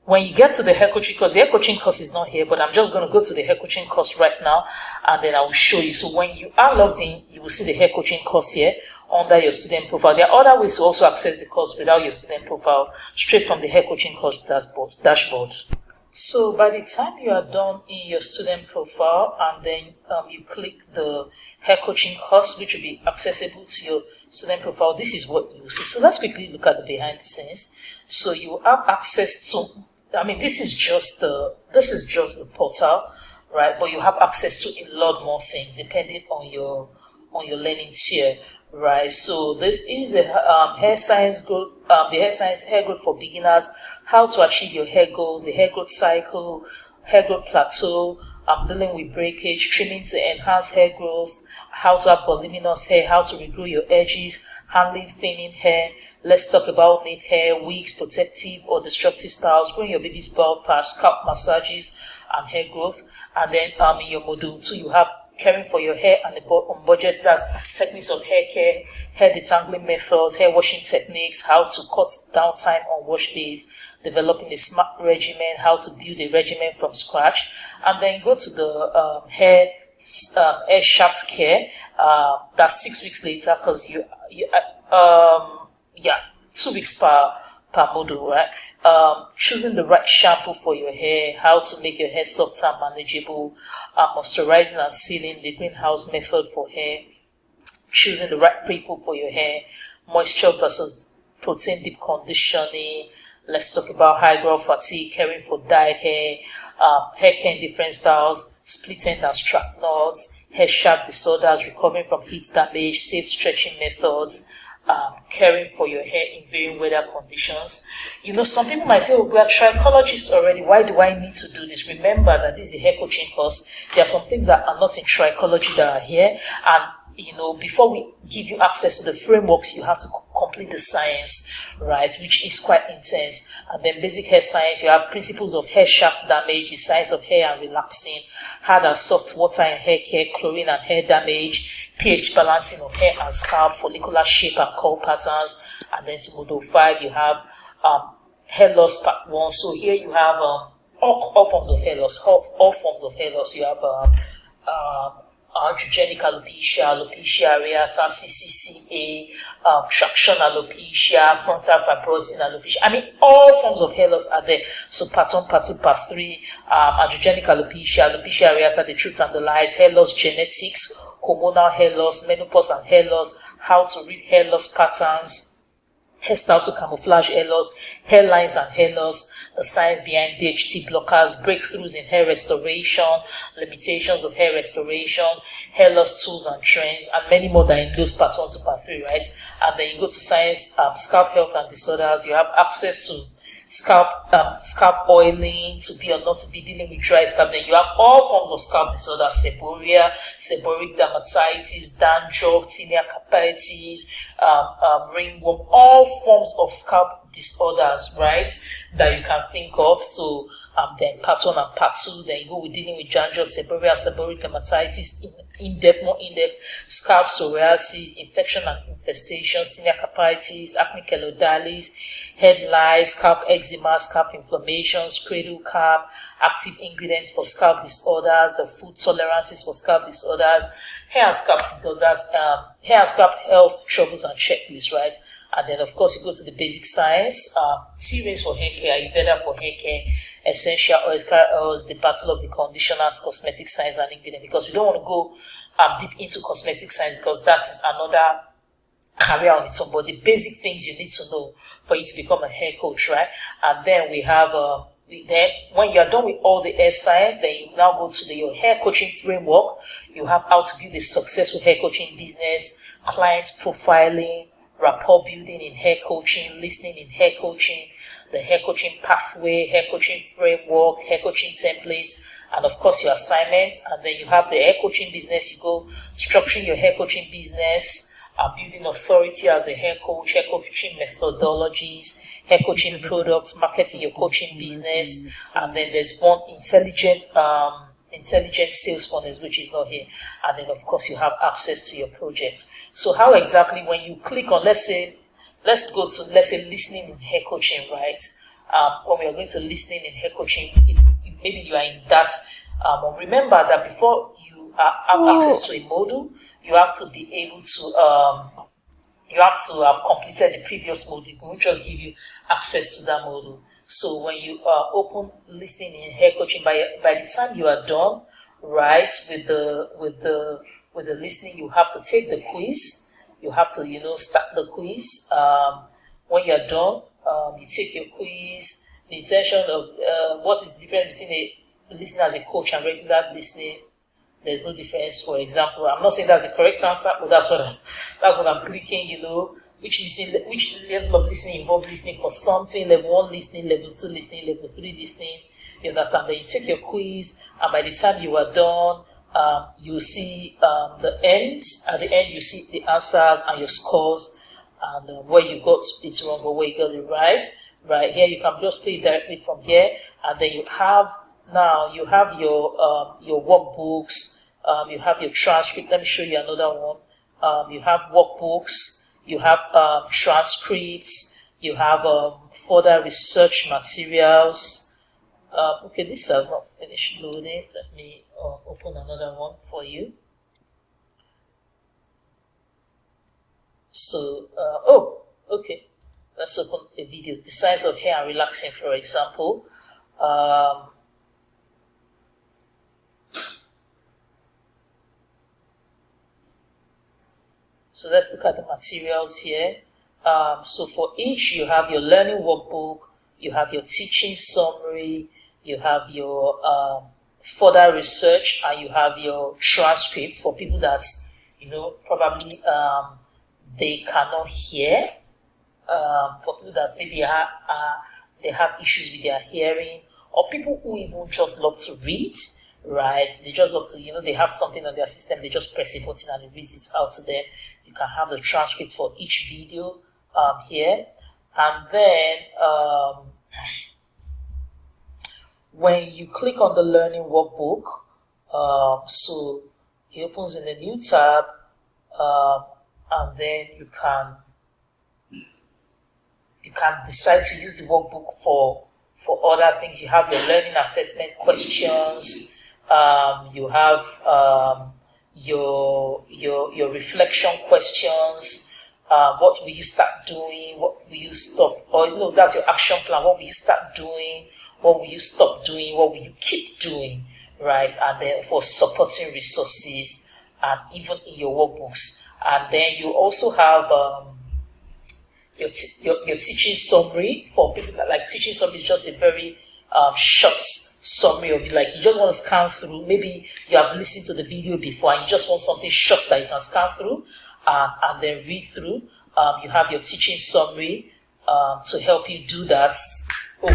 when you get to the hair coaching course, the hair coaching course is not here, but I'm just going to go to the hair coaching course right now, and then I will show you. So when you are logged in, you will see the hair coaching course here under your student profile. There are other ways to also access the course without your student profile, straight from the hair coaching course dashboard. So by the time you are done in your student profile, and then you click the hair coaching course, which will be accessible to your student profile, this is what you will see. So let's quickly look at the behind the scenes. So you have access to, I mean, this is just the portal, right? But you have access to a lot more things depending on your learning tier, right? So this is a hair science growth, the hair science hair growth for beginners, how to achieve your hair goals, the hair growth cycle, hair growth plateau. I'm dealing with breakage, trimming to enhance hair growth, how to have voluminous hair, how to regrow your edges, handling thinning hair. Let's talk about nape hair, wigs, protective or destructive styles, growing your baby's bald patch, scalp massages, and hair growth. And then in your module 2, you have caring for your hair and on budget. That's techniques of hair care, hair detangling methods, hair washing techniques, how to cut down time on wash days, developing a smart regimen, how to build a regimen from scratch. And then go to the hair shaft care. That's 6 weeks later, because yeah, 2 weeks per module, right? Choosing the right shampoo for your hair, how to make your hair soft and manageable, moisturizing and sealing, the greenhouse method for hair, choosing the right people for your hair, moisture versus protein deep conditioning. Let's talk about high growth fatigue, caring for dyed hair, hair care in different styles, split end and strap knots, hair shaft disorders, recovering from heat damage, safe stretching methods, caring for your hair in varying weather conditions. You know, some people might say, oh, we are trichologists already. Why do I need to do this? Remember that this is a hair coaching course. There are some things that are not in trichology that are here. And, you know, before we give you access to the frameworks, you have to complete the science, right, which is quite intense. And then basic hair science, you have principles of hair shaft damage, the science of hair and relaxing, hard and soft water and hair care, chlorine and hair damage, pH balancing of hair and scalp, follicular shape and curl patterns. And then to module 5, you have hair loss part 1. So here you have all forms of hair loss, all forms of hair loss. You have androgenic alopecia, alopecia areata, CCCA, traction alopecia, frontal fibrosing alopecia. I mean, all forms of hair loss are there. So part 1, part 2, part 3, androgenic alopecia, alopecia areata, the truth and the lies, hair loss genetics, hormonal hair loss, menopause and hair loss, how to read hair loss patterns, hairstyles to camouflage hair loss, hairlines and hair loss, the science behind DHT blockers, breakthroughs in hair restoration, limitations of hair restoration, hair loss tools and trends, and many more than in those part 1 to part 3, right? And then you go to science, scalp health and disorders. You have access to scalp oiling, to be or not to be, dealing with dry scalp. Then you have all forms of scalp disorders, seborrhea, seborrheic dermatitis, dandruff, tinea capitis, ringworm, all forms of scalp disorders, right, that you can think of. So then part 1 and part 2, then you go with dealing with dandruff, seborrhea, seborrheic dermatitis, more in-depth, scalp psoriasis, infection and infestations, tinea capitis, acne keloidalis, head lice, scalp eczema, scalp inflammations, cradle cap, active ingredients for scalp disorders, the food tolerances for scalp disorders, hair and scalp disorders, hair and scalp health troubles and checklists, right? And then, of course, you go to the basic science, T-rays for hair care, Ayurveda for hair care, essential oils, oils, the battle of the conditioners, cosmetic science, and ingredient. Because we don't want to go deep into cosmetic science because that is another career on its own. But the basic things you need to know for you to become a hair coach, right? And then we have then when you're done with all the hair science, then you now go to your hair coaching framework. You have how to build a successful hair coaching business, client profiling, rapport building in hair coaching, listening in hair coaching, the hair coaching pathway, hair coaching framework, hair coaching templates, and of course your assignments. And then you have the hair coaching business. You go structuring your hair coaching business, building authority as a hair coaching methodologies, hair coaching products, marketing your coaching business, and then there's one intelligent sales funnels, which is not here, and then of course you have access to your projects. So how exactly, when you click on, let's go to listening in hair coaching, right? When we are going to listening in hair coaching, maybe you are in that. Remember that before you have access to a module, you have to be able to you have to have completed the previous module. It won't just give you access to that module. So when you open listening in hair coaching, by the time you are done, right, with the listening, you have to take the quiz. You have to start the quiz. When you're done, you take your quiz. The intention of what is the difference between a listening as a coach and regular listening? There's no difference. For example, I'm not saying that's the correct answer, but that's what I'm clicking. Which level of listening involves listening for something, level 1 listening, level 2 listening, level 3 listening. You understand? Then you take your quiz, and by the time you are done, you see the end. At the end, you see the answers and your scores, and where you got it wrong or where you got it right. Right here, you can just play directly from here, and then you have your workbooks, you have your transcript. Let me show you another one. You have workbooks. You have transcripts, you have further research materials. Okay, this has not finished loading. Let me open another one for you. So, okay. Let's open a video. The signs of hair and relaxing, for example. So let's look at the materials here. So for each, you have your learning workbook, you have your teaching summary, you have your further research, and you have your transcripts for people that, probably they cannot hear. For people that maybe they have issues with their hearing, or people who even just love to read. Right, they just love to, they have something on their system, they just press a button and it reads it out to them. You can have the transcript for each video here. And then when you click on the learning workbook, so it opens in a new tab, and then you can decide to use the workbook for other things. You have your learning assessment questions. You have your reflection questions. What will you start doing? What will you stop? Or that's your action plan. What will you start doing? What will you stop doing? What will you keep doing? Right? And then for supporting resources, and even in your workbooks. And then you also have your teaching summary. For people that like teaching summary is just a very short summary of it. Like you just want to scan through. Maybe you have listened to the video before and you just want something short that you can scan through and then read through. You have your teaching summary to help you do that. A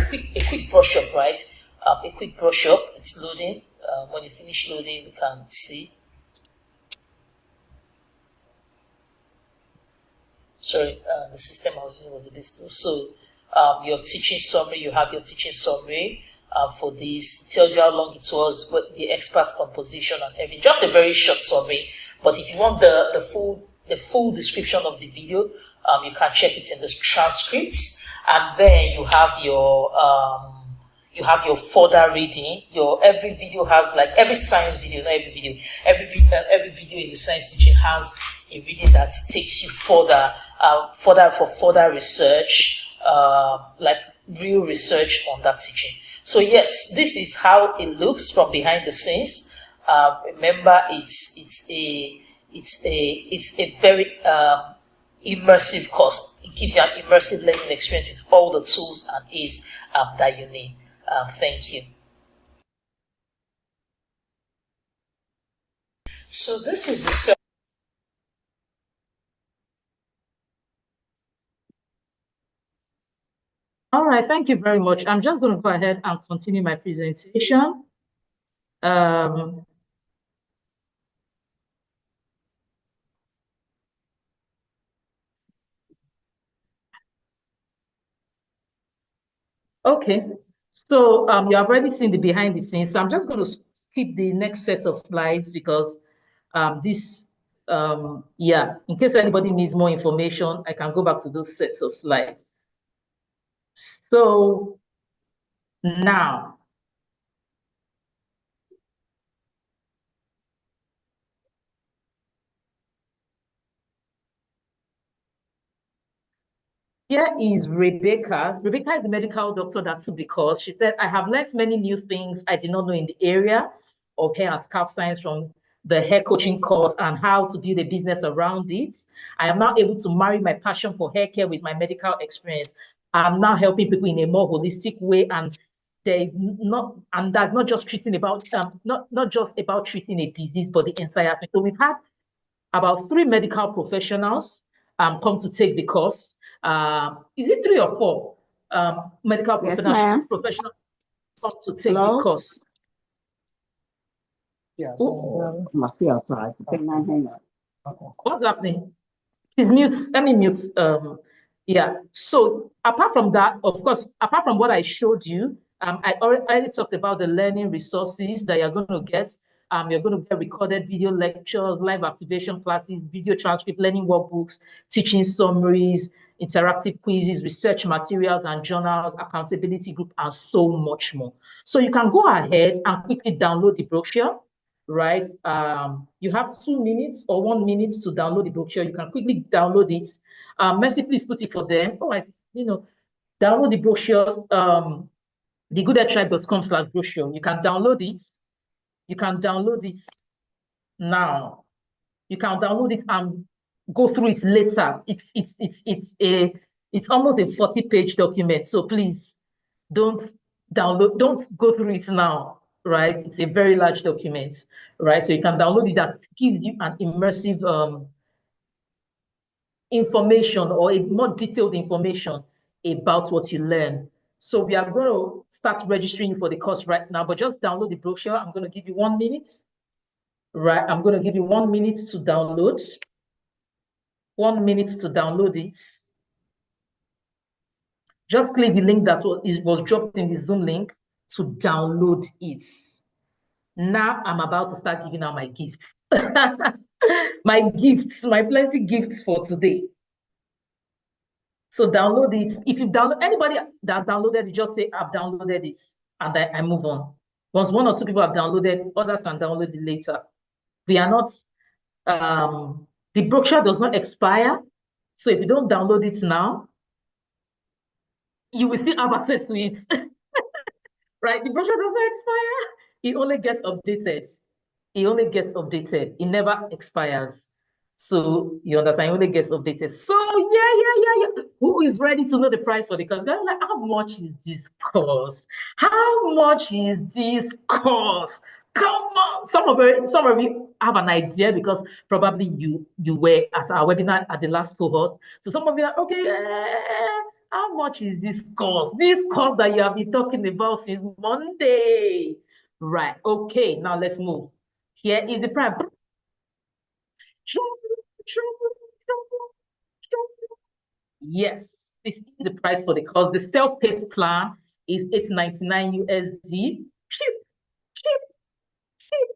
quick brush up, right? A quick brush up. It's loading. When you finish loading, you can see. Sorry, the system I was using was a bit slow. So your teaching summary, you have your teaching summary for this. It tells you how long it was, what the expert composition and everything. Just a very short summary. But if you want the full description of the video, you can check it in the transcripts. And then you have your You have your further reading. Every video has, like, every science video, not every video, every video in the science teaching has a reading that takes you further for further research, like real research on that teaching. So yes, this is how it looks from behind the scenes. Remember, it's a very immersive course. It gives you an immersive learning experience with all the tools and aids that you need. Thank you. So this is the All right, thank you very much. I'm just going to go ahead and continue my presentation. Okay, so you have already seen the behind the scenes. So I'm just going to skip the next set of slides because yeah, in case anybody needs more information, I can go back to those sets of slides. So now, here is Rebecca. Rebecca is a medical doctor that took the course. She said, I have learned many new things I did not know in the area of hair and scalp science from the hair coaching course and how to build a business around it. I am now able to marry my passion for hair care with my medical experience. I'm now helping people in a more holistic way, and that's not just treating about not just about treating a disease, but the entire thing. So we've had about 3 medical professionals come to take the course. Is it 3 or 4 medical professionals come to take the course? Yeah. What's happening? Please mute. Let me mute. Yeah. So apart from that, of course, apart from what I showed you, I already talked about the learning resources that you're going to get. You're going to get recorded video lectures, live activation classes, video transcript, learning workbooks, teaching summaries, interactive quizzes, research materials and journals, accountability group, and so much more. So you can go ahead and quickly download the brochure, right? You have 2 minutes or 1 minute to download the brochure. You can quickly download it. Mercy, please put it for them. All right, download the brochure, thegoodheadtribe.com/brochure. You can download it. You can download it now. You can download it and go through it later. It's almost a 40-page document. So please don't go through it now, right? It's a very large document, right? So you can download it. That gives you an immersive information or a more detailed information about what you learn. So we are going to start registering for the course right now, but just download the brochure. I'm going to give you 1 minute. Right, I'm going to give you 1 minute to download. 1 minute to download it. Just click the link that was dropped in the Zoom link to download it. Now I'm about to start giving out my gifts. My plenty gifts for today. So download it. If you download, anybody that downloaded it, just say, I've downloaded it, and I move on. Once 1 or 2 people have downloaded, others can download it later. We are not, the brochure does not expire. So if you don't download it now, you will still have access to it. Right? The brochure does not expire. It only gets updated. It only gets updated. It never expires. So you understand, it only gets updated. So yeah. Who is ready to know the price for the course? They're like, how much is this course? How much is this course? Come on. Some of you have an idea because probably you were at our webinar at the last cohort. So some of you are, okay, how much is this course? This course that you have been talking about since Monday. Right. Okay, now let's move. Here is the price. Yes, this is the price for the course. The self-paced plan is $899 USD. Cheap,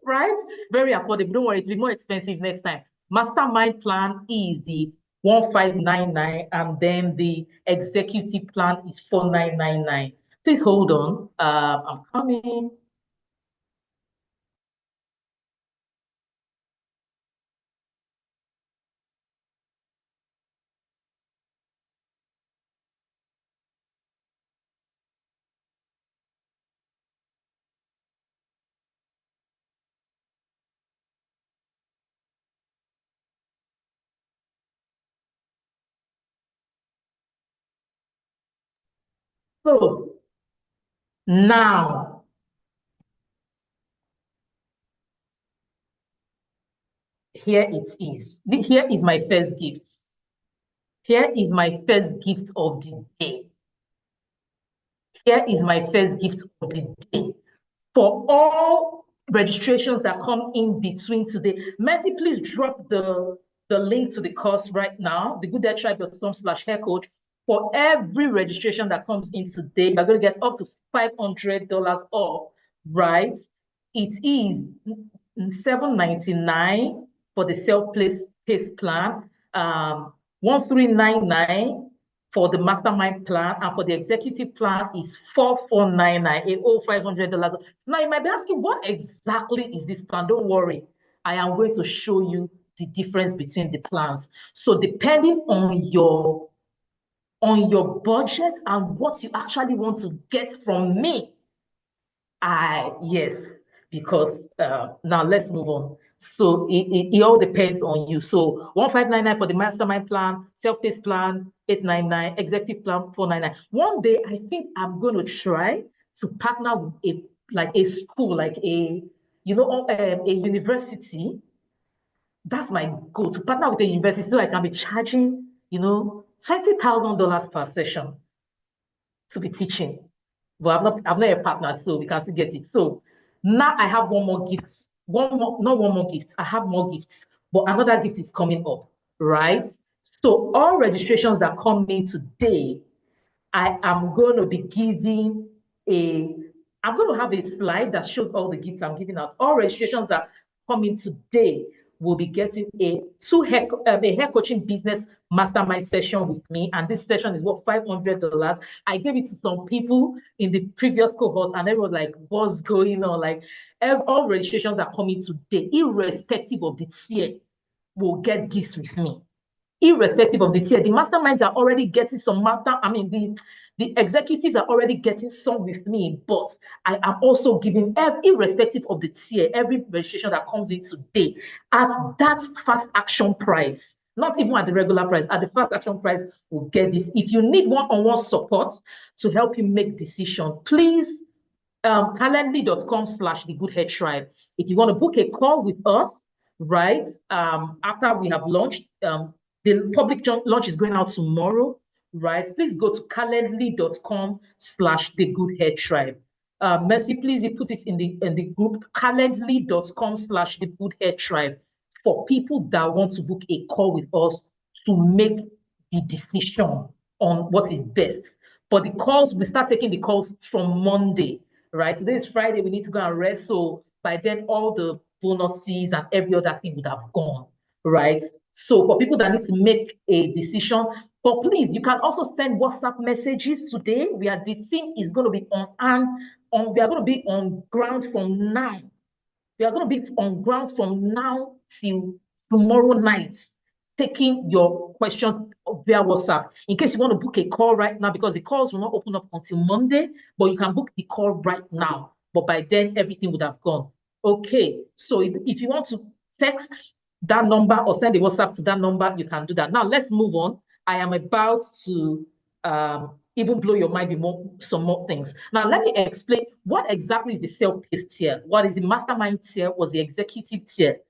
right? Very affordable. Don't worry, it will be more expensive next time. Mastermind plan is the 1599, and then the executive plan is 4999. Please hold on. I'm coming. So now, here it is. Here is my first gift. Here is my first gift of the day. Here is my first gift of the day. For all registrations that come in between today, Mercy, please drop the link to the course right now, thegoodheadtribe.com/haircoach. For every registration that comes in today, you're going to get up to $500 off, right? It is $799 for the self-paced plan, 1399 for the mastermind plan, and for the executive plan is $4499, $500. Now you might be asking, what exactly is this plan? Don't worry, I am going to show you the difference between the plans. So depending on your budget and what you actually want to get from me, yes, because now let's move on. So it all depends on you. So 1599 for the mastermind plan, self-paced plan, 899, executive plan, 499. One day I think I'm going to try to partner with a school, like a university. That's my goal, to partner with a university so I can be charging, $20,000 per session to be teaching. But I've not yet partnered, so we can still get it. So now I have one more gift. Not one more gift. I have more gifts, but another gift is coming up, right? So all registrations that come in today, I am going to be giving I'm going to have a slide that shows all the gifts I'm giving out. All registrations that come in today will be getting a hair coaching business mastermind session with me. And this session is worth $500. I gave it to some people in the previous cohort, and everyone was like, what's going on? Like, all registrations that come in today, irrespective of the tier, will get this with me. Irrespective of the tier, the masterminds are already getting some the executives are already getting some with me, but I am also giving, irrespective of the tier, every registration that comes in today at that fast action price, not even at the regular price, at the fast action price, will get this. If you need one-on-one support to help you make decision, please, calendly.com/thegoodheadtribe. If you want to book a call with us, right, after we have launched, the public launch is going out tomorrow, right? Please go to calendly.com/thegoodheadtribe. Mercy, please, you put it in the group, calendly.com/thegoodheadtribe, for people that want to book a call with us to make the decision on what is best. But the calls, we start taking the calls from Monday, right? Today is Friday, we need to go and rest. So by then, all the bonuses and every other thing would have gone, right? So for people that need to make a decision, but please, you can also send WhatsApp messages today. The team is going to be we are going to be on ground from now. We are going to be on ground from now till tomorrow night, taking your questions via WhatsApp. In case you want to book a call right now, because the calls will not open up until Monday, but you can book the call right now. But by then, everything would have gone. Okay, so if you want to text that number or send a WhatsApp to that number, you can do that. Now, let's move on. I am about to even blow your mind with some more things. Now, let me explain what exactly is the self-paced tier, what is the mastermind tier, what's the executive tier.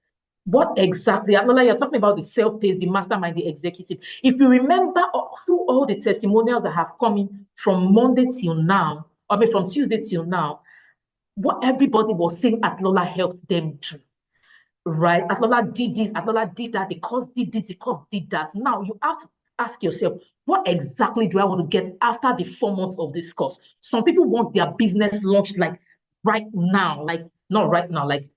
What exactly, Alola, you're talking about the self-paced, the mastermind, the executive. If you remember through all the testimonials that have come in from Monday till now, from Tuesday till now, what everybody was saying Alola helped them do, right? Alola did this, Alola did that, the course did this, the course did that. Now you have to ask yourself, what exactly do I want to get after the 4 months of this course? Some people want their business launched like right now, like not right now, like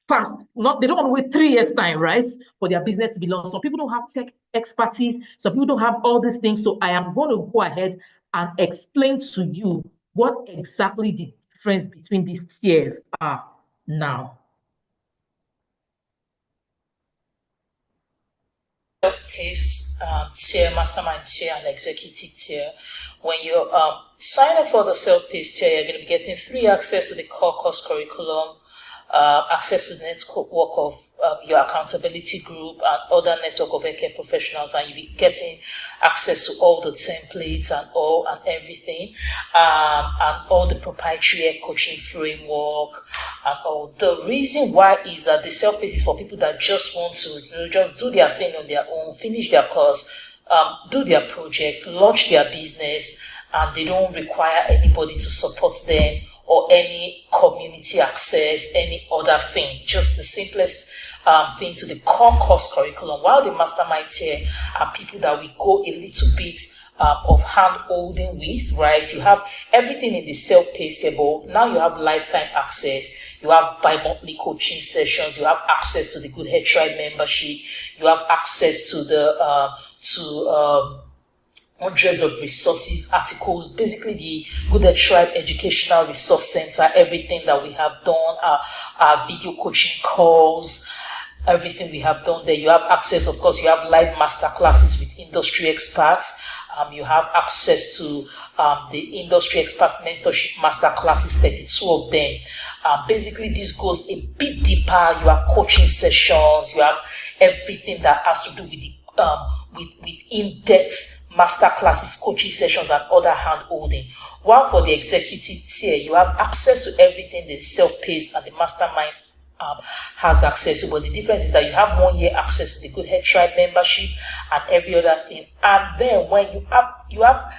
fast. They don't want to wait 3 years time, right, for their business to be launched. Some people don't have tech expertise. Some people don't have all these things. So I am going to go ahead and explain to you what exactly the difference between these tiers are now. Self-paced tier, mastermind tier, and executive tier. When you sign up for the self-paced tier, you're going to be getting free access to the core course curriculum, access to the network of your accountability group and other network of healthcare professionals, and you'll be getting access to all the templates and everything, and all the proprietary coaching framework and all. The reason why is that the self-paced is for people that just want to just do their thing on their own, finish their course, do their project, launch their business, and they don't require anybody to support them or any community access, any other thing. Just the simplest thing to the core course curriculum. While the mastermind tier are people that we go a little bit of hand holding with, right? You have everything in the self-paced table. Now you have lifetime access. You have bi-monthly coaching sessions. You have access to the Good Head Tribe membership. You have access to the hundreds of resources, articles, basically the Good Head Tribe Educational Resource Center, everything that we have done, our video coaching calls, everything we have done there. You have access, of course, you have live master classes with industry experts. You have access to the industry expert mentorship master classes, 32 of them. Basically, this goes a bit deeper. You have coaching sessions. You have everything that has to do with the with in-depth master classes, coaching sessions, and other hand holding. While for the executive tier, you have access to everything the self-paced and the mastermind has access to. But the difference is that you have 1 year access to the Good Head Tribe membership and every other thing. And then when you have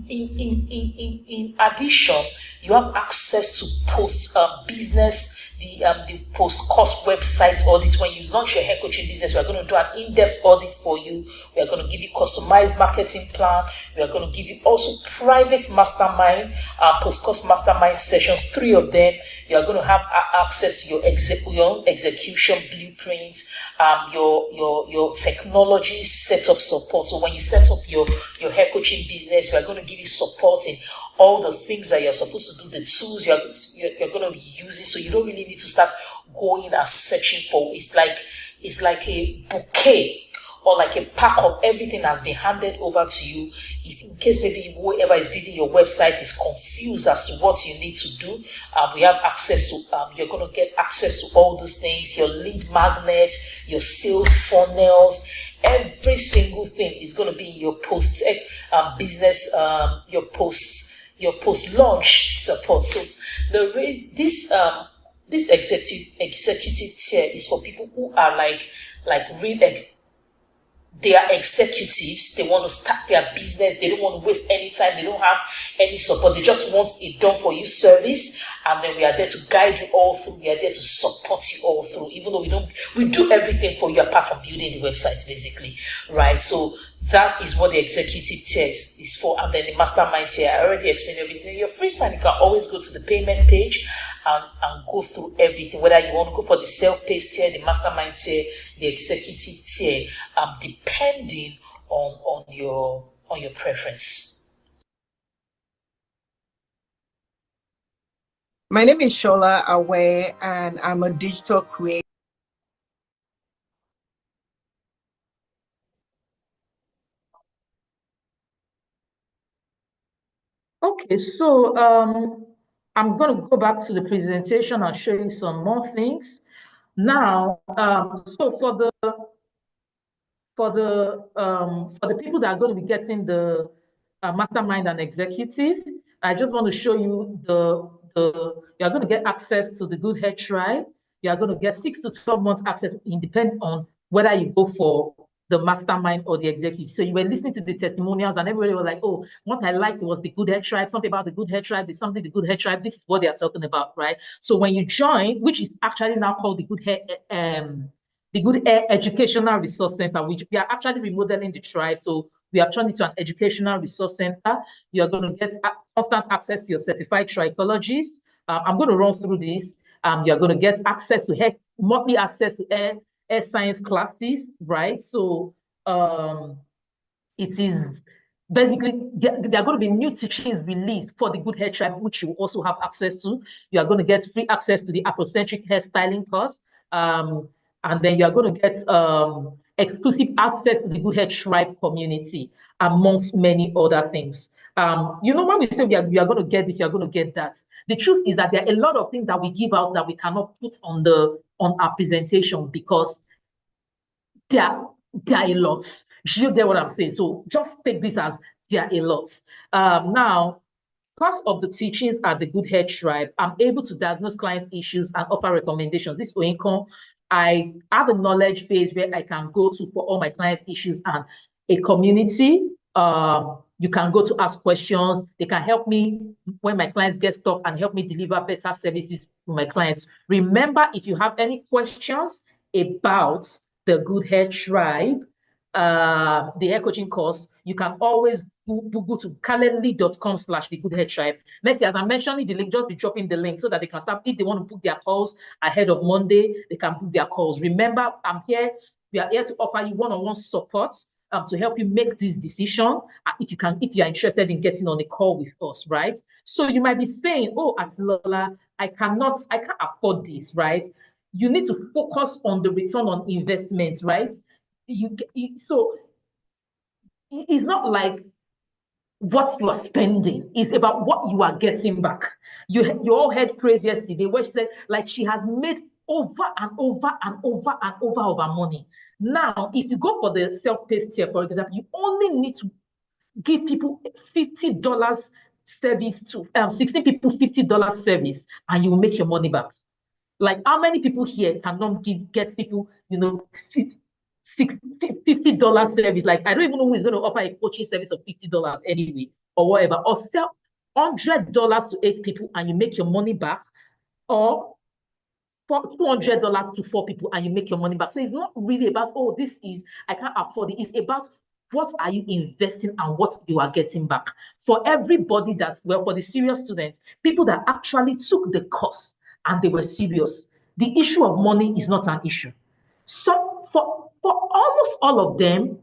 in addition, you have access to post business, the post course website audit. When you launch your hair coaching business, we are going to do an in-depth audit for you. We are going to give you customized marketing plan. We are going to give you also private mastermind, post course mastermind sessions, 3 of them. You are going to have access to your own execution blueprints, your technology setup support. So when you set up your hair coaching business, we are going to give you support in all the things that you're supposed to do, the tools you're going to be using, so you don't really need to start going and searching for. It's like a bouquet or like a pack of everything that's been handed over to you. If in case maybe whoever is building your website is confused as to what you need to do, we have access to, you're going to get access to all those things, your lead magnets, your sales funnels, every single thing is going to be in your post business, your post launch support. So this executive tier is for people who are like real they are executives. They want to start their business. They don't want to waste any time. They don't have any support. They just want a done for you service. And then we are there to guide you all through. We are there to support you all through. Even though we do everything for you apart from building the website, basically. Right? So that is what the executive tier is for. And then the mastermind tier, I already explained everything. You're free time. You can always go to the payment page and go through everything. Whether you want to go for the self-paced tier, the mastermind tier, the executive tier, depending on your preference. My name is Shola Awe, and I'm a digital creator. Okay, so I'm going to go back to the presentation and show you some more things. Now, so for the people that are going to be getting the mastermind and executive, I just want to show you you're going to get access to the Good Head Tribe. You are going to get 6 to 12 months access, depending on whether you go for the mastermind or the executive. So you were listening to the testimonials and everybody was like, oh, what I liked was the Good Head Tribe, something about the Good Head Tribe, there's something the Good Head Tribe, this is what they are talking about, right? So when you join, which is actually now called the Good Hair Educational Resource Center, which we are actually remodeling the tribe. So we have turned it to an educational resource center. You are going to get constant access to your certified trichologist. I'm going to run through this. You're going to get access to monthly access to air science classes, right? So it is basically, there are going to be new teachings released for the Good Hair Tribe, which you also have access to. You are going to get free access to the Afrocentric hairstyling course. And then you are going to get exclusive access to the Good Hair Tribe community, amongst many other things. When we say we are going to get this, you are going to get that. The truth is that there are a lot of things that we give out that we cannot put on our presentation because there are a lot. You get what I'm saying? So just take this as there are a lot. Now, because of the teachings at the Good Hair Tribe, I'm able to diagnose clients' issues and offer recommendations. This Oinkon, I have a knowledge base where I can go to for all my clients' issues and a community. You can go to ask questions. They can help me when my clients get stuck and help me deliver better services to my clients. Remember, if you have any questions about the Good Hair Tribe, the hair coaching course, you can always go to calendly.com/the Good Hair Tribe. Next year, as I'm mentioning the link, just be dropping the link so that they can start. If they want to book their calls ahead of Monday, they can book their calls. Remember, we are here to offer you one-on-one support to help you make this decision. If you are interested in getting on a call with us, right? So you might be saying, oh, Atilola, I can't afford this, right? You need to focus on the return on investment, right? So it's not like what you are spending, is about what you are getting back. You all heard praise yesterday where she said, like, she has made over and over and over and over of her money. Now, if you go for the self-paced tier, for example, you only need to give people $50 service to 16 people $50 service, and you will make your money back. Like, how many people here cannot get people, $50 service? Like, I don't even know who is going to offer a coaching service of $50 anyway, or whatever. Or sell $100 to 8 people and you make your money back, or $200 to 4 people and you make your money back. So it's not really about, oh, I can't afford it. It's about what are you investing and what you are getting back. For everybody for the serious students, people that actually took the course and they were serious, the issue of money is not an issue. So for almost all of them,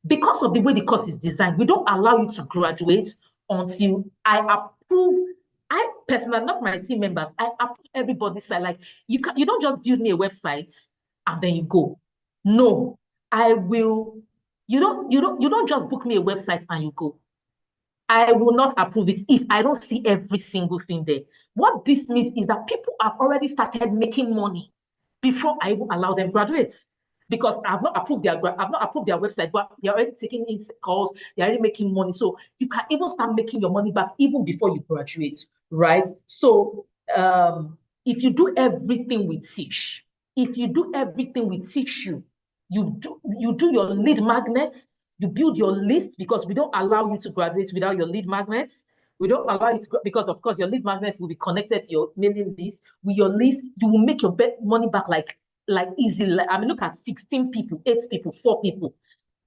because of the way the course is designed, we don't allow you to graduate until I approve. I personally, not my team members, I approve everybody's side. Like, you don't just build me a website and then you go. No, I will. You don't just book me a website and you go. I will not approve it if I don't see every single thing there. What this means is that people have already started making money before I even allow them graduate, because I've not approved their website, but they're already taking in calls, they're already making money. So you can even start making your money back even before you graduate, right? So if you do everything we teach, you do your lead magnets, you build your list, because we don't allow you to graduate without your lead magnets. We don't allow you to, because of course your lead magnets will be connected to your mailing list. With your list, you will make your money back like easily. I mean, look at 16 people, 8 people, 4 people.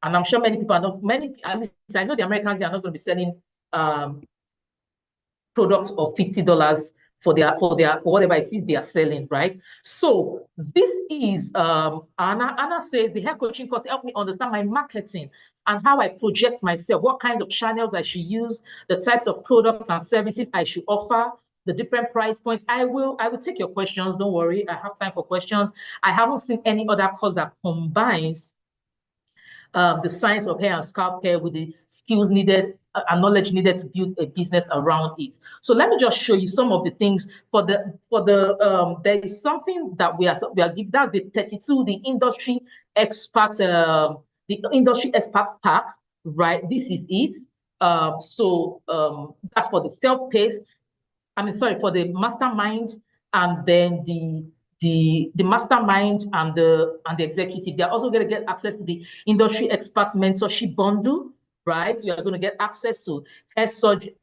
And I'm sure many people are not, at least I know the Americans are not going to be selling products of $50 for whatever it is they are selling, right? So this is Anna says the hair coaching course helped me understand my marketing and how I project myself, what kinds of channels I should use, the types of products and services I should offer, the different price points. I will take your questions. Don't worry, I have time for questions. I haven't seen any other course that combines the science of hair and scalp care with the skills needed and knowledge needed to build a business around it. So let me just show you some of the things there is something that we are giving. That's the 32, the industry expert pack, right? This is it. That's for the self-paced. For the mastermind, and then the mastermind and the executive. They're also going to get access to the industry expert mentorship bundle, right? So you're going to get access to the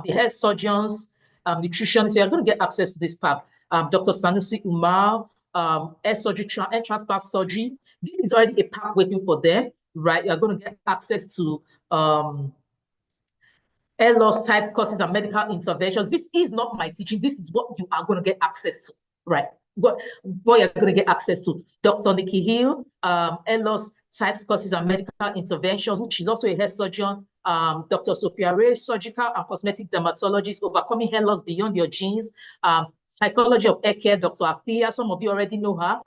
hair surgeons, nutritionists. So you're going to get access to this pack. Dr. Sanusi Umar, hair surgery, hair transplant surgery. This is already a pack waiting for them, right? You're going to get access to hair loss types, courses, and medical interventions. This is not my teaching. This is what you are going to get access to, right? What you're going to get access to. Dr. Nikki Hill, hair loss types, courses, and medical interventions, which is also a hair surgeon, Dr. Sophia Ray, surgical and cosmetic dermatologist, overcoming hair loss beyond your genes. Psychology of hair care, Dr. Afia, some of you already know her.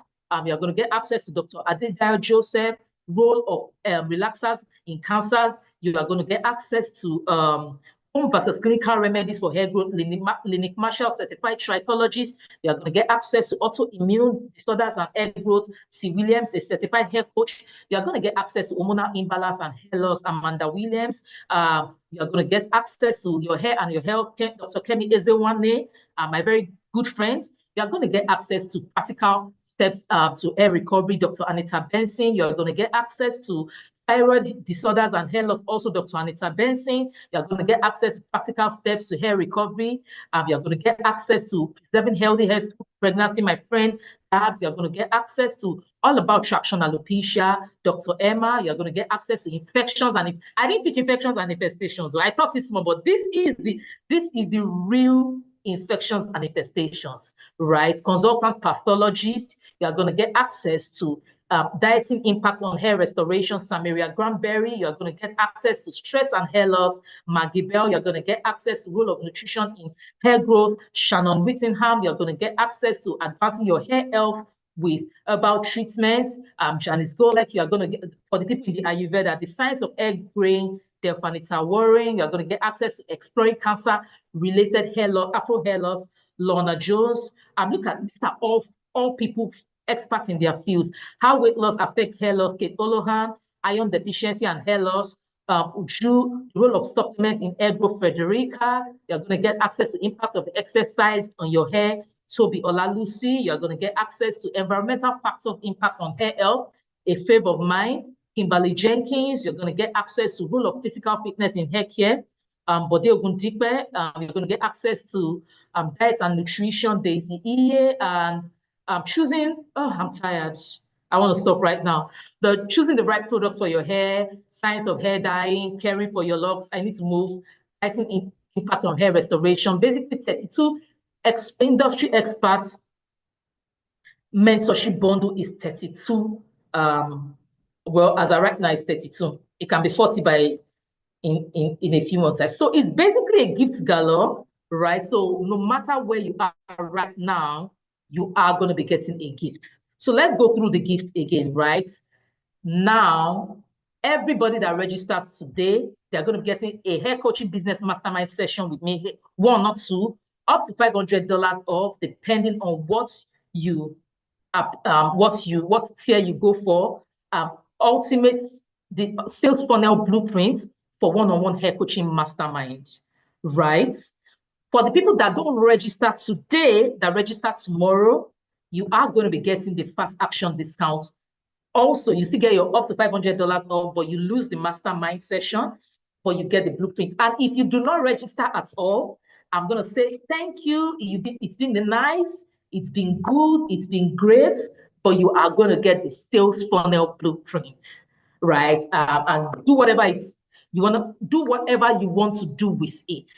You're going to get access to Dr. Adedayo Joseph, role of relaxers in cancers. You are going to get access to home versus clinical remedies for hair growth, Linic Marshall, certified trichologist. You are going to get access to autoimmune disorders and hair growth. C. Williams, a certified hair coach. You are going to get access to hormonal imbalance and hair loss, Amanda Williams. You are going to get access to your hair and your health, Dr. Kemi Ezewane, my very good friend. You are going to get access to practical steps to hair recovery, Dr. Anita Benson. You're going to get access to thyroid disorders and hair loss, also Dr. Anita Benson. You're going to get access to practical steps to hair recovery. You're going to get access to preserving healthy hair through pregnancy, my friend. You're going to get access to all about traction alopecia, Dr. Emma. You're going to get access to infections, and I didn't teach infections and infestations, so I thought it's small, but this is the real infections and infestations, right? Consultant pathologist. You are going to get access to dieting impact on hair restoration, Samaria Granberry. You're going to get access to stress and hair loss, Maggie Bell. You're going to get access to role of nutrition in hair growth, Shannon Whittingham. You're going to get access to advancing your hair health with herbal treatments, Janice Golek. You are going to get, for the people in the Ayurveda, the science of hair graying, Delphanita Warring. You're going to get access to exploring cancer-related hair loss, Afro hair loss, Lorna Jones. Look at these are all people experts in their fields. How weight loss affects hair loss, Kate Olohan, iron deficiency and hair loss, Uju, the role of supplements in hair growth, Frederica. You're going to get access to impact of exercise on your hair, Toby Olalusi. You're going to get access to environmental factors impact on hair health, A Favor of Mine, Kimberly Jenkins. You're going to get access to role of physical fitness in hair care, Bode Ogundipe. You're going to get access to diet and nutrition, Daisy Iye, and choosing, I'm tired. I want to stop right now. Choosing the right products for your hair, science of hair dyeing, caring for your locks. I need to move. I think impact on hair restoration. Basically, 32 industry experts. Mentorship bundle is 32. Well, as of right now, it's 32. It can be 40 by in a few months. So it's basically a gift galore, right? So no matter where you are right now, you are going to be getting a gift. So let's go through the gift again, right? Now, everybody that registers today, they're going to be getting a hair coaching business mastermind session with me, one or two, up to $500 off, depending on what tier you go for. Ultimate, the sales funnel blueprint for one-on-one hair coaching mastermind, right? For the people that don't register today, that register tomorrow, you are going to be getting the fast action discount. Also, you still get your up to $500 off, but you lose the mastermind session, but you get the blueprint. And if you do not register at all, I'm going to say thank you. It's been nice. It's been good. It's been great. But you are going to get the sales funnel blueprint, right? And do whatever you want to do, whatever you want to do with it.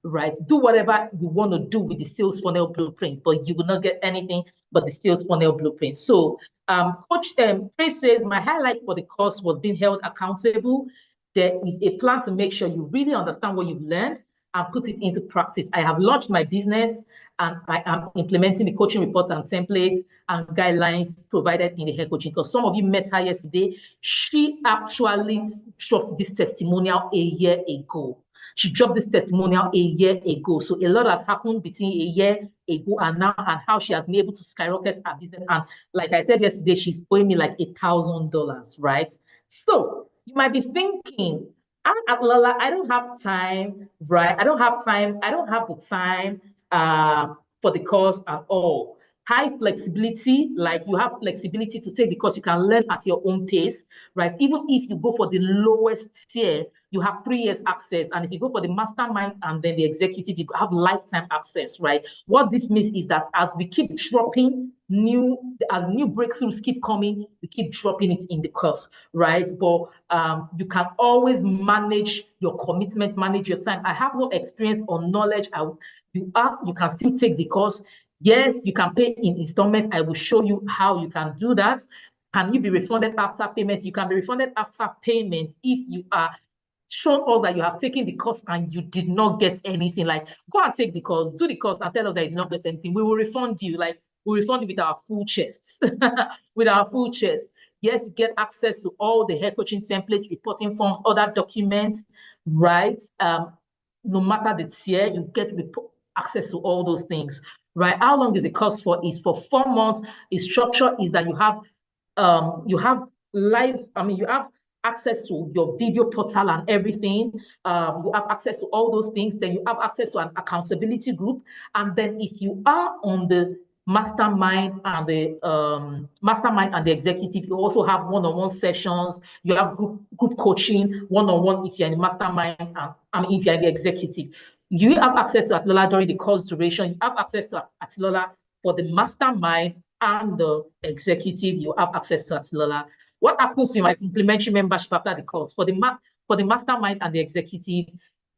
Right? Do whatever you want to do with the sales funnel blueprint, but you will not get anything but the sales funnel blueprint. So Coach Trey says, my highlight for the course was being held accountable. There is a plan to make sure you really understand what you've learned and put it into practice. I have launched my business and I am implementing the coaching reports and templates and guidelines provided in the hair coaching. Because some of you met her yesterday, she actually dropped this testimonial a year ago. She dropped this testimonial a year ago. So a lot has happened between a year ago and now, and how she has been able to skyrocket her business. And like I said yesterday, she's owing me like $1,000, right? So you might be thinking, Lola, I don't have time, right? I don't have the time for the course at all. High flexibility, like you have flexibility to take the course, you can learn at your own pace, right? Even if you go for the lowest tier, you have 3 years access. And if you go for the mastermind and then the executive, you have lifetime access, right? What this means is that as we keep dropping as new breakthroughs keep coming, we keep dropping it in the course, right? But you can always manage your commitment, manage your time. I have no experience or knowledge. You can still take the course. Yes, you can pay in installments. I will show you how you can do that. Can you be refunded after payments? You can be refunded after payment if you are shown us that you have taken the course and you did not get anything, like go and take the course, do the course and tell us that you did not get anything, we will refund you. Like we refund you with our full chests. With our full chest. Yes, you get access to all the hair coaching templates, reporting forms, other documents, right? No matter the tier, you get access to all those things, right? How long is the course for? Is for 4 months. The structure is that you have live, you have access to your video portal and everything. You have access to all those things. Then you have access to an accountability group. And then if you are on the mastermind and the executive, you also have one-on-one sessions. You have group coaching, one-on-one if you're in the mastermind, and if you're in the executive. You have access to Atlola during the course duration. You have access to Atlola for the mastermind and the executive. You have access to Atlola. What happens to my complimentary membership after the course? For the mastermind and the executive,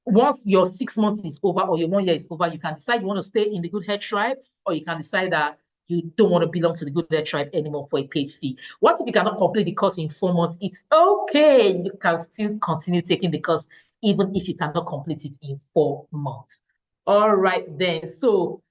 once your 6 months is over or your 1 year is over, you can decide you want to stay in the Good Hair Tribe, or you can decide that you don't want to belong to the Good Hair Tribe anymore for a paid fee. What if you cannot complete the course in 4 months? It's okay. You can still continue taking the course even if you cannot complete it in 4 months. All right then. So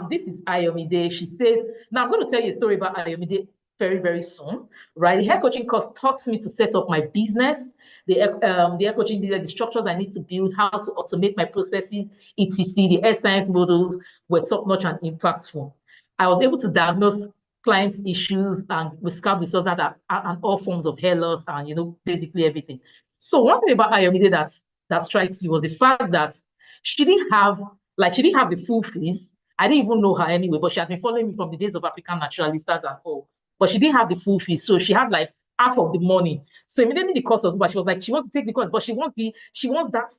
this is Ayomide. She says, now I'm going to tell you a story about Ayomide very, very soon, right? The hair coaching course taught me to set up my business, the hair coaching business, the structures I need to build, how to automate my processes, etc. The hair science models were top-notch and impactful. I was able to diagnose clients' issues and with scalp disorders and all forms of hair loss and, basically everything. So one thing about Ayomide that strikes me was the fact that she didn't have the full fees. I didn't even know her anyway, but she had been following me from the days of African Naturalistas and all. But she didn't have the full fee, so she had like half of the money. So immediately the course was, but she was like, she wants to take the course, but she wants that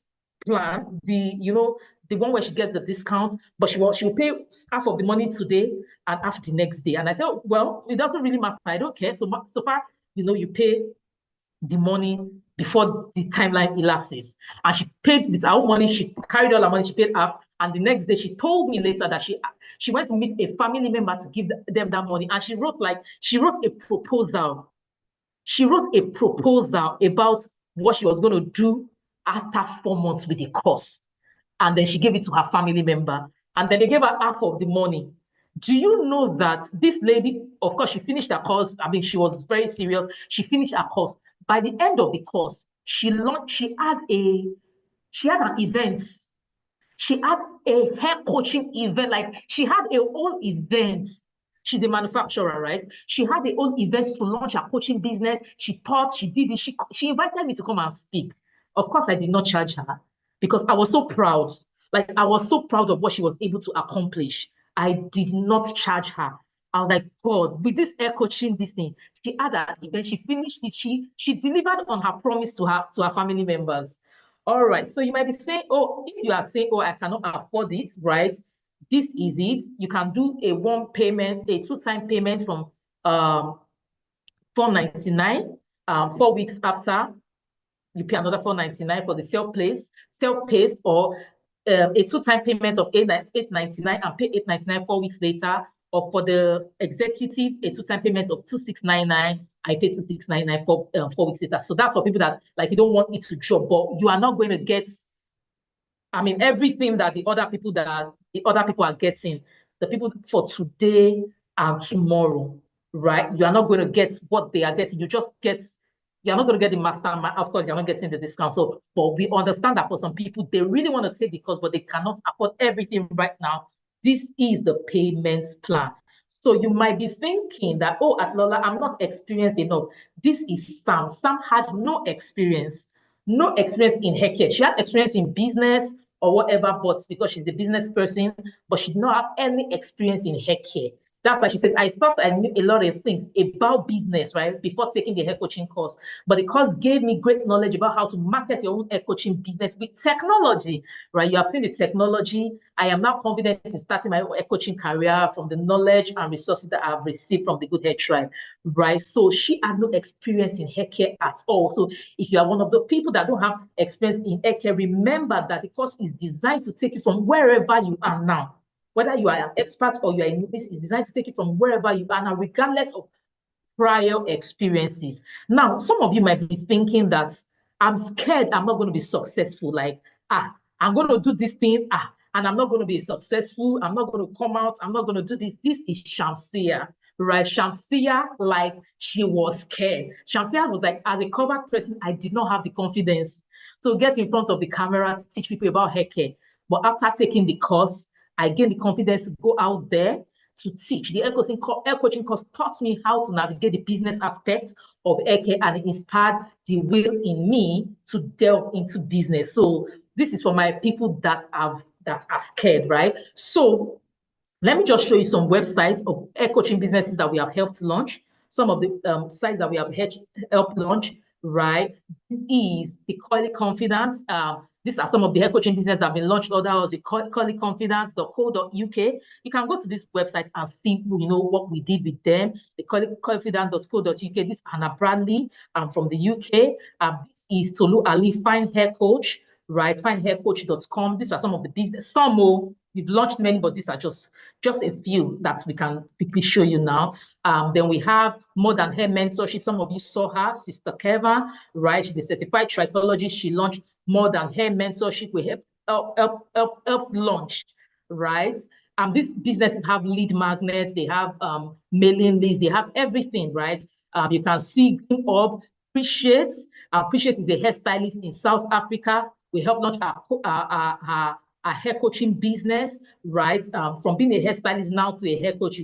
plan, the one where she gets the discount, but she will pay half of the money today and half the next day. And I said, well, it doesn't really matter. I don't care. So far, you pay the money before the timeline elapses. And she paid with her own money. She carried all her money. She paid half. And the next day, she told me later that she went to meet a family member to give them that money. And she wrote a proposal. She wrote a proposal about what she was going to do after 4 months with the course. And then she gave it to her family member. And then they gave her half of the money. Do you know that this lady, of course, she finished her course. She was very serious. She finished her course. By the end of the course, she had an event. She had a hair coaching event. Like she had a whole event. She's a manufacturer, right? She had a whole event to launch her coaching business. She taught, she did it. She invited me to come and speak. Of course, I did not charge her because I was so proud. Like I was so proud of what she was able to accomplish. I did not charge her. I was like, God, with this hair coaching, this thing, she had an event, she finished it, she delivered on her promise to her family members. All right, so you might be saying, oh, if you are saying, oh, I cannot afford it, right? This is it. You can do a two-time payment from $499. 4 weeks after, you pay another $499 for the self-paced, or a two-time payment of $899 and pay $899 4 weeks later, or for the executive, a two-time payment of $2,699. I pay $2,699 for 4 weeks later. So that's for people that you don't want it to drop, but you are not going to get, everything that the other people are getting, the people for today and tomorrow, right? You are not going to get what they are getting. You're not going to get the mastermind. Of course, you're not getting the discount. So, but we understand that for some people, they really want to take the course, but they cannot afford everything right now. This is the payments plan. So you might be thinking that, oh, Atlola, I'm not experienced enough. This is Sam. Sam had no experience in hair care. She had experience in business or whatever, but because she's a business person, but she did not have any experience in hair care. That's why she said, I thought I knew a lot of things about business, right, before taking the hair coaching course. But the course gave me great knowledge about how to market your own hair coaching business with technology, right? You have seen the technology. I am now confident in starting my own hair coaching career from the knowledge and resources that I've received from the Good Hair Tribe, right? So she had no experience in hair care at all. So if you are one of the people that don't have experience in hair care, remember that the course is designed to take you from wherever you are now. Whether you are an expert or you are a newbie, is designed to take you from wherever you are now, regardless of prior experiences. Now, some of you might be thinking that, I'm scared I'm not going to be successful. Like, I'm going to do this thing, and I'm not going to be successful. I'm not going to come out. I'm not going to do this. This is Shamsia, right? Shamsia, like, she was scared. Shamsia was like, as a cover person, I did not have the confidence to get in front of the camera to teach people about hair care. But after taking the course, I gained the confidence to go out there to teach. The hair coaching course taught me how to navigate the business aspect of hair care, and it inspired the will in me to delve into business. So this is for my people that are scared, right? So let me just show you some websites of hair coaching businesses that we have helped launch. Some of the sites that we have helped launch, right? This is the Coily Confidence. These are some of the hair coaching businesses that have been launched. Others, the coilyconfidence.co.uk. You can go to this website and see, what we did with them. The coilyconfidence.co.uk. This is Hannah Bradley from the UK. This is Tolu Ali, Fine Hair Coach, right? Finehaircoach.com. These are some of the business. Some more. We've launched many, but these are just a few that we can quickly show you now. Then we have More Than Hair Mentorship. Some of you saw her, Sister Keva, right? She's a certified trichologist. She launched More Than Hair Mentorship. We helped launch, right? These businesses have lead magnets. They have mailing lists. They have everything, right? You can see Green Up. Appreciate is a hairstylist in South Africa. We helped launch a hair coaching business, right? From being a hairstylist now to a hair coach.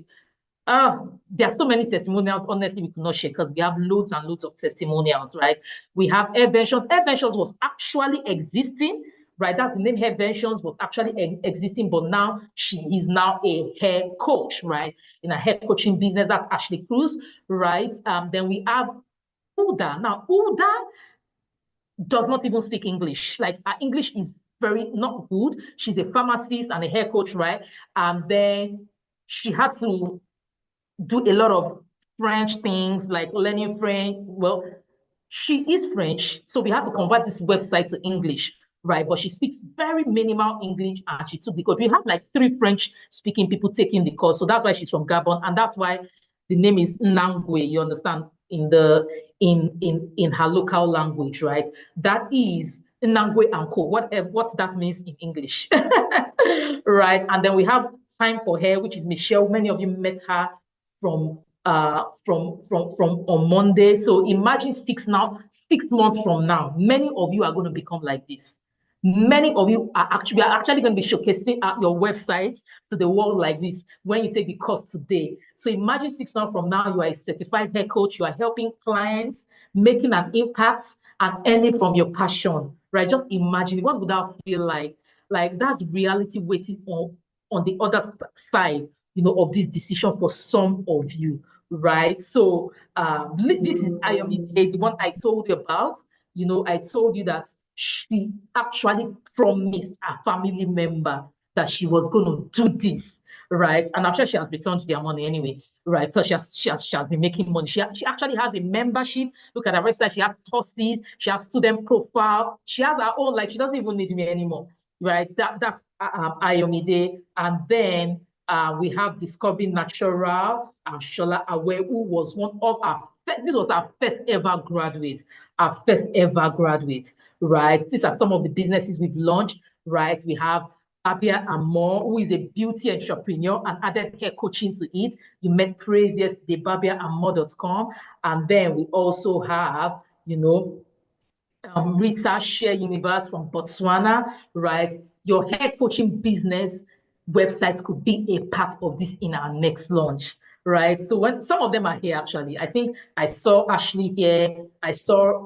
There are so many testimonials, honestly, we could not share because we have loads and loads of testimonials, right? We have Hair Ventures. Hair Ventures was actually existing, right? That's the name. Hair Ventures was actually existing, but now she is now a hair coach, right? In a hair coaching business. That's Ashley Cruz, right? Then we have Uda. Now, Uda does not even speak English. Like, her English is very not good. She's a pharmacist and a hair coach, right? And then she had to do a lot of French things, like learning French. Well, she is French, so we had to convert this website to English, right? But she speaks very minimal English, and she took the course. We have like 3 French-speaking people taking the course, so that's why she's from Gabon, and that's why the name is Nangwe. You understand, in her local language, right? That is Nangwe and Co. What that means in English, right? And then we have Time for Hair, which is Michelle. Many of you met her from on Monday. So imagine 6 months from now, many of you are going to become like this. Many of you are actually going to be showcasing your website to the world like this when you take the course today. So imagine 6 months from now, you are a certified hair coach. You are helping clients, making an impact, and earning from your passion, right? Just imagine, what would that feel like? Like, that's reality waiting on the other side, of this decision for some of you, right? So this is Ayomide, the one I told you about. I told you that she actually promised a family member that she was going to do this, right? And I'm sure she has returned their money anyway, right? Because she has been making money. She actually has a membership. Look at her website. She has courses. She has student profile. She has her own. Like, she doesn't even need me anymore, right? That's Ayomide. And then we have Discovery Natural, Shola Awe, who was one of this was our first ever graduate, right? These are some of the businesses we've launched, right? We have Babia Amor, who is a beauty entrepreneur and added hair coaching to it. You met Praise yesterday, babiaamor.com. And then we also have, Rita Share Universe from Botswana, right? Your hair coaching business websites could be a part of this in our next launch, right? So when some of them are here, actually, I think I saw Ashley here. I saw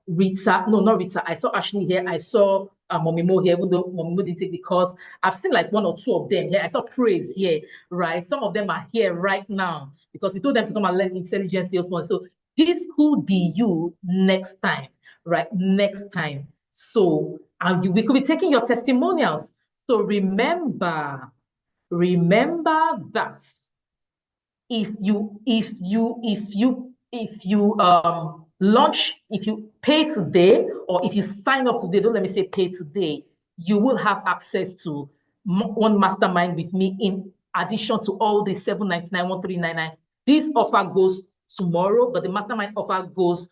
Rita. No, not Rita. I saw Ashley here. I saw Momimo here, even though Momimo didn't take the course. I've seen like 1 or 2 of them here. I saw Praise here, right? Some of them are here right now because we told them to come and learn intelligence sales. So this could be you next time, right? Next time. So we could be taking your testimonials. So remember that if you launch, if you pay today, or if you sign up today, don't let me say pay today, you will have access to one mastermind with me in addition to all the $799, $1399. This offer goes tomorrow, but the mastermind offer goes,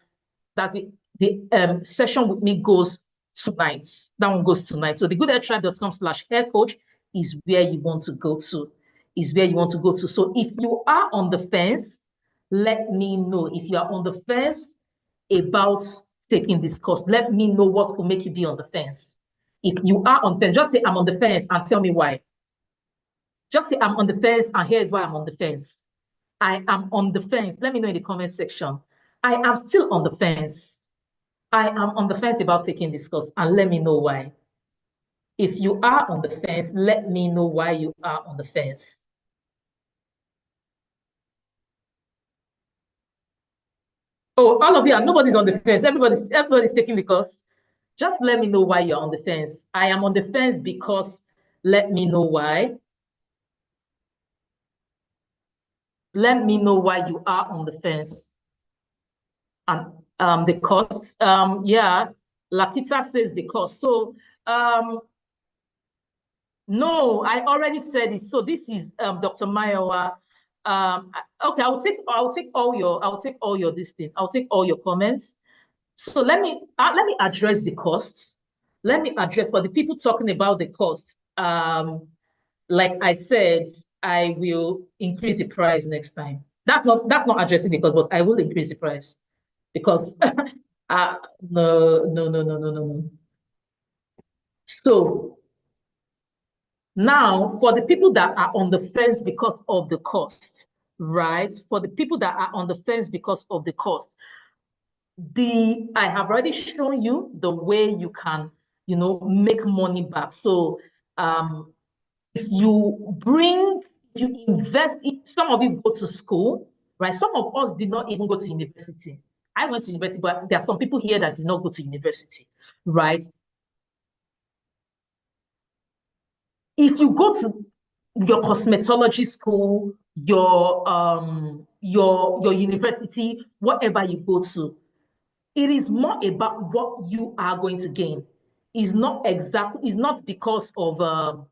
that's it. the session with me goes tonight. That one goes tonight. So the goodhairtribe.com/hair coach is where you want to go to. So if you are on the fence, let me know. If you are on the fence about taking this course, let me know what will make you be on the fence. If you are on the fence, just say I'm on the fence and tell me why. Just say I'm on the fence and here's why I'm on the fence. I am on the fence. Let me know in the comment section. I am still on the fence. I am on the fence about taking this course and let me know why. If you are on the fence, let me know why you are on the fence. Oh, all of you, nobody's on the fence. Everybody's taking the course. Just let me know why you're on the fence. I am on the fence because let me know why. Let me know why you are on the fence. And the costs, yeah, Lakita says the cost. So no, I already said it. So this is Dr. Mayowa. Okay, I'll take all your this thing. I'll take all your comments. So let me address the costs. Let me address for the people talking about the cost. Like I said, I will increase the price next time. That's not addressing the cost, but I will increase the price because no. So now for the people that are on the fence because of the cost, right? For the people that are on the fence because of the cost, I have already shown you the way you can, make money back. So if you invest, some of you go to school, right? Some of us did not even go to university. I went to university, but there are some people here that did not go to university, right? If you go to your cosmetology school, your university, whatever you go to, it is more about what you are going to gain. It's not because of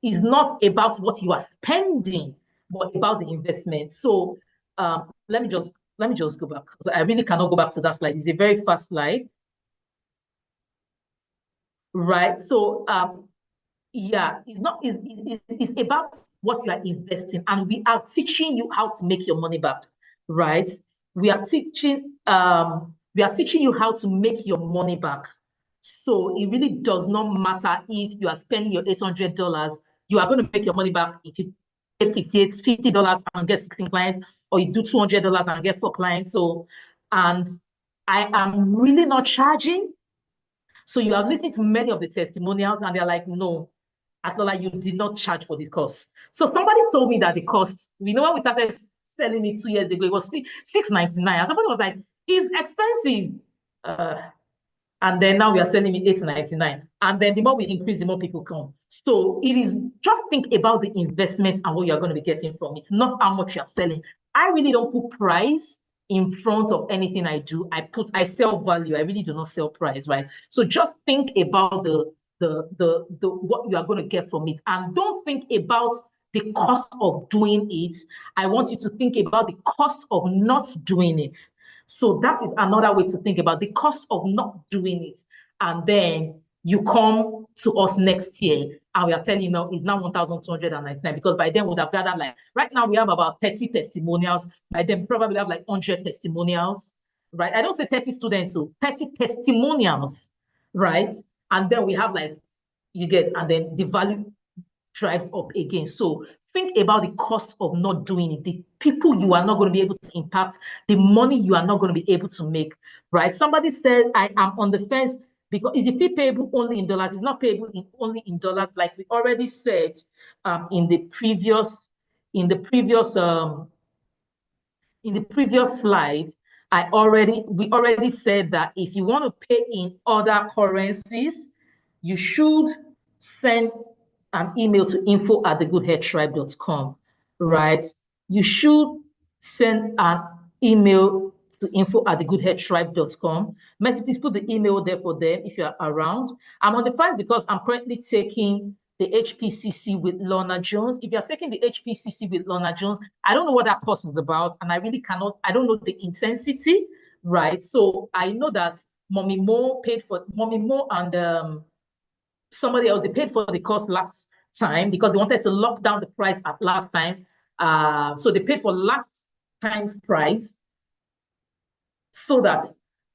it's not about what you are spending, but about the investment. So let me just go back because I really cannot go back to that slide. It's a very fast slide. Right. So yeah, it's about what you are investing, and we are teaching you how to make your money back, right? We are teaching you how to make your money back. So it really does not matter if you are spending your $800, you are going to make your money back if you pay $50 and get 16 clients, or you do $200 and get 4 clients. So, and I am really not charging. So you are listening to many of the testimonials and they're like, no, Atlola, you did not charge for this course. So somebody told me that the cost, when we started selling it 2 years ago, it was $6.99. And somebody was like, it's expensive. And then now we are selling it $8.99. And then the more we increase, the more people come. So it is just think about the investment and what you're going to be getting from it, not how much you're selling. I really don't put price in front of anything I do. I sell value. I really do not sell price, right? So just think about the what you are going to get from it. And don't think about the cost of doing it. I want you to think about the cost of not doing it. So that is another way to think about the cost of not doing it. And then you come to us next year and we are telling you now it's now 1,299 because by then we would have gathered right now we have about 30 testimonials. By then we probably have 100 testimonials, right? I don't say 30 students, so 30 testimonials, right? And then we have you get, and then the value drives up again. So think about the cost of not doing it, the people you are not going to be able to impact, the money you are not going to be able to make, right? Somebody said, I am on the fence because is the fee payable only in dollars? It's not payable only in dollars, like we already said in the previous slide. We already said that if you want to pay in other currencies, you should send an email to info@thegoodhairtribe.com, right? You should send an email to info@thegoodhairtribe.com. Please put the email there for them if you're around. I'm on the fence because I'm currently taking the HPCC with Lorna Jones. If you're taking the HPCC with Lorna Jones, I don't know what that course is about, and I don't know the intensity, right? So I know that Mommy Mo and somebody else, they paid for the course last time because they wanted to lock down the price at last time. So they paid for last time's price so that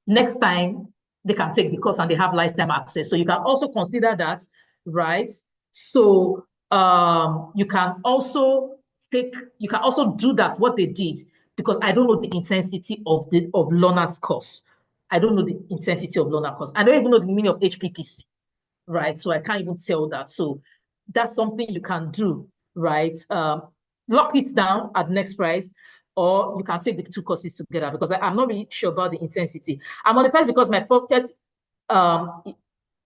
next time they can take the course and they have lifetime access. So you can also consider that, right? So you can also do that, what they did, because I don't know the intensity of learner's course. I don't know the intensity of learner course. I don't even know the meaning of HPPC, right? So I can't even tell that. So that's something you can do, right? Lock it down at next price, or you can take the two courses together because I'm not really sure about the intensity. I'm on the fence because my pocket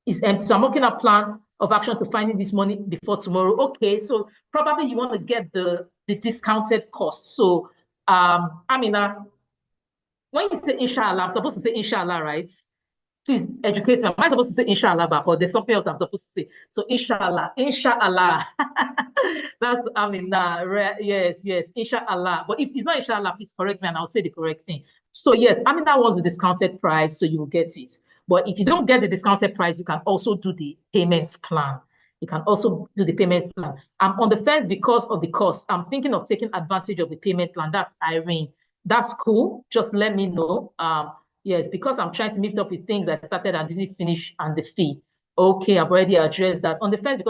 is empty. So I'm working a plan of action to finding this money before tomorrow. Okay, so probably you want to get the discounted cost. So Amina, when you say inshallah, I'm supposed to say inshallah, right? Please educate me. Am I supposed to say inshallah back or there's something else I'm supposed to say? So inshallah, inshallah. That's yes, inshallah. But if it's not inshallah, please correct me and I'll say the correct thing. So yes, that was the discounted price, so you will get it. But if you don't get the discounted price, you can also do the payments plan. You can also do the payment plan. I'm on the fence because of the cost. I'm thinking of taking advantage of the payment plan. That's Irene. That's cool. Just let me know. Yes, because I'm trying to meet up with things I started and didn't finish and the fee. Okay, I've already addressed that. On the fence,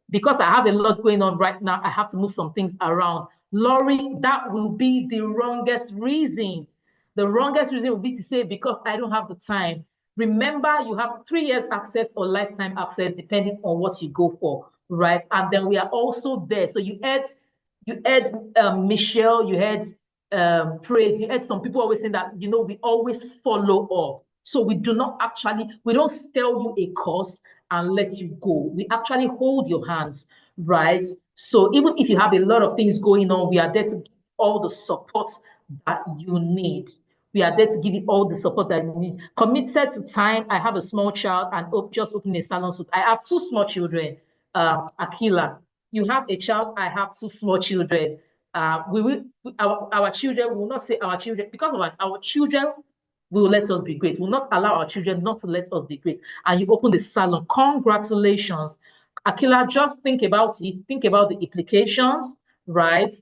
because I have a lot going on right now, I have to move some things around. Laurie, that will be the wrongest reason. The wrongest reason will be to say because I don't have the time. Remember, you have 3 years access or lifetime access, depending on what you go for, right? And then we are also there. So you had Michelle, you had praise. You had some people always saying that, we always follow up. So we don't sell you a course and let you go. We actually hold your hands, right? So even if you have a lot of things going on, we are there to give all the support that you need. We are there to give you all the support that you need. Committed to time. I have a small child and just opening a salon suit. I have 2 small children. Akila, you have a child. I have 2 small children. Our children will not say our children, because of our children will let us be great. Will not allow our children not to let us be great. And you open the salon. Congratulations. Akila, just think about it. Think about the implications, right?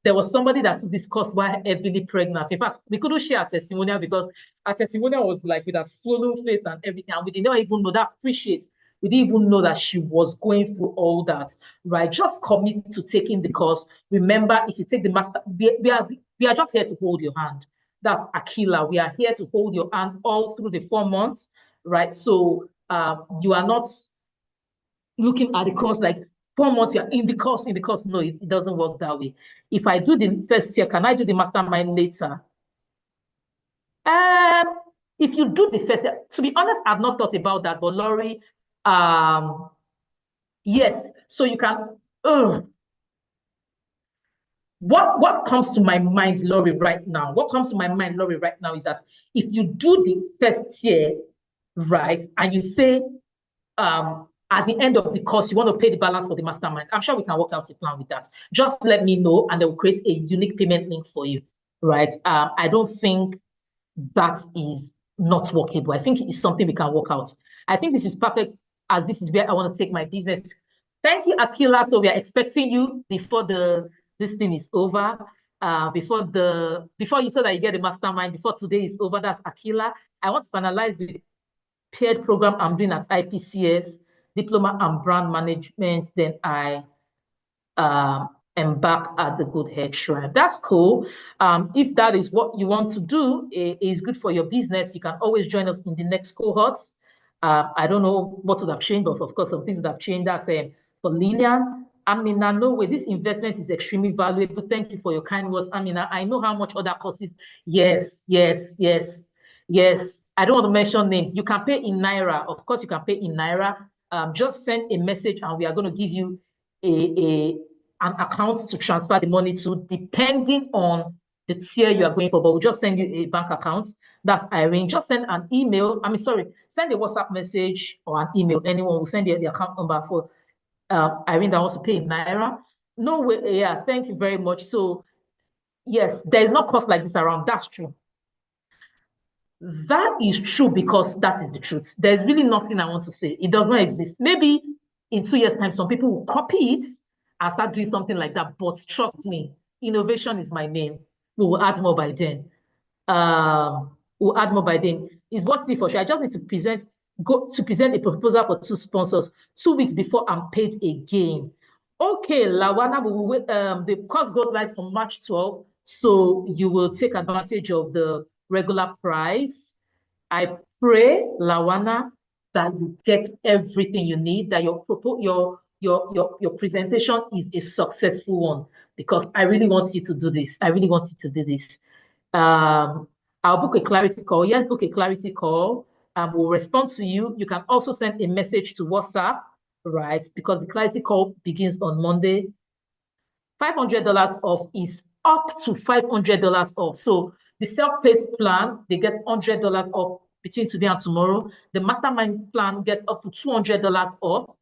There was somebody that took this course while heavily pregnant. In fact, we couldn't share a testimonial because our testimonial was like with a swollen face and everything. And we did not even know. That's appreciate. We didn't even know that she was going through all that, right? Just commit to taking the course. Remember, if you take the master, we are just here to hold your hand. That's Akila. We are here to hold your hand all through the 4 months, right? So you are not looking at the course like 4 months, you're in the course. No, it doesn't work that way. If I do the first year, can I do the mastermind later? If you do the first year, to be honest, I've not thought about that, but Laurie, yes. So you can, what comes to my mind, Laurie, right now? What comes to my mind, Laurie, right now is that if you do the first year, right, and you say, at the end of the course, you want to pay the balance for the mastermind, I'm sure we can work out a plan with that. Just let me know and they will create a unique payment link for you, right? I don't think that is not workable. I think it's something we can work out. I think this is perfect as this is where I want to take my business. Thank you, Akila. So we are expecting you before this thing is over. Before you so that you get the mastermind, before today is over. That's Akila. I want to finalize with paired program I'm doing at IPCS, diploma and brand management. Then I embark at the Good Head Shrine. That's cool. If that is what you want to do, it is good for your business. You can always join us in the next cohorts. I don't know what would have changed, but of course, some things that have changed. That's for Lillian. Amina, no way, this investment is extremely valuable. Thank you for your kind words, Amina. I know how much other courses. Yes. I don't want to mention names. You can pay in Naira. Of course, you can pay in Naira. Just send a message and we are going to give you an account to transfer the money to, depending on the tier you are going for. But we'll just send you a bank account. That's Irene. Just send an email. Send a WhatsApp message or an email. Anyone will send you the account number for Irene that wants to pay in Naira. No way. Yeah, thank you very much. So yes, there is no cost like this around. That's true. That is true because that is the truth. There's really nothing I want to say. It does not exist. Maybe in 2 years' time, some people will copy it and start doing something like that. But trust me, innovation is my name. We will add more by then. We'll add more by then. It's what for sure. I just need to present a proposal for 2 sponsors 2 weeks before I'm paid again. Okay, Lawana, we will wait. The course goes live on March 12th, so you will take advantage of the regular price. I pray, Lawana, that you get everything you need, that your presentation is a successful one, because I really want you to do this. I really want you to do this. I'll book a clarity call. Yes, book a clarity call. We'll respond to you. You can also send a message to WhatsApp, right? Because the clarity call begins on Monday. $500 off is up to $500 off. So the self-paced plan, they get $100 off between today and tomorrow. The mastermind plan gets up to $200 off.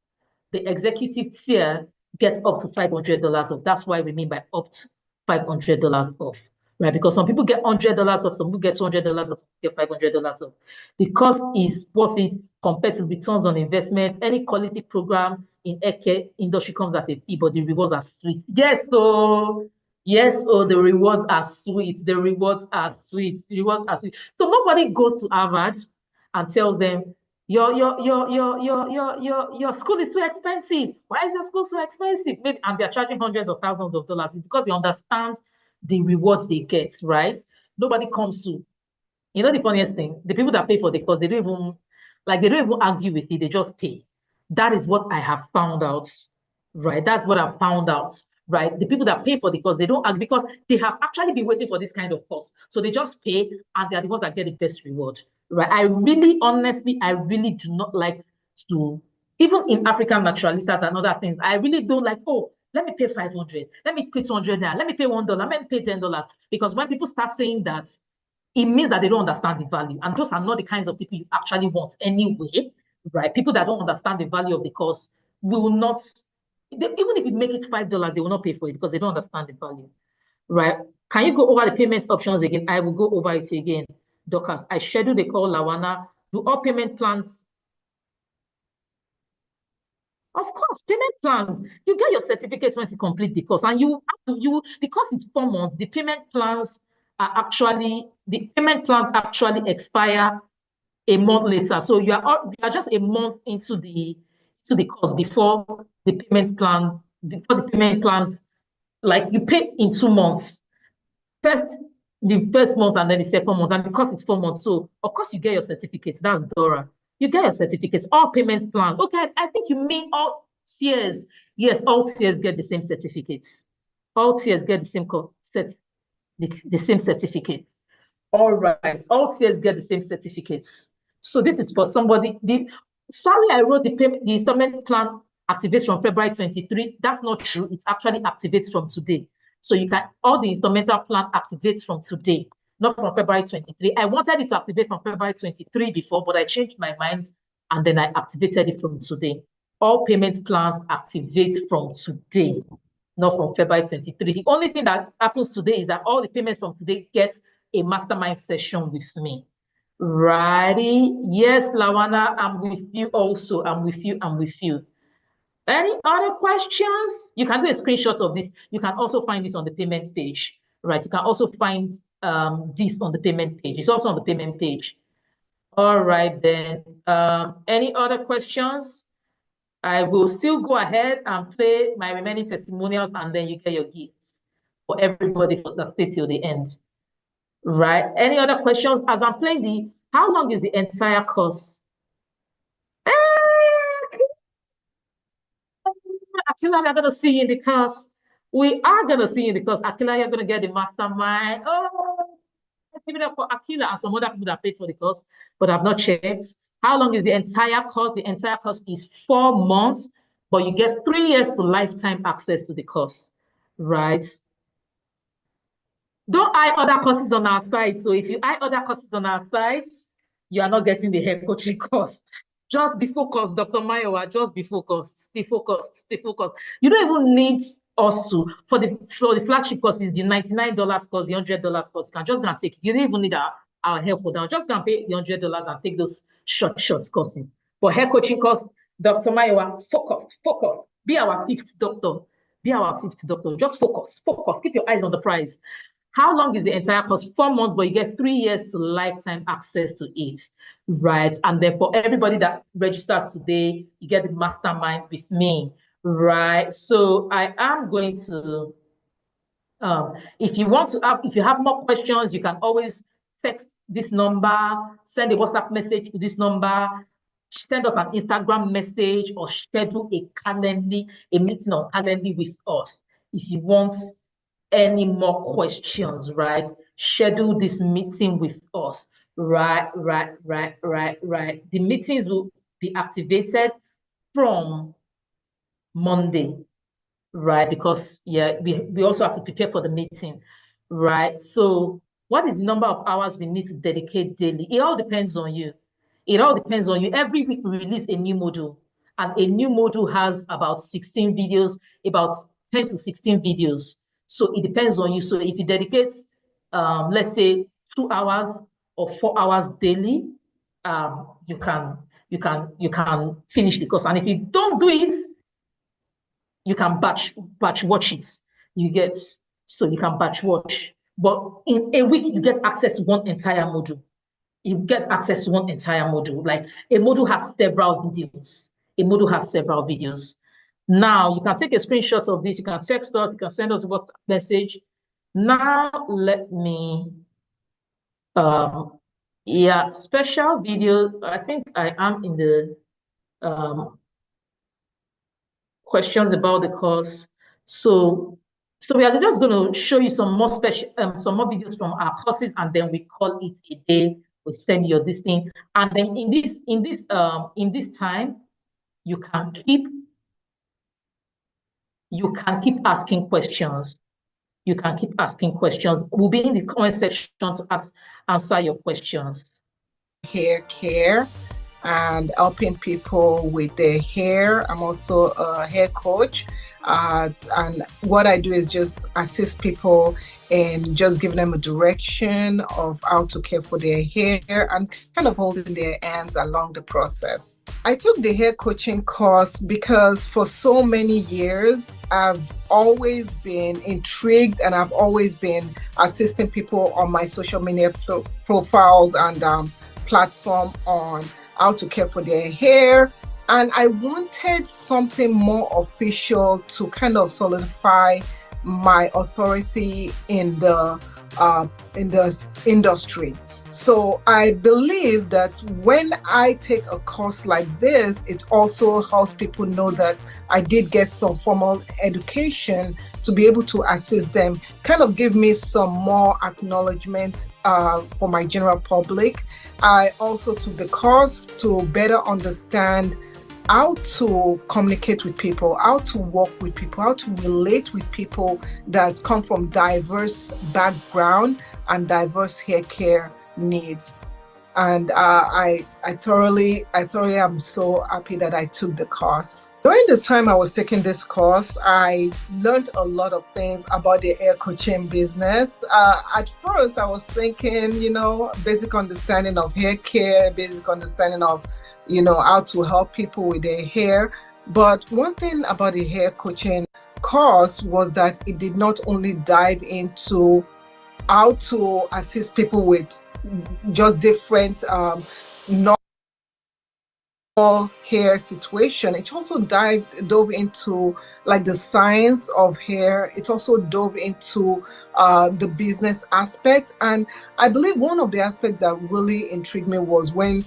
The executive tier gets up to $500 off. That's why we mean by up to $500 off, right? Because some people get $100 off, some people get $200 off, some people get $500 off. The cost is worth it compared to returns on investment. Any quality program in Eke industry comes at a fee, but the rewards are sweet. Yes, so yes, the rewards are sweet. The rewards are sweet. The rewards are sweet. So nobody goes to Harvard and tells them, your school is too expensive. Why is your school so expensive? Maybe, and they're charging hundreds of thousands of dollars. It's because they understand the rewards they get, right? Nobody comes to, the funniest thing, the people that pay for the course, they don't even argue with it, they just pay. That is what I have found out, right? That's what I found out, right? The people that pay for the course, they don't argue because they have actually been waiting for this kind of course. So they just pay and they're the ones that get the best reward, right? I really do not like to, even in African naturalistas and other things, I really don't like, oh, let me pay 500, let me pay 200 now, let me pay $1, let me pay $10. Because when people start saying that, it means that they don't understand the value. And those are not the kinds of people you actually want anyway, right? People that don't understand the value of the course will not, even if you make it $5, they will not pay for it because they don't understand the value, right? Can you go over the payment options again? I will go over it again. Dorcas, I scheduled a call, Lawana. Do all payment plans? Of course, payment plans. You get your certificates once you complete the course, and the course is 4 months. The payment plans actually expire a month later. So you are just a month into the course before the payment plans, like you pay in 2 months. The first month and then the second month, and the course is 4 months. So of course you get your certificates. That's Dora. You get your certificates, all payments plans. Okay, I think you mean all tiers. Yes, all tiers get the same certificates. All tiers get the same certificate. All right, all tiers get the same certificates. So this is for somebody. Sorry, I wrote the installment plan activates from February 23. That's not true. It actually activates from today. So all the instrumental plan activates from today, not from February 23. I wanted it to activate from February 23 before, but I changed my mind and then I activated it from today. All payment plans activate from today, not from February 23. The only thing that happens today is that all the payments from today get a mastermind session with me. Righty. Yes, Lawana, I'm with you also. I'm with you. Any other questions? You can do a screenshot of this. You can also find this on the payment page, right? You can also find this on the payment page. It's also on the payment page. All right, then. Any other questions? I will still go ahead and play my remaining testimonials, and then you get your gifts for everybody that stay till the end. Right? Any other questions? As I'm playing how long is the entire course? Akila, we're going to see you in the course. We are going to see you in the course. Akila, you're going to get the mastermind. Oh, let's give it up for Akila and some other people that paid for the course, but I've not checked. How long is the entire course? The entire course is 4 months, but you get 3 years to lifetime access to the course, right? Don't eye other courses on our site. So if you eye other courses on our sites, you are not getting the hair coaching course. Just be focused, Dr. Mayowa. Just be focused. Be focused. Be focused. You don't even need us to for the flagship course is the $99 course, the $100 course. You can just go and take it. You don't even need our hair fall down. Just go and pay the $100 and take those short courses. For hair coaching course, Dr. Maiwa, focus. Be our fifth doctor. Be our fifth doctor. Just focus. Keep your eyes on the prize. How long is the entire course? 4 months, but you get 3 years to lifetime access to it, right? And then for everybody that registers today, you get the mastermind with me, right? So I am going to, if you have more questions, you can always text this number, send a WhatsApp message to this number, send us an Instagram message, or schedule a meeting on Calendly with us. If you want any more questions, right? Schedule this meeting with us, right. The meetings will be activated from Monday, right? Because we also have to prepare for the meeting, right? So what is the number of hours we need to dedicate daily? It all depends on you. Every week we release a new module, and a new module has about 16 videos, about 10 to 16 videos. So it depends on you. So if you dedicate, let's say 2 hours or 4 hours daily, you can finish the course. And if you don't do it, you can batch watch it. You can batch watch. But in a week, you get access to one entire module. Like a module has several videos. Now you can take a screenshot of this. You can text us. You can send us a WhatsApp message. Now let me, special video. I think I am in the questions about the course. So we are just going to show you some more videos from our courses, and then we call it a day. We send you this thing, and then in this time, you can keep asking questions. We'll be in the comment section to answer your questions. Hair care and helping people with their hair. I'm also a hair coach, and what I do is just assist people in just giving them a direction of how to care for their hair and kind of holding their hands along the process. I took the hair coaching course because for so many years I've always been intrigued, and I've always been assisting people on my social media profiles and platform on how to care for their hair. And I wanted something more official to kind of solidify my authority in the industry. So I believe that when I take a course like this, it also helps people know that I did get some formal education to be able to assist them, kind of give me some more acknowledgement for my general public. I also took the course to better understand how to communicate with people, how to work with people, how to relate with people that come from diverse background and diverse hair care needs. And I thoroughly am so happy that I took the course. During the time I was taking this course, I learned a lot of things about the hair coaching business. At first, I was thinking, basic understanding of hair care, basic understanding of, how to help people with their hair. But one thing about the hair coaching course was that it did not only dive into how to assist people with just different normal hair situation. It also dove into like the science of hair. It also dove into the business aspect. And I believe one of the aspects that really intrigued me was when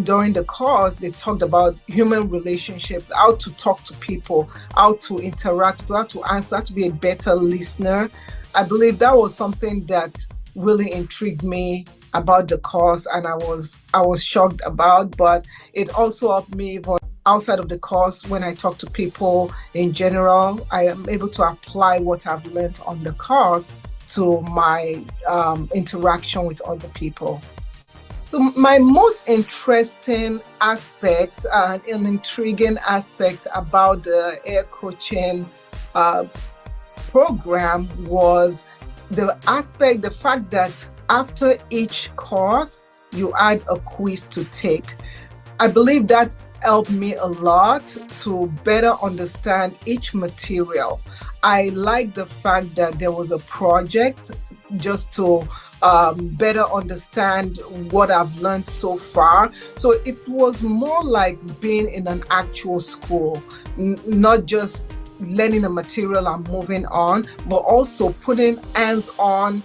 during the course they talked about human relationships, how to talk to people, how to interact, how to answer, how to be a better listener. I believe that was something that really intrigued me about the course, and I was shocked about, but it also helped me even outside of the course. When I talk to people in general, I am able to apply what I've learned on the course to my interaction with other people. So my most interesting aspect and an intriguing aspect about the hair coaching program was the fact that after each course, you add a quiz to take. I believe that helped me a lot to better understand each material. I like the fact that there was a project just to better understand what I've learned so far. So it was more like being in an actual school, not just learning a material and moving on, but also putting hands-on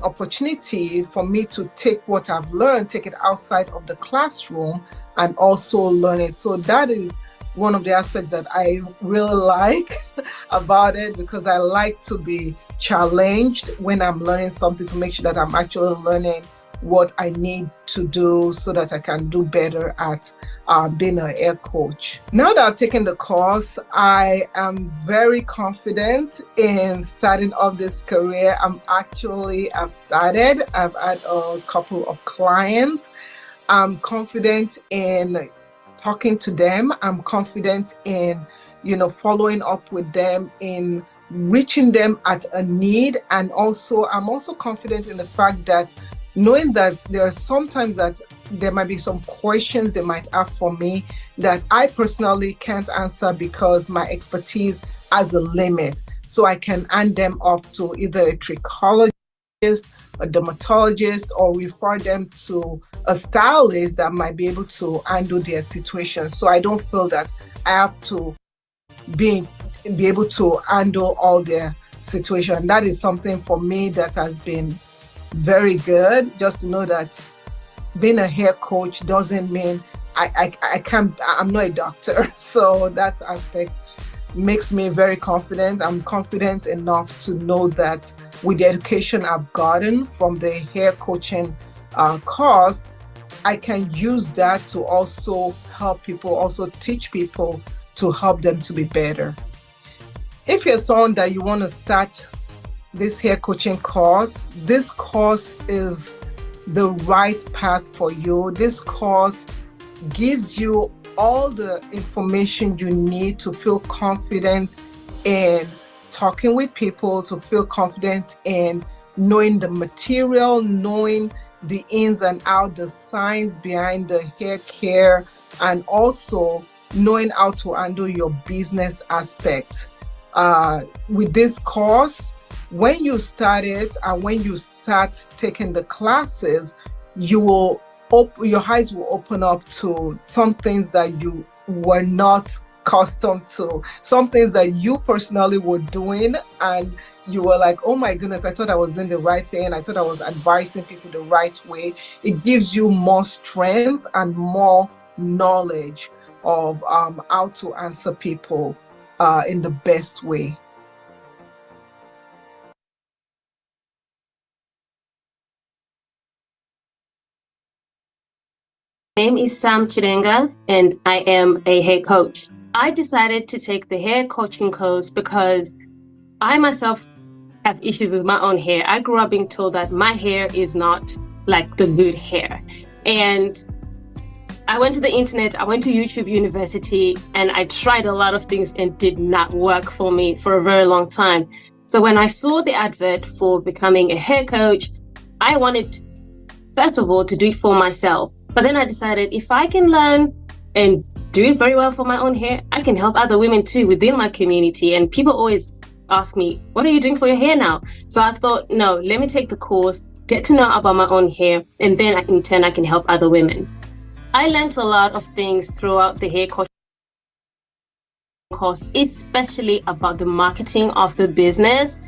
opportunity for me to take what I've learned, take it outside of the classroom and also learn it. So that is one of the aspects that I really like about it, because I like to be challenged when I'm learning something to make sure that I'm actually learning what I need to do so that I can do better at being a hair coach. Now that I've taken the course, I am very confident in starting off this career. I've started. I've had a couple of clients. I'm confident in talking to them. I'm confident in, following up with them, in reaching them at a need. And also, I'm also confident in the fact that knowing that there are sometimes that there might be some questions they might have for me that I personally can't answer because my expertise has a limit. So I can hand them off to either a trichologist, a dermatologist, or refer them to a stylist that might be able to handle their situation. So I don't feel that I have to be able to handle all their situation. That is something for me that has been very good, just to know that being a hair coach doesn't mean I'm not a doctor. So that aspect makes me very confident. I'm confident enough to know that with the education I've gotten from the hair coaching course, I can use that to also help people, also teach people to help them to be better. If you're someone that you want to start this hair coaching course, this course is the right path for you. This course gives you all the information you need to feel confident in talking with people, to feel confident in knowing the material, knowing the ins and outs, the science behind the hair care, and also knowing how to handle your business aspect. With this course, when you start it and when you start taking the classes, your eyes will open up to some things that you were not accustomed to, some things that you personally were doing, and you were like, oh my goodness, I thought I was doing the right thing. I thought I was advising people the right way. It gives you more strength and more knowledge of how to answer people in the best way. My name is Sam Chidenga, and I am a hair coach. I decided to take the hair coaching course because I myself have issues with my own hair. I grew up being told that my hair is not like the good hair. And I went to the internet, I went to YouTube University, and I tried a lot of things and did not work for me for a very long time. So when I saw the advert for becoming a hair coach, I wanted, first of all, to do it for myself. But then I decided if I can learn and do it very well for my own hair, I can help other women too within my community. And people always ask me, what are you doing for your hair now? So I thought, no, let me take the course, get to know about my own hair, and then in turn I can help other women. I learned a lot of things throughout the hair coaching course, especially about the marketing of the business.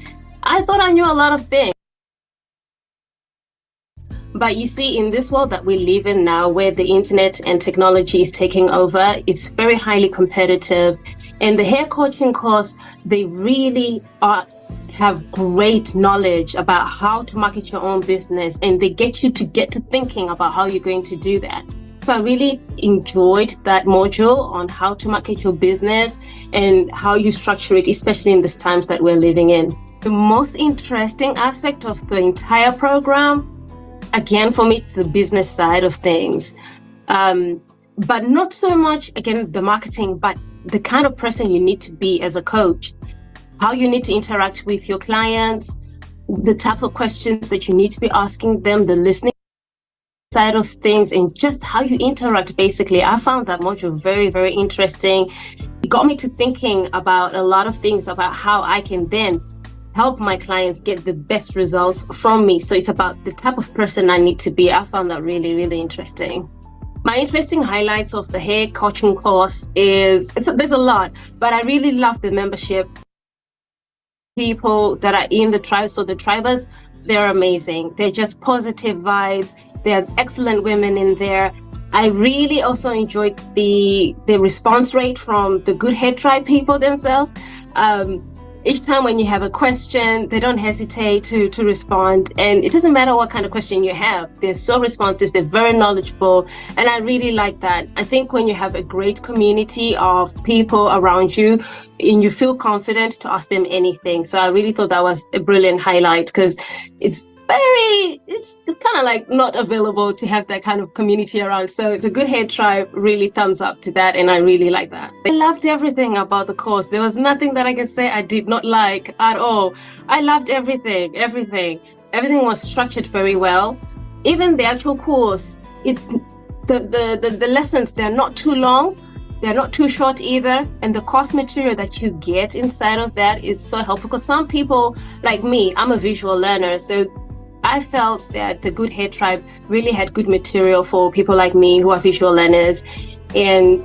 I thought I knew a lot of things. But you see, in this world that we live in now, where the internet and technology is taking over, it's very highly competitive. And the hair coaching course, they really have great knowledge about how to market your own business, and they get you to thinking about how you're going to do that. So I really enjoyed that module on how to market your business and how you structure it, especially in these times that we're living in. The most interesting aspect of the entire program, again, for me, it's the business side of things, but not so much, again, the marketing, but the kind of person you need to be as a coach. how you need to interact with your clients, the type of questions that you need to be asking them, the listening side of things, and just how you interact. Basically, I found that module very, very interesting. It got me to thinking about a lot of things about how I can then help my clients get the best results from me. So it's about the type of person I need to be. I found that really, really interesting. My interesting highlights of the hair coaching course there's a lot, but I really love the membership. People that are in the tribe, so the tribers, they're amazing. They're just positive vibes. There are excellent women in there. I really also enjoyed the response rate from the Good Hair Tribe people themselves. Each time when you have a question, they don't hesitate to respond. And it doesn't matter what kind of question you have. They're so responsive, they're very knowledgeable. And I really like that. I think when you have a great community of people around you and you feel confident to ask them anything. So I really thought that was a brilliant highlight, because it's kind of like not available to have that kind of community around. So the Good Hair Tribe really thumbs up to that, and I really like that. I loved everything about the course. There was nothing that I can say I did not like at all. I loved everything. Everything was structured very well. Even the actual course, it's the lessons, they're not too long. They're not too short either. And the course material that you get inside of that is so helpful, because some people like me, I'm a visual learner. So I felt that the Good Hair Tribe really had good material for people like me who are visual learners. And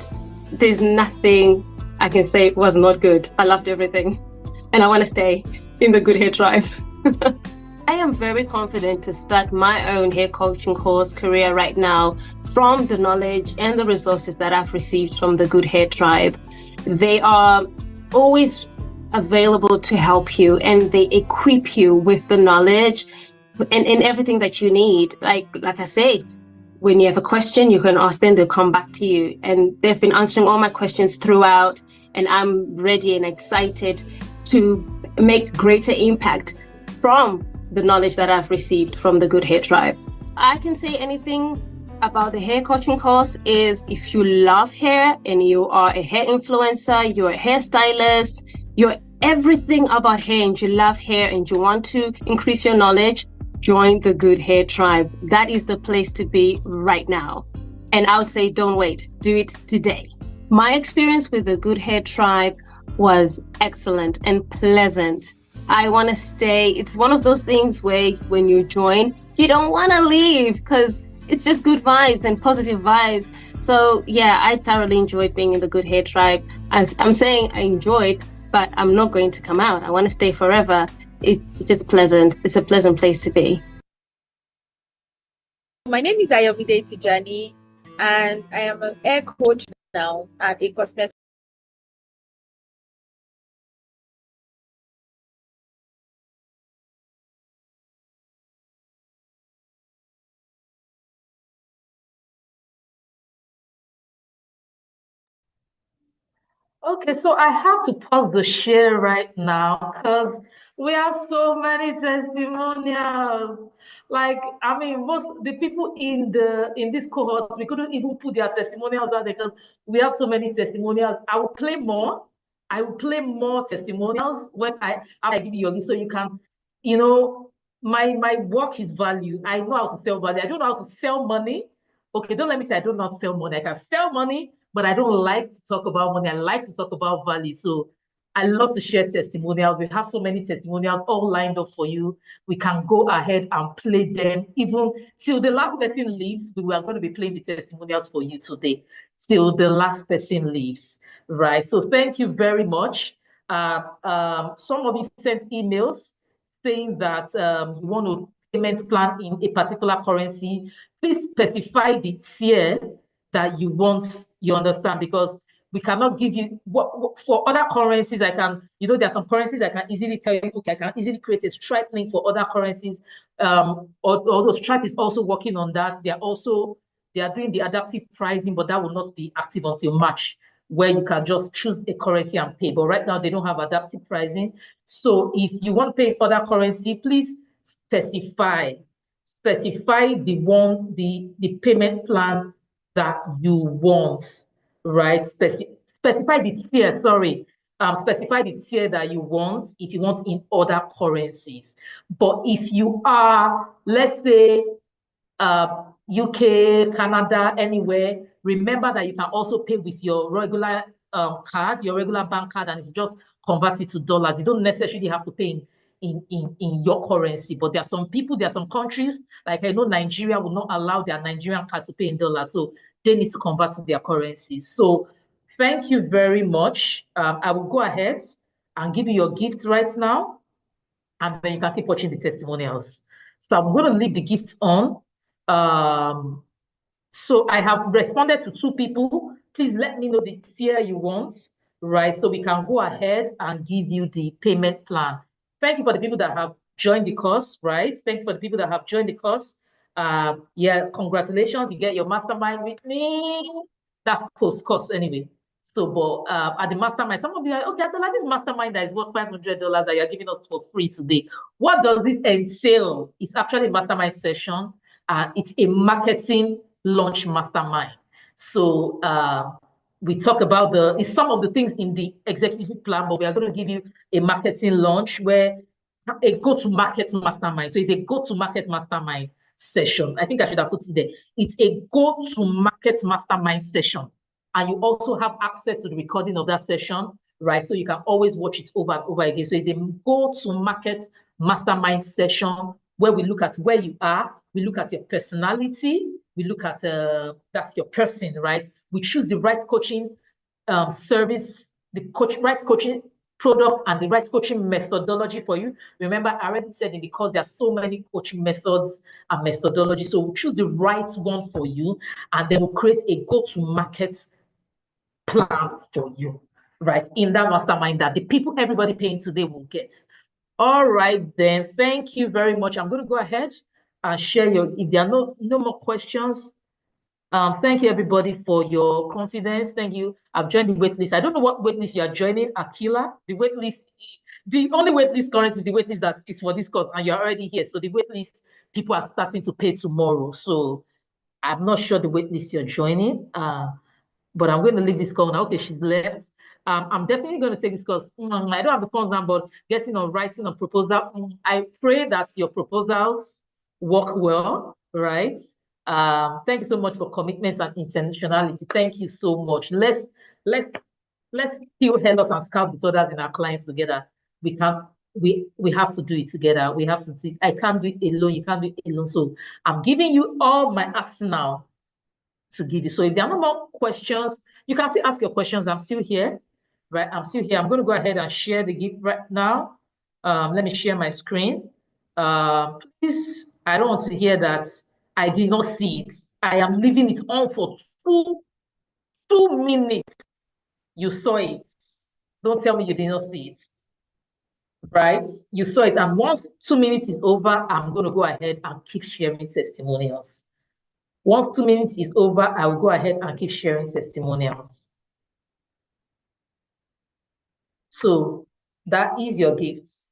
there's nothing I can say was not good. I loved everything. And I want to stay in the Good Hair Tribe. I am very confident to start my own hair coaching course career right now from the knowledge and the resources that I've received from the Good Hair Tribe. They are always available to help you, and they equip you with the knowledge and everything that you need. Like I said, when you have a question, you can ask them, they'll come back to you. And they've been answering all my questions throughout, and I'm ready and excited to make greater impact from the knowledge that I've received from the Good Hair Tribe. I can say anything about the hair coaching course is, if you love hair and you are a hair influencer, you're a hairstylist, you're everything about hair and you love hair and you want to increase your knowledge, join the Good Hair Tribe. That is the place to be right now. And I would say, don't wait, do it today. My experience with the Good Hair Tribe was excellent and pleasant. I want to stay. It's one of those things where when you join, you don't want to leave, because it's just good vibes and positive vibes. So yeah, I thoroughly enjoyed being in the Good Hair Tribe. As I'm saying, I enjoyed, but I'm not going to come out. I want to stay forever. It's just pleasant. It's a pleasant place to be. My name is Ayomide Tijani, and I am an hair coach now at a cosmetic. Okay, so I have to pause the share right now because we have so many testimonials. Like, I mean, most the people in this cohort, we couldn't even put their testimonials out there because we have so many testimonials. I will play more. I will play more testimonials when I give you your list, so you can, my work is value. I know how to sell value. I don't know how to sell money. Okay, don't let me say I don't know how to sell money. I can sell money, but I don't like to talk about money. I like to talk about value. So I love to share testimonials. We have so many testimonials all lined up for you. We can go ahead and play them. Even till the last person leaves, we are going to be playing the testimonials for you today. Till the last person leaves, right? So thank you very much. Some of you sent emails saying that you want to payment plan in a particular currency. Please specify the tier that you want, you understand, because we cannot give you what for other currencies. I can, there are some currencies I can easily tell you, okay, I can easily create a Stripe link for other currencies. Although Stripe is also working on that. They are doing the adaptive pricing, but that will not be active until March, where you can just choose a currency and pay. But right now they don't have adaptive pricing. So if you want to pay other currency, please specify the payment plan that you want, right? Specify the tier, sorry. specify the tier that you want if you want in other currencies. But if you are, let's say, UK, Canada, anywhere, remember that you can also pay with your regular card, your regular bank card, and it's just convert it to dollars. You don't necessarily have to pay in your currency. But there are some people, there are some countries, like I know Nigeria will not allow their Nigerian card to pay in dollars. So they need to convert to their currencies. So thank you very much. I will go ahead and give you your gift right now, and then you can keep watching the testimonials. So I'm going to leave the gifts on. So I have responded to 2 people. Please let me know the tier you want, right? So we can go ahead and give you the payment plan. Thank you for the people that have joined the course, right? Thank you for the people that have joined the course. Yeah, congratulations. You get your mastermind with me. That's post-course anyway. So, but at the mastermind, some of you are like, okay, I like this mastermind that is worth $500 that you're giving us for free today. What does it entail? It's actually a mastermind session. It's a marketing launch mastermind. So we talk about it's some of the things in the executive plan, but we are going to give you a marketing launch where a go-to-market mastermind. So it's a go-to-market mastermind session. I think I should have put it there. It's a go-to-market mastermind session. And you also have access to the recording of that session, right? So you can always watch it over and over again. So it's a go-to-market mastermind session where we look at where you are, we look at your personality, we look at that's your person, right? We choose the right coaching service, right coaching product, and the right coaching methodology for you. Remember, I already said in the course there are so many coaching methods and methodology. So we'll choose the right one for you, and then we'll create a go-to-market plan for you, right? In that mastermind that the people, everybody paying today will get. All right, then. Thank you very much. I'm going to go ahead and share if there are no more questions. Thank you, everybody, for your confidence. Thank you. I've joined the waitlist. I don't know what waitlist you are joining, Akila. The waitlist, the only waitlist currently is the waitlist that is for this course, and you're already here. So the waitlist, people are starting to pay tomorrow. So I'm not sure the waitlist you're joining. But I'm going to leave this call now. Okay, she's left. I'm definitely going to take this course. I don't have the funds now, but getting on writing a proposal. I pray that your proposals work well, right? Thank you so much for commitment and intentionality. Thank you so much. Let's kill halos and scalp disorders in our clients together. We have to do it together. We have to do it. I can't do it alone. You can't do it alone. So I'm giving you all my arsenal to give you. So if there are no more questions, you can still ask your questions. I'm still here, right? I'm still here. I'm going to go ahead and share the gift right now. Let me share my screen. Please, I don't want to hear that I did not see it. I am leaving it on for two minutes. You saw it. Don't tell me you did not see it. Right? You saw it. And once 2 minutes is over, I'm going to go ahead and keep sharing testimonials. Once 2 minutes is over, I will go ahead and keep sharing testimonials. So that is your gifts.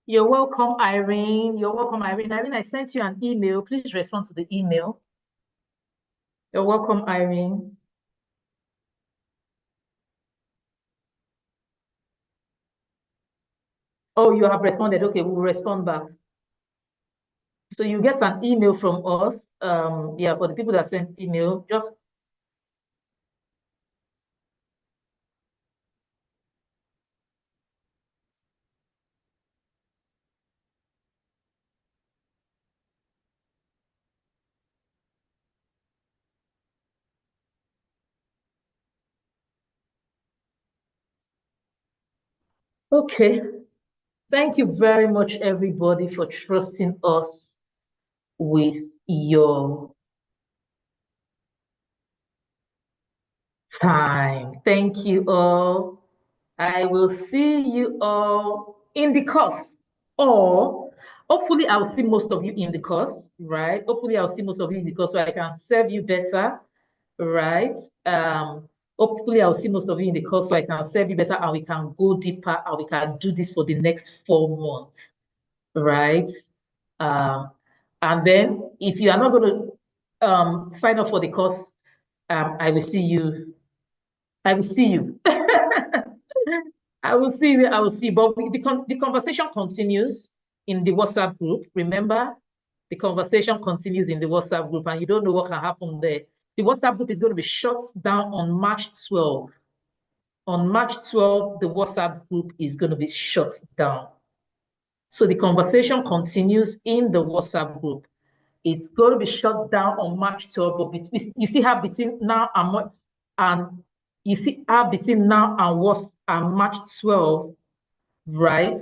You're welcome, Irene. You're welcome, Irene. Irene, I sent you an email. Please respond to the email. You're welcome, Irene. Oh, you have responded. Okay, we'll respond back. So you get an email from us. Yeah, for the people that sent email, just okay. Thank you very much, everybody, for trusting us with your time. Thank you all. I will see you all in the course, or hopefully I'll see most of you in the course, right? Hopefully I'll see most of you in the course so I can serve you better, right? Hopefully I'll see most of you in the course so I can serve you better and we can go deeper and we can do this for the next 4 months, right? And then if you are not going to sign up for the course, I will see you. I will see you. I will see you. I will see. But the conversation continues in the WhatsApp group. Remember, the conversation continues in the WhatsApp group, and you don't know what can happen there. The WhatsApp group is going to be shut down on March 12. On March 12, the WhatsApp group is going to be shut down. So the conversation continues in the WhatsApp group. It's going to be shut down on March 12, but you see how between now and you see how between now and March 12, right?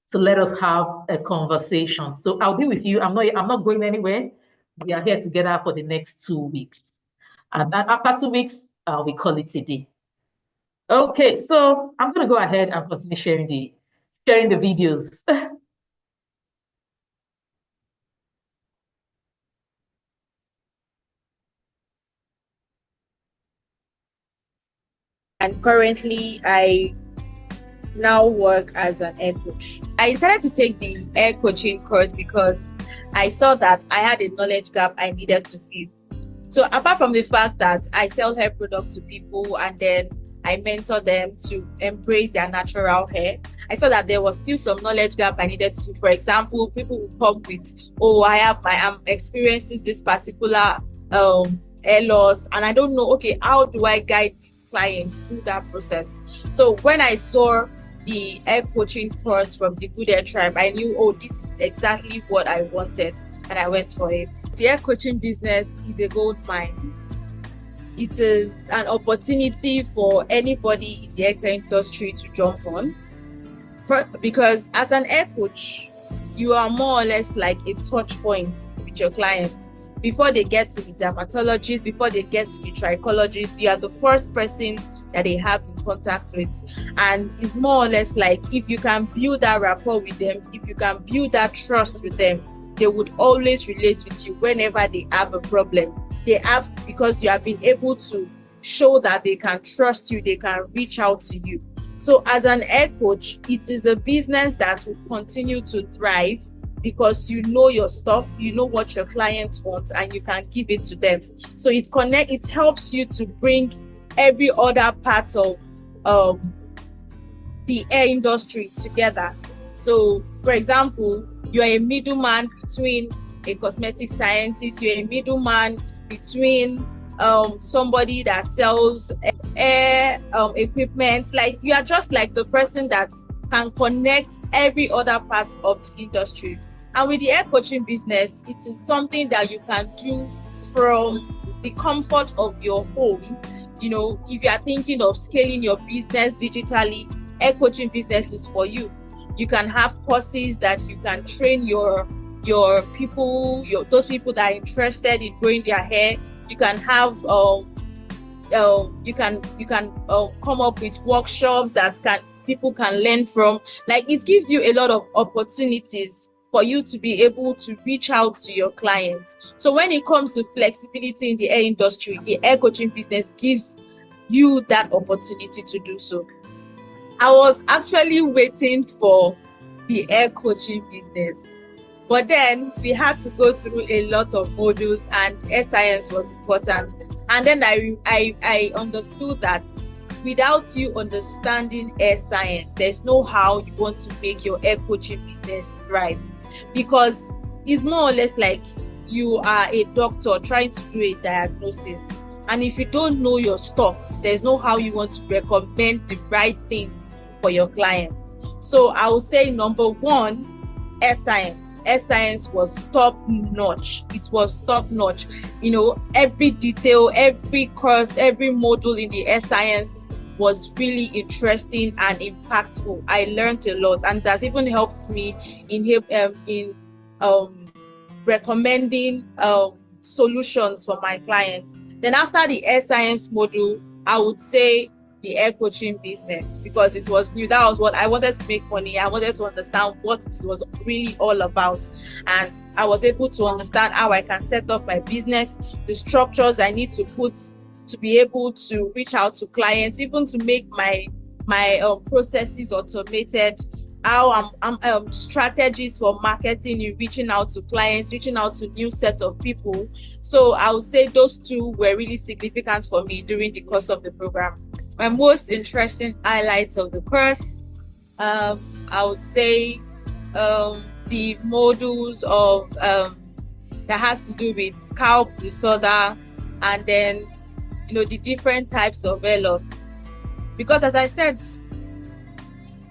So let us have a conversation. So I'll be with you. I'm not going anywhere. We are here together for the next 2 weeks. And then after 2 weeks, we call it a day. Okay, so I'm gonna go ahead and continue sharing the videos. And currently I now work as an air coach. I decided to take the air coaching course because I saw that I had a knowledge gap I needed to fill. So apart from the fact that I sell hair products to people and then I mentor them to embrace their natural hair, I saw that there was still some knowledge gap I needed to fill. For example, people will come with, oh, I'm experiencing this particular hair loss and I don't know, okay, how do I guide these clients through that process? So when I saw the hair coaching course from the Good Hair Tribe, I knew, oh, this is exactly what I wanted, and I went for it. The hair coaching business is a gold mine. It is an opportunity for anybody in the hair care industry to jump on, because as an hair coach, you are more or less like a touch point with your clients. Before they get to the dermatologist, before they get to the trichologist, you are the first person that they have in contact with. And it's more or less like, if you can build that rapport with them, if you can build that trust with them, they would always relate with you whenever they have a problem. They have, because you have been able to show that they can trust you, they can reach out to you. So as an hair coach, it is a business that will continue to thrive because you know your stuff, you know what your clients want, and you can give it to them. So it helps you to bring every other part of the hair industry together. So for example, you're a middleman between a cosmetic scientist, you're a middleman between somebody that sells hair equipment. Like, you are just like the person that can connect every other part of the industry. And with the hair coaching business, it is something that you can do from the comfort of your home. You know, if you are thinking of scaling your business digitally, hair coaching business is for you. You can have courses that you can train your people, those people that are interested in growing their hair. You can have you can come up with workshops that people can learn from. Like, it gives you a lot of opportunities for you to be able to reach out to your clients. So when it comes to flexibility in the hair industry, the hair coaching business gives you that opportunity to do so. I was actually waiting for the hair coaching business, but then we had to go through a lot of modules, and hair science was important. And then I understood that without you understanding hair science, there's no how you want to make your hair coaching business thrive, because it's more or less like you are a doctor trying to do a diagnosis, and if you don't know your stuff, there's no how you want to recommend the right things for your clients. So I would say number one, hair science. Hair science was top notch. It was top notch. You know, every detail, every course, every module in the hair science was really interesting and impactful. I learned a lot, and it has even helped me in recommending solutions for my clients. Then after the hair science module, I would say the hair coaching business, because it was new. That was what I wanted to make money. I wanted to understand what it was really all about, and I was able to understand how I can set up my business, the structures I need to put to be able to reach out to clients, even to make my processes automated, how I'm strategies for marketing and reaching out to clients, reaching out to new set of people. So I would say those two were really significant for me during the course of the program. My most interesting highlights of the course, I would say the modules of that has to do with scalp disorder, and then the different types of hair loss. Because as I said,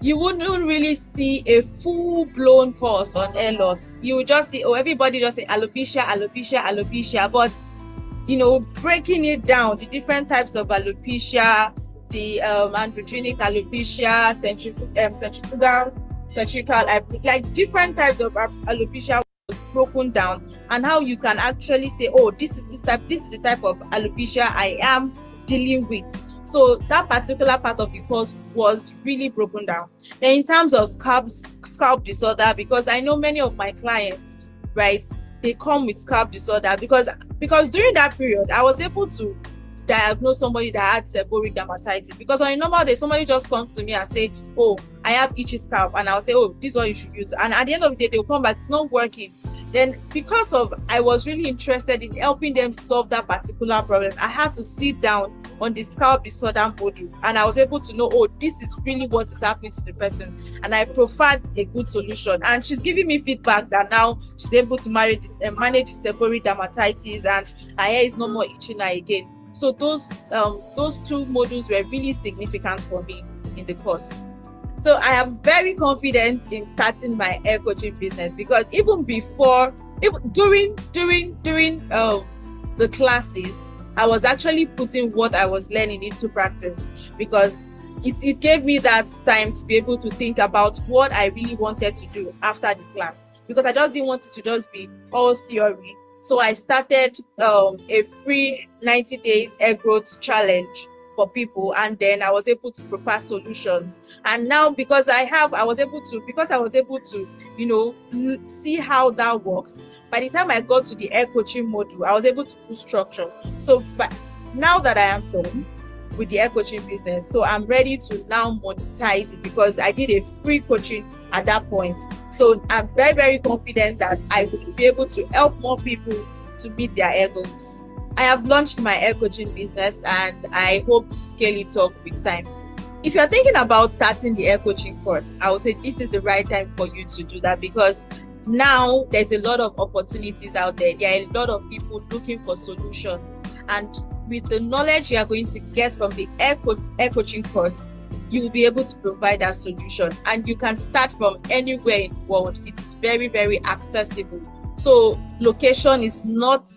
you wouldn't really see a full-blown course on hair loss. You would just see, everybody just say alopecia, alopecia, alopecia. But breaking it down, the different types of alopecia, the androgenic alopecia, centrifugal, like different types of alopecia was broken down, and how you can actually say, this is the type of alopecia I am dealing with. So that particular part of the course was really broken down. Then in terms of scalp disorder, because I know many of my clients, right, they come with scalp disorder because during that period I was able to diagnose somebody that had seborrheic dermatitis. Because on a normal day, somebody just comes to me and say, I have itchy scalp, and I'll say, this is what you should use, and at the end of the day they'll come back, it's not working. Then because I was really interested in helping them solve that particular problem, I had to sit down on the scalp disorder module, and I was able to know, this is really what is happening to the person, and I profiled a good solution. And she's giving me feedback that now she's able to manage seborrheic dermatitis, and her hair is no more itching her again. So those two modules were really significant for me in the course. So I am very confident in starting my hair coaching business, because even during the classes, I was actually putting what I was learning into practice, because it gave me that time to be able to think about what I really wanted to do after the class, because I just didn't want it to just be all theory. So I started a free 90 days hair growth challenge for people, and then I was able to provide solutions. And now because I was able to see how that works, by the time I got to the hair coaching module, I was able to put structure. So but now that I am done with the hair coaching business, so I'm ready to now monetize it, because I did a free coaching at that point. So I'm very, very confident that I will be able to help more people to meet their hair goals. I have launched my hair coaching business, and I hope to scale it up with time. If you're thinking about starting the hair coaching course, I would say this is the right time for you to do that, because now there's a lot of opportunities out there. There are a lot of people looking for solutions, and with the knowledge you are going to get from the hair coaching course, you will be able to provide that solution, and you can start from anywhere in the world. It is very, very accessible. So location is not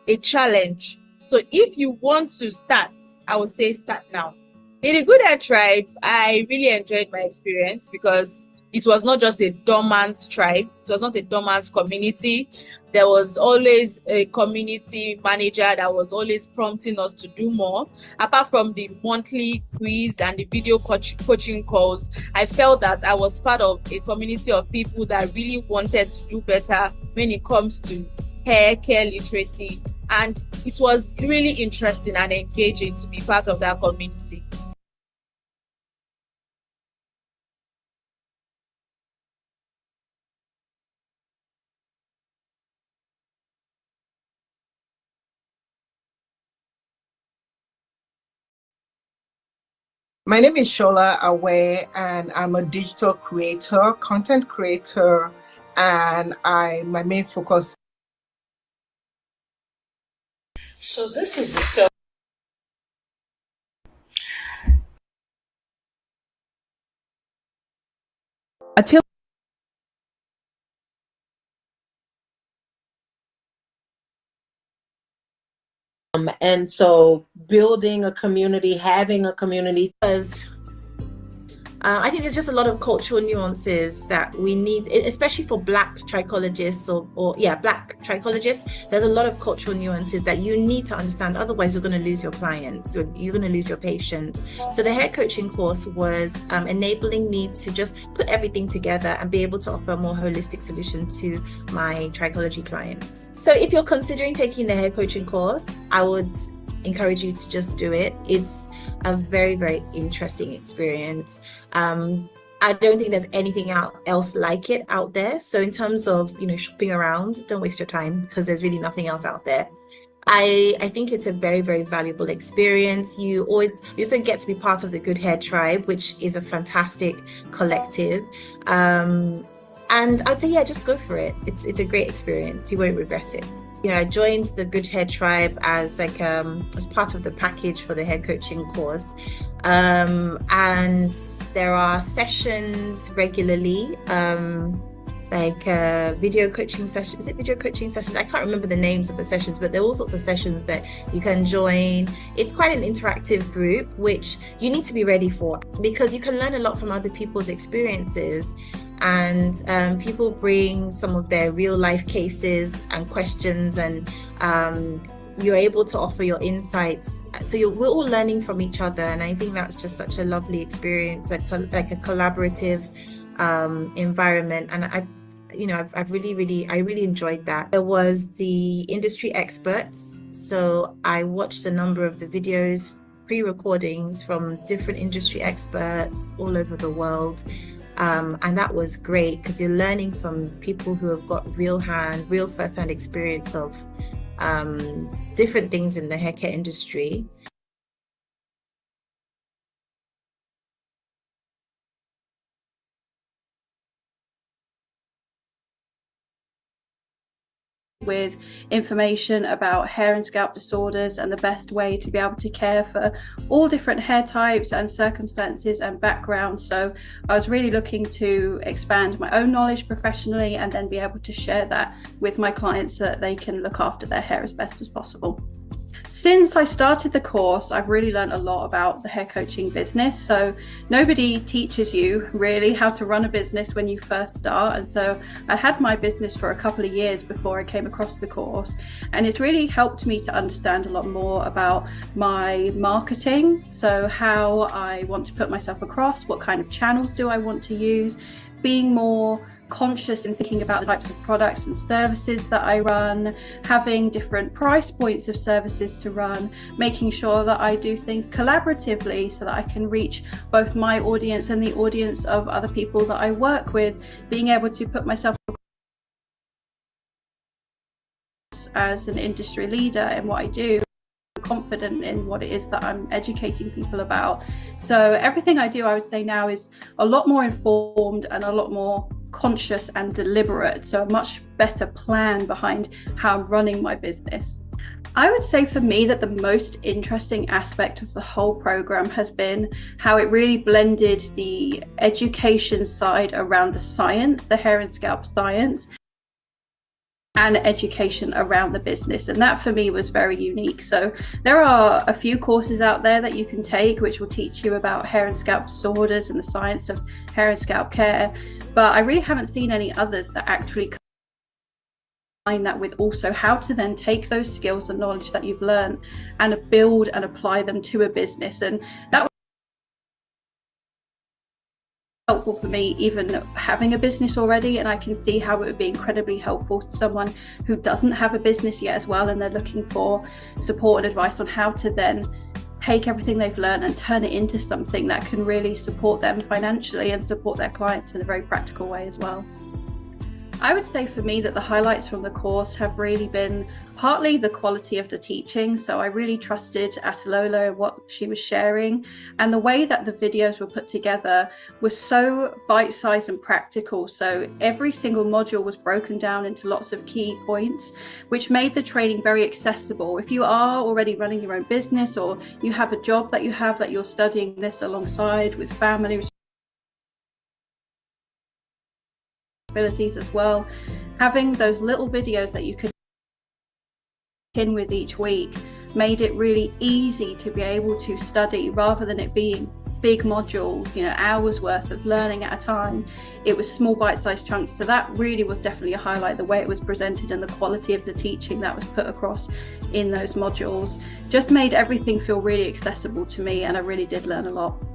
a challenge. So if you want to start, I would say start now. In the Good Hair Tribe, I really enjoyed my experience, because it was not just a dormant tribe. It was not a dormant community. There was always a community manager that was always prompting us to do more. Apart from the monthly quiz and the video coaching calls, I felt that I was part of a community of people that really wanted to do better when it comes to hair care literacy. And it was really interesting and engaging to be part of that community. My name is Shola Awe, and I'm a digital creator, content creator, and my main focus. So this is the self. Attila And so building a community, having a community. I think there's just a lot of cultural nuances that we need, especially for Black trichologists or Black trichologists. There's a lot of cultural nuances that you need to understand. Otherwise, you're going to lose your clients. You're going to lose your patients. So the hair coaching course was enabling me to just put everything together and be able to offer a more holistic solution to my trichology clients. So if you're considering taking the hair coaching course, I would encourage you to just do it. It's a very, very interesting experience. I don't think there's anything else like it out there. So in terms of, shopping around, don't waste your time because there's really nothing else out there. I think it's a very, very valuable experience. You also get to be part of the Good Hair Tribe, which is a fantastic collective. And I'd say, just go for it. It's a great experience. You won't regret it. I joined the Good Hair Tribe as as part of the package for the hair coaching course. And there are sessions regularly, video coaching sessions. Is it video coaching sessions? I can't remember the names of the sessions, but there are all sorts of sessions that you can join. It's quite an interactive group, which you need to be ready for because you can learn a lot from other people's experiences. And people bring some of their real life cases and questions, and you're able to offer your insights. So we're all learning from each other, and I think that's just such a lovely experience, like a collaborative environment. And I really enjoyed that. There was the industry experts, so I watched a number of the videos, pre-recordings from different industry experts all over the world. And that was great because you're learning from people who have got real first-hand experience of different things in the hair care industry. With information about hair and scalp disorders and the best way to be able to care for all different hair types and circumstances and backgrounds. So I was really looking to expand my own knowledge professionally and then be able to share that with my clients so that they can look after their hair as best as possible. Since I started the course, I've really learned a lot about the hair coaching business. So nobody teaches you really how to run a business when you first start. And so I had my business for a couple of years before I came across the course. And it really helped me to understand a lot more about my marketing. So how I want to put myself across, what kind of channels do I want to use, being more conscious in thinking about the types of products and services that I run, having different price points of services to run, making sure that I do things collaboratively so that I can reach both my audience and the audience of other people that I work with, being able to put myself as an industry leader in what I do, confident in what it is that I'm educating people about. So everything I do, I would say now, is a lot more informed and a lot more conscious and deliberate, so a much better plan behind how I'm running my business. I would say for me that the most interesting aspect of the whole program has been how it really blended the education side around the science, the hair and scalp science, and education around the business, and that for me was very unique. So there are a few courses out there that you can take which will teach you about hair and scalp disorders and the science of hair and scalp care, but I really haven't seen any others that actually combine that with also how to then take those skills and knowledge that you've learned and build and apply them to a business. And that was helpful for me, even having a business already, and I can see how it would be incredibly helpful to someone who doesn't have a business yet as well, and they're looking for support and advice on how to then take everything they've learned and turn it into something that can really support them financially and support their clients in a very practical way as well. I would say for me that the highlights from the course have really been partly the quality of the teaching. So I really trusted Atalolo and what she was sharing, and the way that the videos were put together was so bite-sized and practical. So every single module was broken down into lots of key points, which made the training very accessible. If you are already running your own business, or you have a job that you're studying this alongside with family responsibilities as well, having those little videos that you could in with each week made it really easy to be able to study, rather than it being big modules, hours worth of learning at a time. It was small bite-sized chunks. So that really was definitely a highlight, the way it was presented and the quality of the teaching that was put across in those modules just made everything feel really accessible to me, and I really did learn a lot.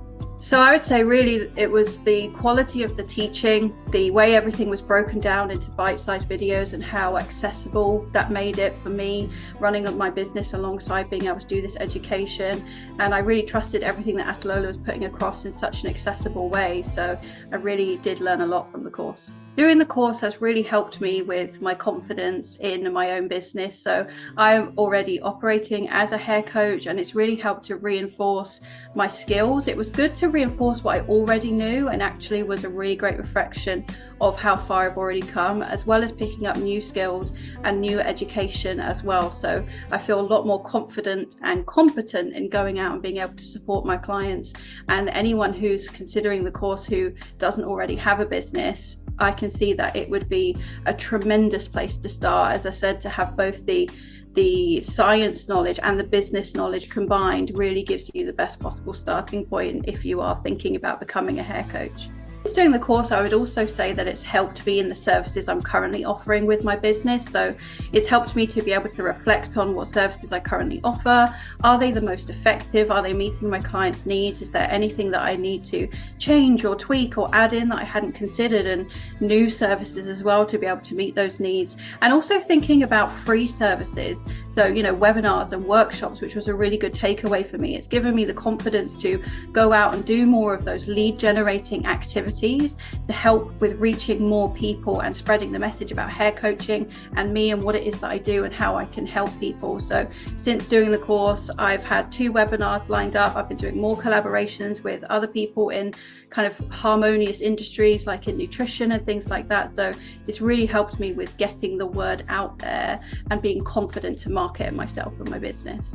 So I would say really it was the quality of the teaching, the way everything was broken down into bite-sized videos, and how accessible that made it for me running my business alongside being able to do this education. And I really trusted everything that Atalolo was putting across in such an accessible way. So I really did learn a lot from the course. Doing the course has really helped me with my confidence in my own business. So I'm already operating as a hair coach, and it's really helped to reinforce my skills. It was good to reinforce what I already knew, and actually was a really great reflection of how far I've already come, as well as picking up new skills and new education as well. So I feel a lot more confident and competent in going out and being able to support my clients. And anyone who's considering the course who doesn't already have a business, I can see that it would be a tremendous place to start, as I said, to have both the science knowledge and the business knowledge combined really gives you the best possible starting point if you are thinking about becoming a hair coach. During the course, I would also say that it's helped me in the services I'm currently offering with my business. So it's helped me to be able to reflect on what services I currently offer. Are they the most effective? Are they meeting my clients' needs? Is there anything that I need to change or tweak or add in that I hadn't considered? And new services as well to be able to meet those needs. And also thinking about free services. So, webinars and workshops, which was a really good takeaway for me. It's given me the confidence to go out and do more of those lead generating activities to help with reaching more people and spreading the message about hair coaching and me and what it is that I do and how I can help people. So since doing the course, I've had 2 webinars lined up. I've been doing more collaborations with other people in kind of harmonious industries like in nutrition and things like that. So it's really helped me with getting the word out there and being confident to market myself and my business.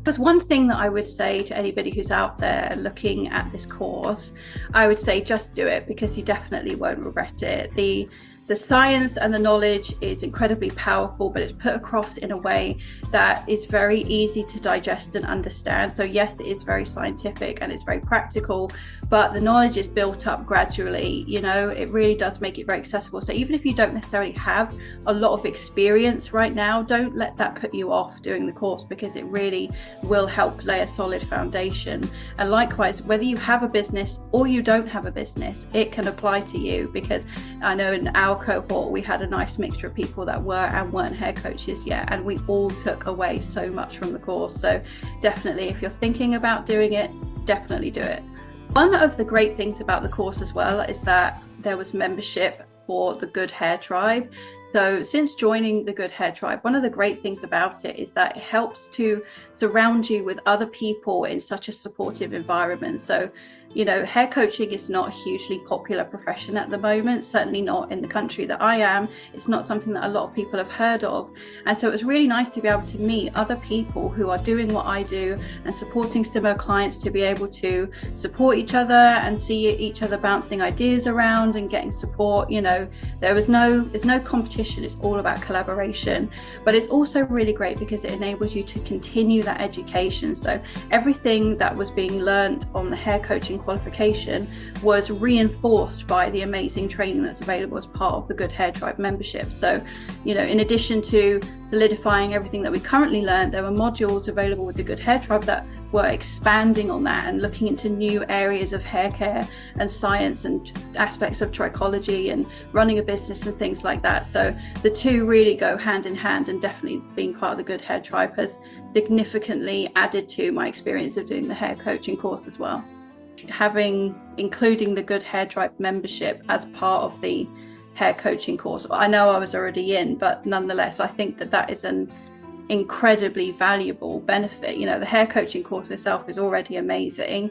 There's one thing that I would say to anybody who's out there looking at this course, I would say just do it, because you definitely won't regret it. The science and the knowledge is incredibly powerful, but it's put across in a way that is very easy to digest and understand. So yes, it is very scientific and it's very practical, but the knowledge is built up gradually. It really does make it very accessible. So even if you don't necessarily have a lot of experience right now, don't let that put you off doing the course, because it really will help lay a solid foundation. And likewise, whether you have a business or you don't have a business, it can apply to you, because I know in our cohort we had a nice mixture of people that were and weren't hair coaches yet, and we all took away so much from the course. So definitely, if you're thinking about doing it, definitely do it. One of the great things about the course as well is that there was membership for the Good Hair Tribe. So since joining the Good Hair Tribe, one of the great things about it is that it helps to surround you with other people in such a supportive environment. So hair coaching is not a hugely popular profession at the moment, certainly not in the country that I am. It's not something that a lot of people have heard of. And so it was really nice to be able to meet other people who are doing what I do and supporting similar clients, to be able to support each other and see each other bouncing ideas around and getting support. There's no competition, it's all about collaboration. But it's also really great because it enables you to continue that education. So everything that was being learnt on the hair coaching qualification was reinforced by the amazing training that's available as part of the Good Hair Tribe membership. So, in addition to solidifying everything that we currently learned, there were modules available with the Good Hair Tribe that were expanding on that and looking into new areas of hair care and science and aspects of trichology and running a business and things like that. So the two really go hand in hand, and definitely being part of the Good Hair Tribe has significantly added to my experience of doing the hair coaching course as well. Including the Good Hair Tribe membership as part of the hair coaching course. I know I was already in, but nonetheless, I think that that is an incredibly valuable benefit. You know, the hair coaching course itself is already amazing.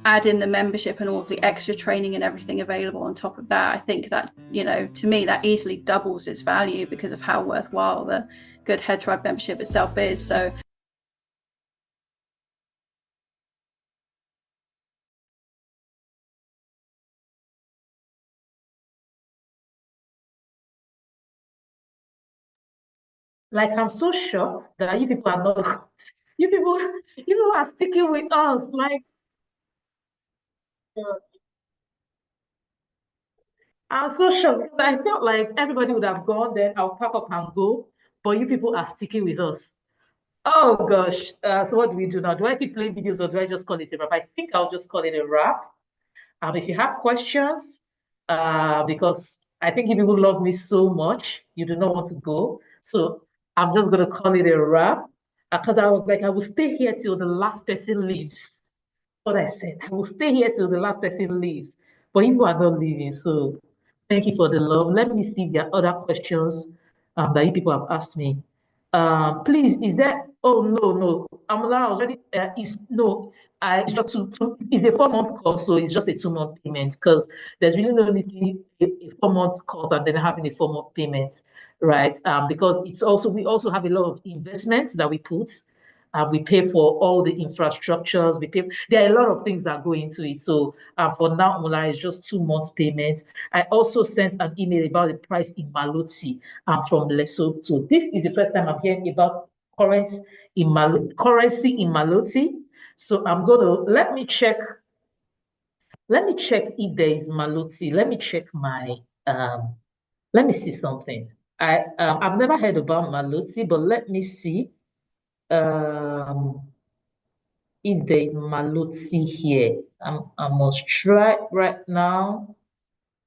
Add in the membership and all of the extra training and everything available on top of that. I think that, you know, to me, that easily doubles its value because of how worthwhile the Good Hair Tribe membership itself is. So Like, I'm so shocked that you people are not, you people are sticking with us. Like, I'm so shocked because I felt like everybody would have gone, then I'll pack up and go, but you people are sticking with us. Oh gosh. So what do we do now? Do I keep playing videos or do I just call it a wrap? I think I'll just call it a wrap. If you have questions, because I think you people love me so much, you do not want to go. So I'm just gonna call it a wrap. Because I was like, I will stay here till the last person leaves. What I said, I will stay here till the last person leaves. But you are not leaving, so thank you for the love. Let me see if there are other questions that you people have asked me. Please, is there? Oh no, no. I was already. Is no. I it's just it's a 4 month course, so it's just a 2 month payment because there's really no need to a 4 month course and then having a 4 month payment, right? Because it's also we also have a lot of investments that we put. We pay for all the infrastructures. We pay. There are a lot of things that go into it. So for now, Mula is just 2 months payment. I also sent an email about the price in Maloti from Lesotho. This is the first time I'm hearing about currency in Maloti. So I'm gonna let me check. Let me check if there is Maloti. Let me check my. Let me see something. I've never heard about Maloti, but let me see. If there is Maloti here. I must try right now.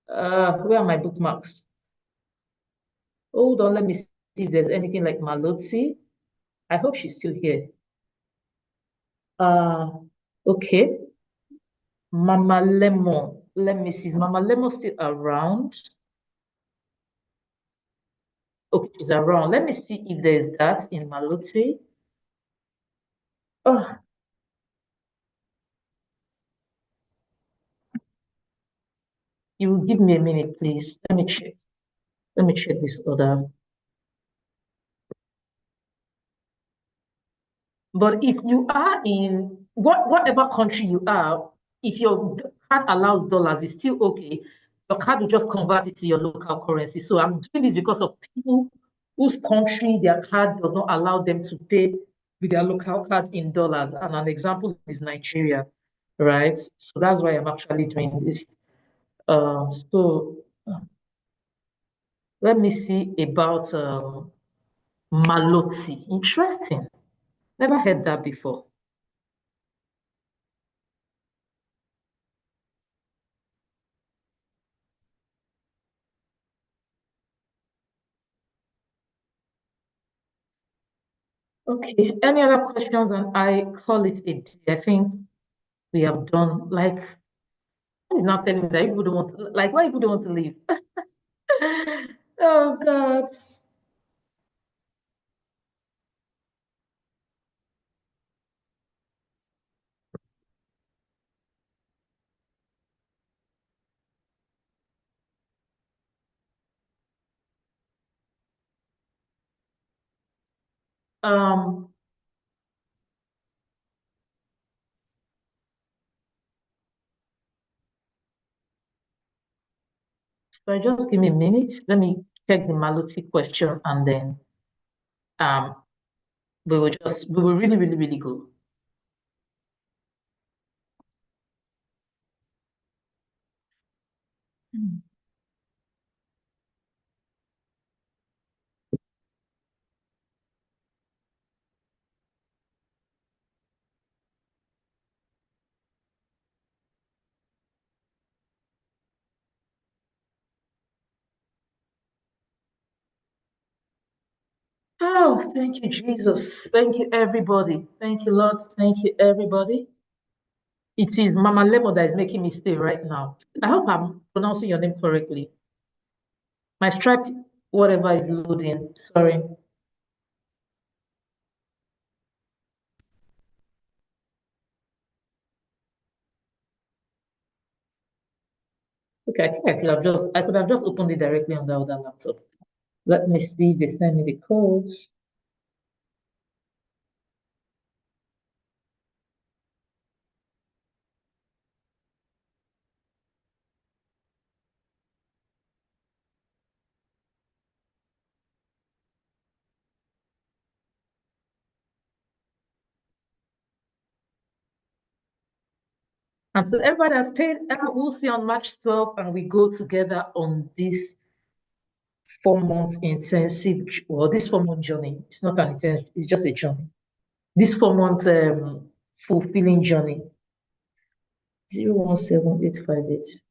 Where are my bookmarks? Hold on, let me see if there's anything like Maloti. I hope she's still here. Uh, okay. Mama Lemon. Let me see. Is Mama Lemon still around? Okay, she's around. Let me see if there's that in Maloti. Oh, you will give me a minute, please. Let me check. Let me check this other. But if you are in whatever country you are, if your card allows dollars, it's still okay. Your card will just convert it to your local currency. So I'm doing this because of people whose country their card does not allow them to pay with their local card in dollars. And an example is Nigeria, right? So that's why I'm actually doing this. So let me see about Maloti. Interesting. Never heard that before. Okay, any other questions? And I call it a day. I think we have done like I'm not telling me that people don't want like why people don't want to leave. Oh God. Um, so just give me a minute. Let me check the Maluti question and then um we will really, really, really go. Oh, thank you, Jesus. Thank you, everybody. Thank you, Lord. Thank you, everybody. It is Mama Lemo that is making me stay right now. I hope I'm pronouncing your name correctly. My Stripe, whatever is loading. Sorry. Okay, I think I could have just opened it directly on the other laptop. Let me see if they send me the code. And so everybody has paid, we'll see on March 12th, and we go together on this 4 month intensive, well, this 4 month journey. It's not an intensive, it's just a journey. This 4 month fulfilling journey. 017858.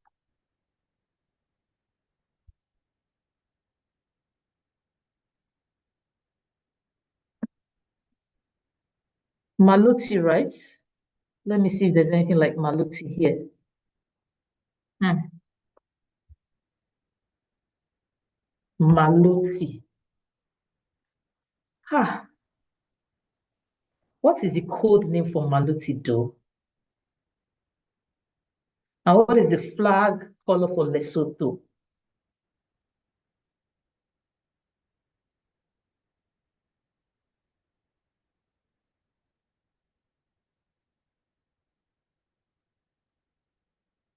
Maluti, right? Let me see if there's anything like Maluti here. Maluti. What is the code name for Maluti though? And what is the flag color for Lesotho?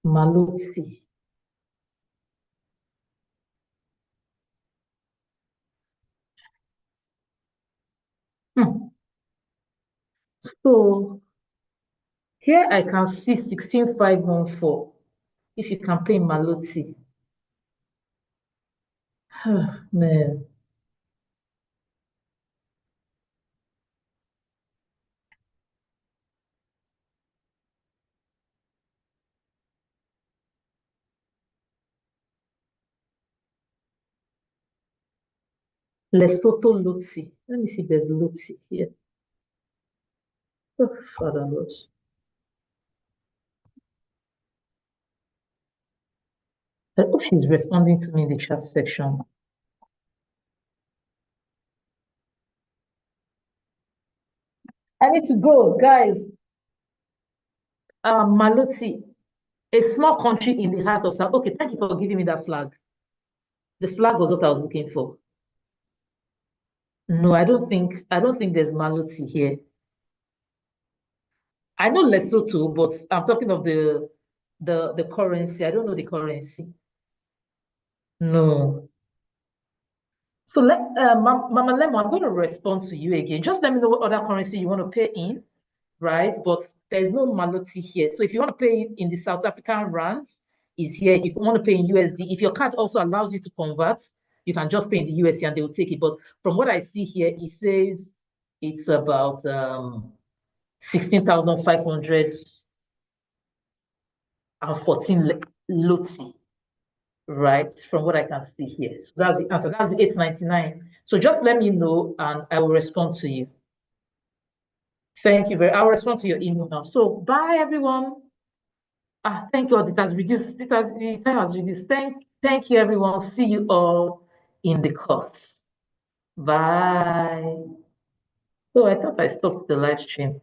Maluti. So here I can see 16514. If you can pay Maluti. Man. Lesotho Lotsi. Let me see if there's Lotsi here. Oh, Father Lord. I hope she's responding to me in the chat section. I need to go, guys. Maluti, a small country in the heart of South. Okay, thank you for giving me that flag. The flag was what I was looking for. No, I don't think there's Maluti here. I know Lesotho, but I'm talking of the currency. I don't know the currency. No. So Mama Lemon, I'm going to respond to you again. Just let me know what other currency you want to pay in, right? But there's no Maluti here. So if you want to pay in the South African rands, is here. If you want to pay in USD, if your card also allows you to convert, you can just pay in the USD and they will take it. But from what I see here, it says it's about 16,514 Loti, right? From what I can see here. So that's the answer. That's the 899. So just let me know and I will respond to you. Thank you I'll respond to your email now. So bye everyone. Thank God it has reduced. The time has reduced. Thank you everyone. See you all in the course. Bye. Oh, I thought I stopped the live stream.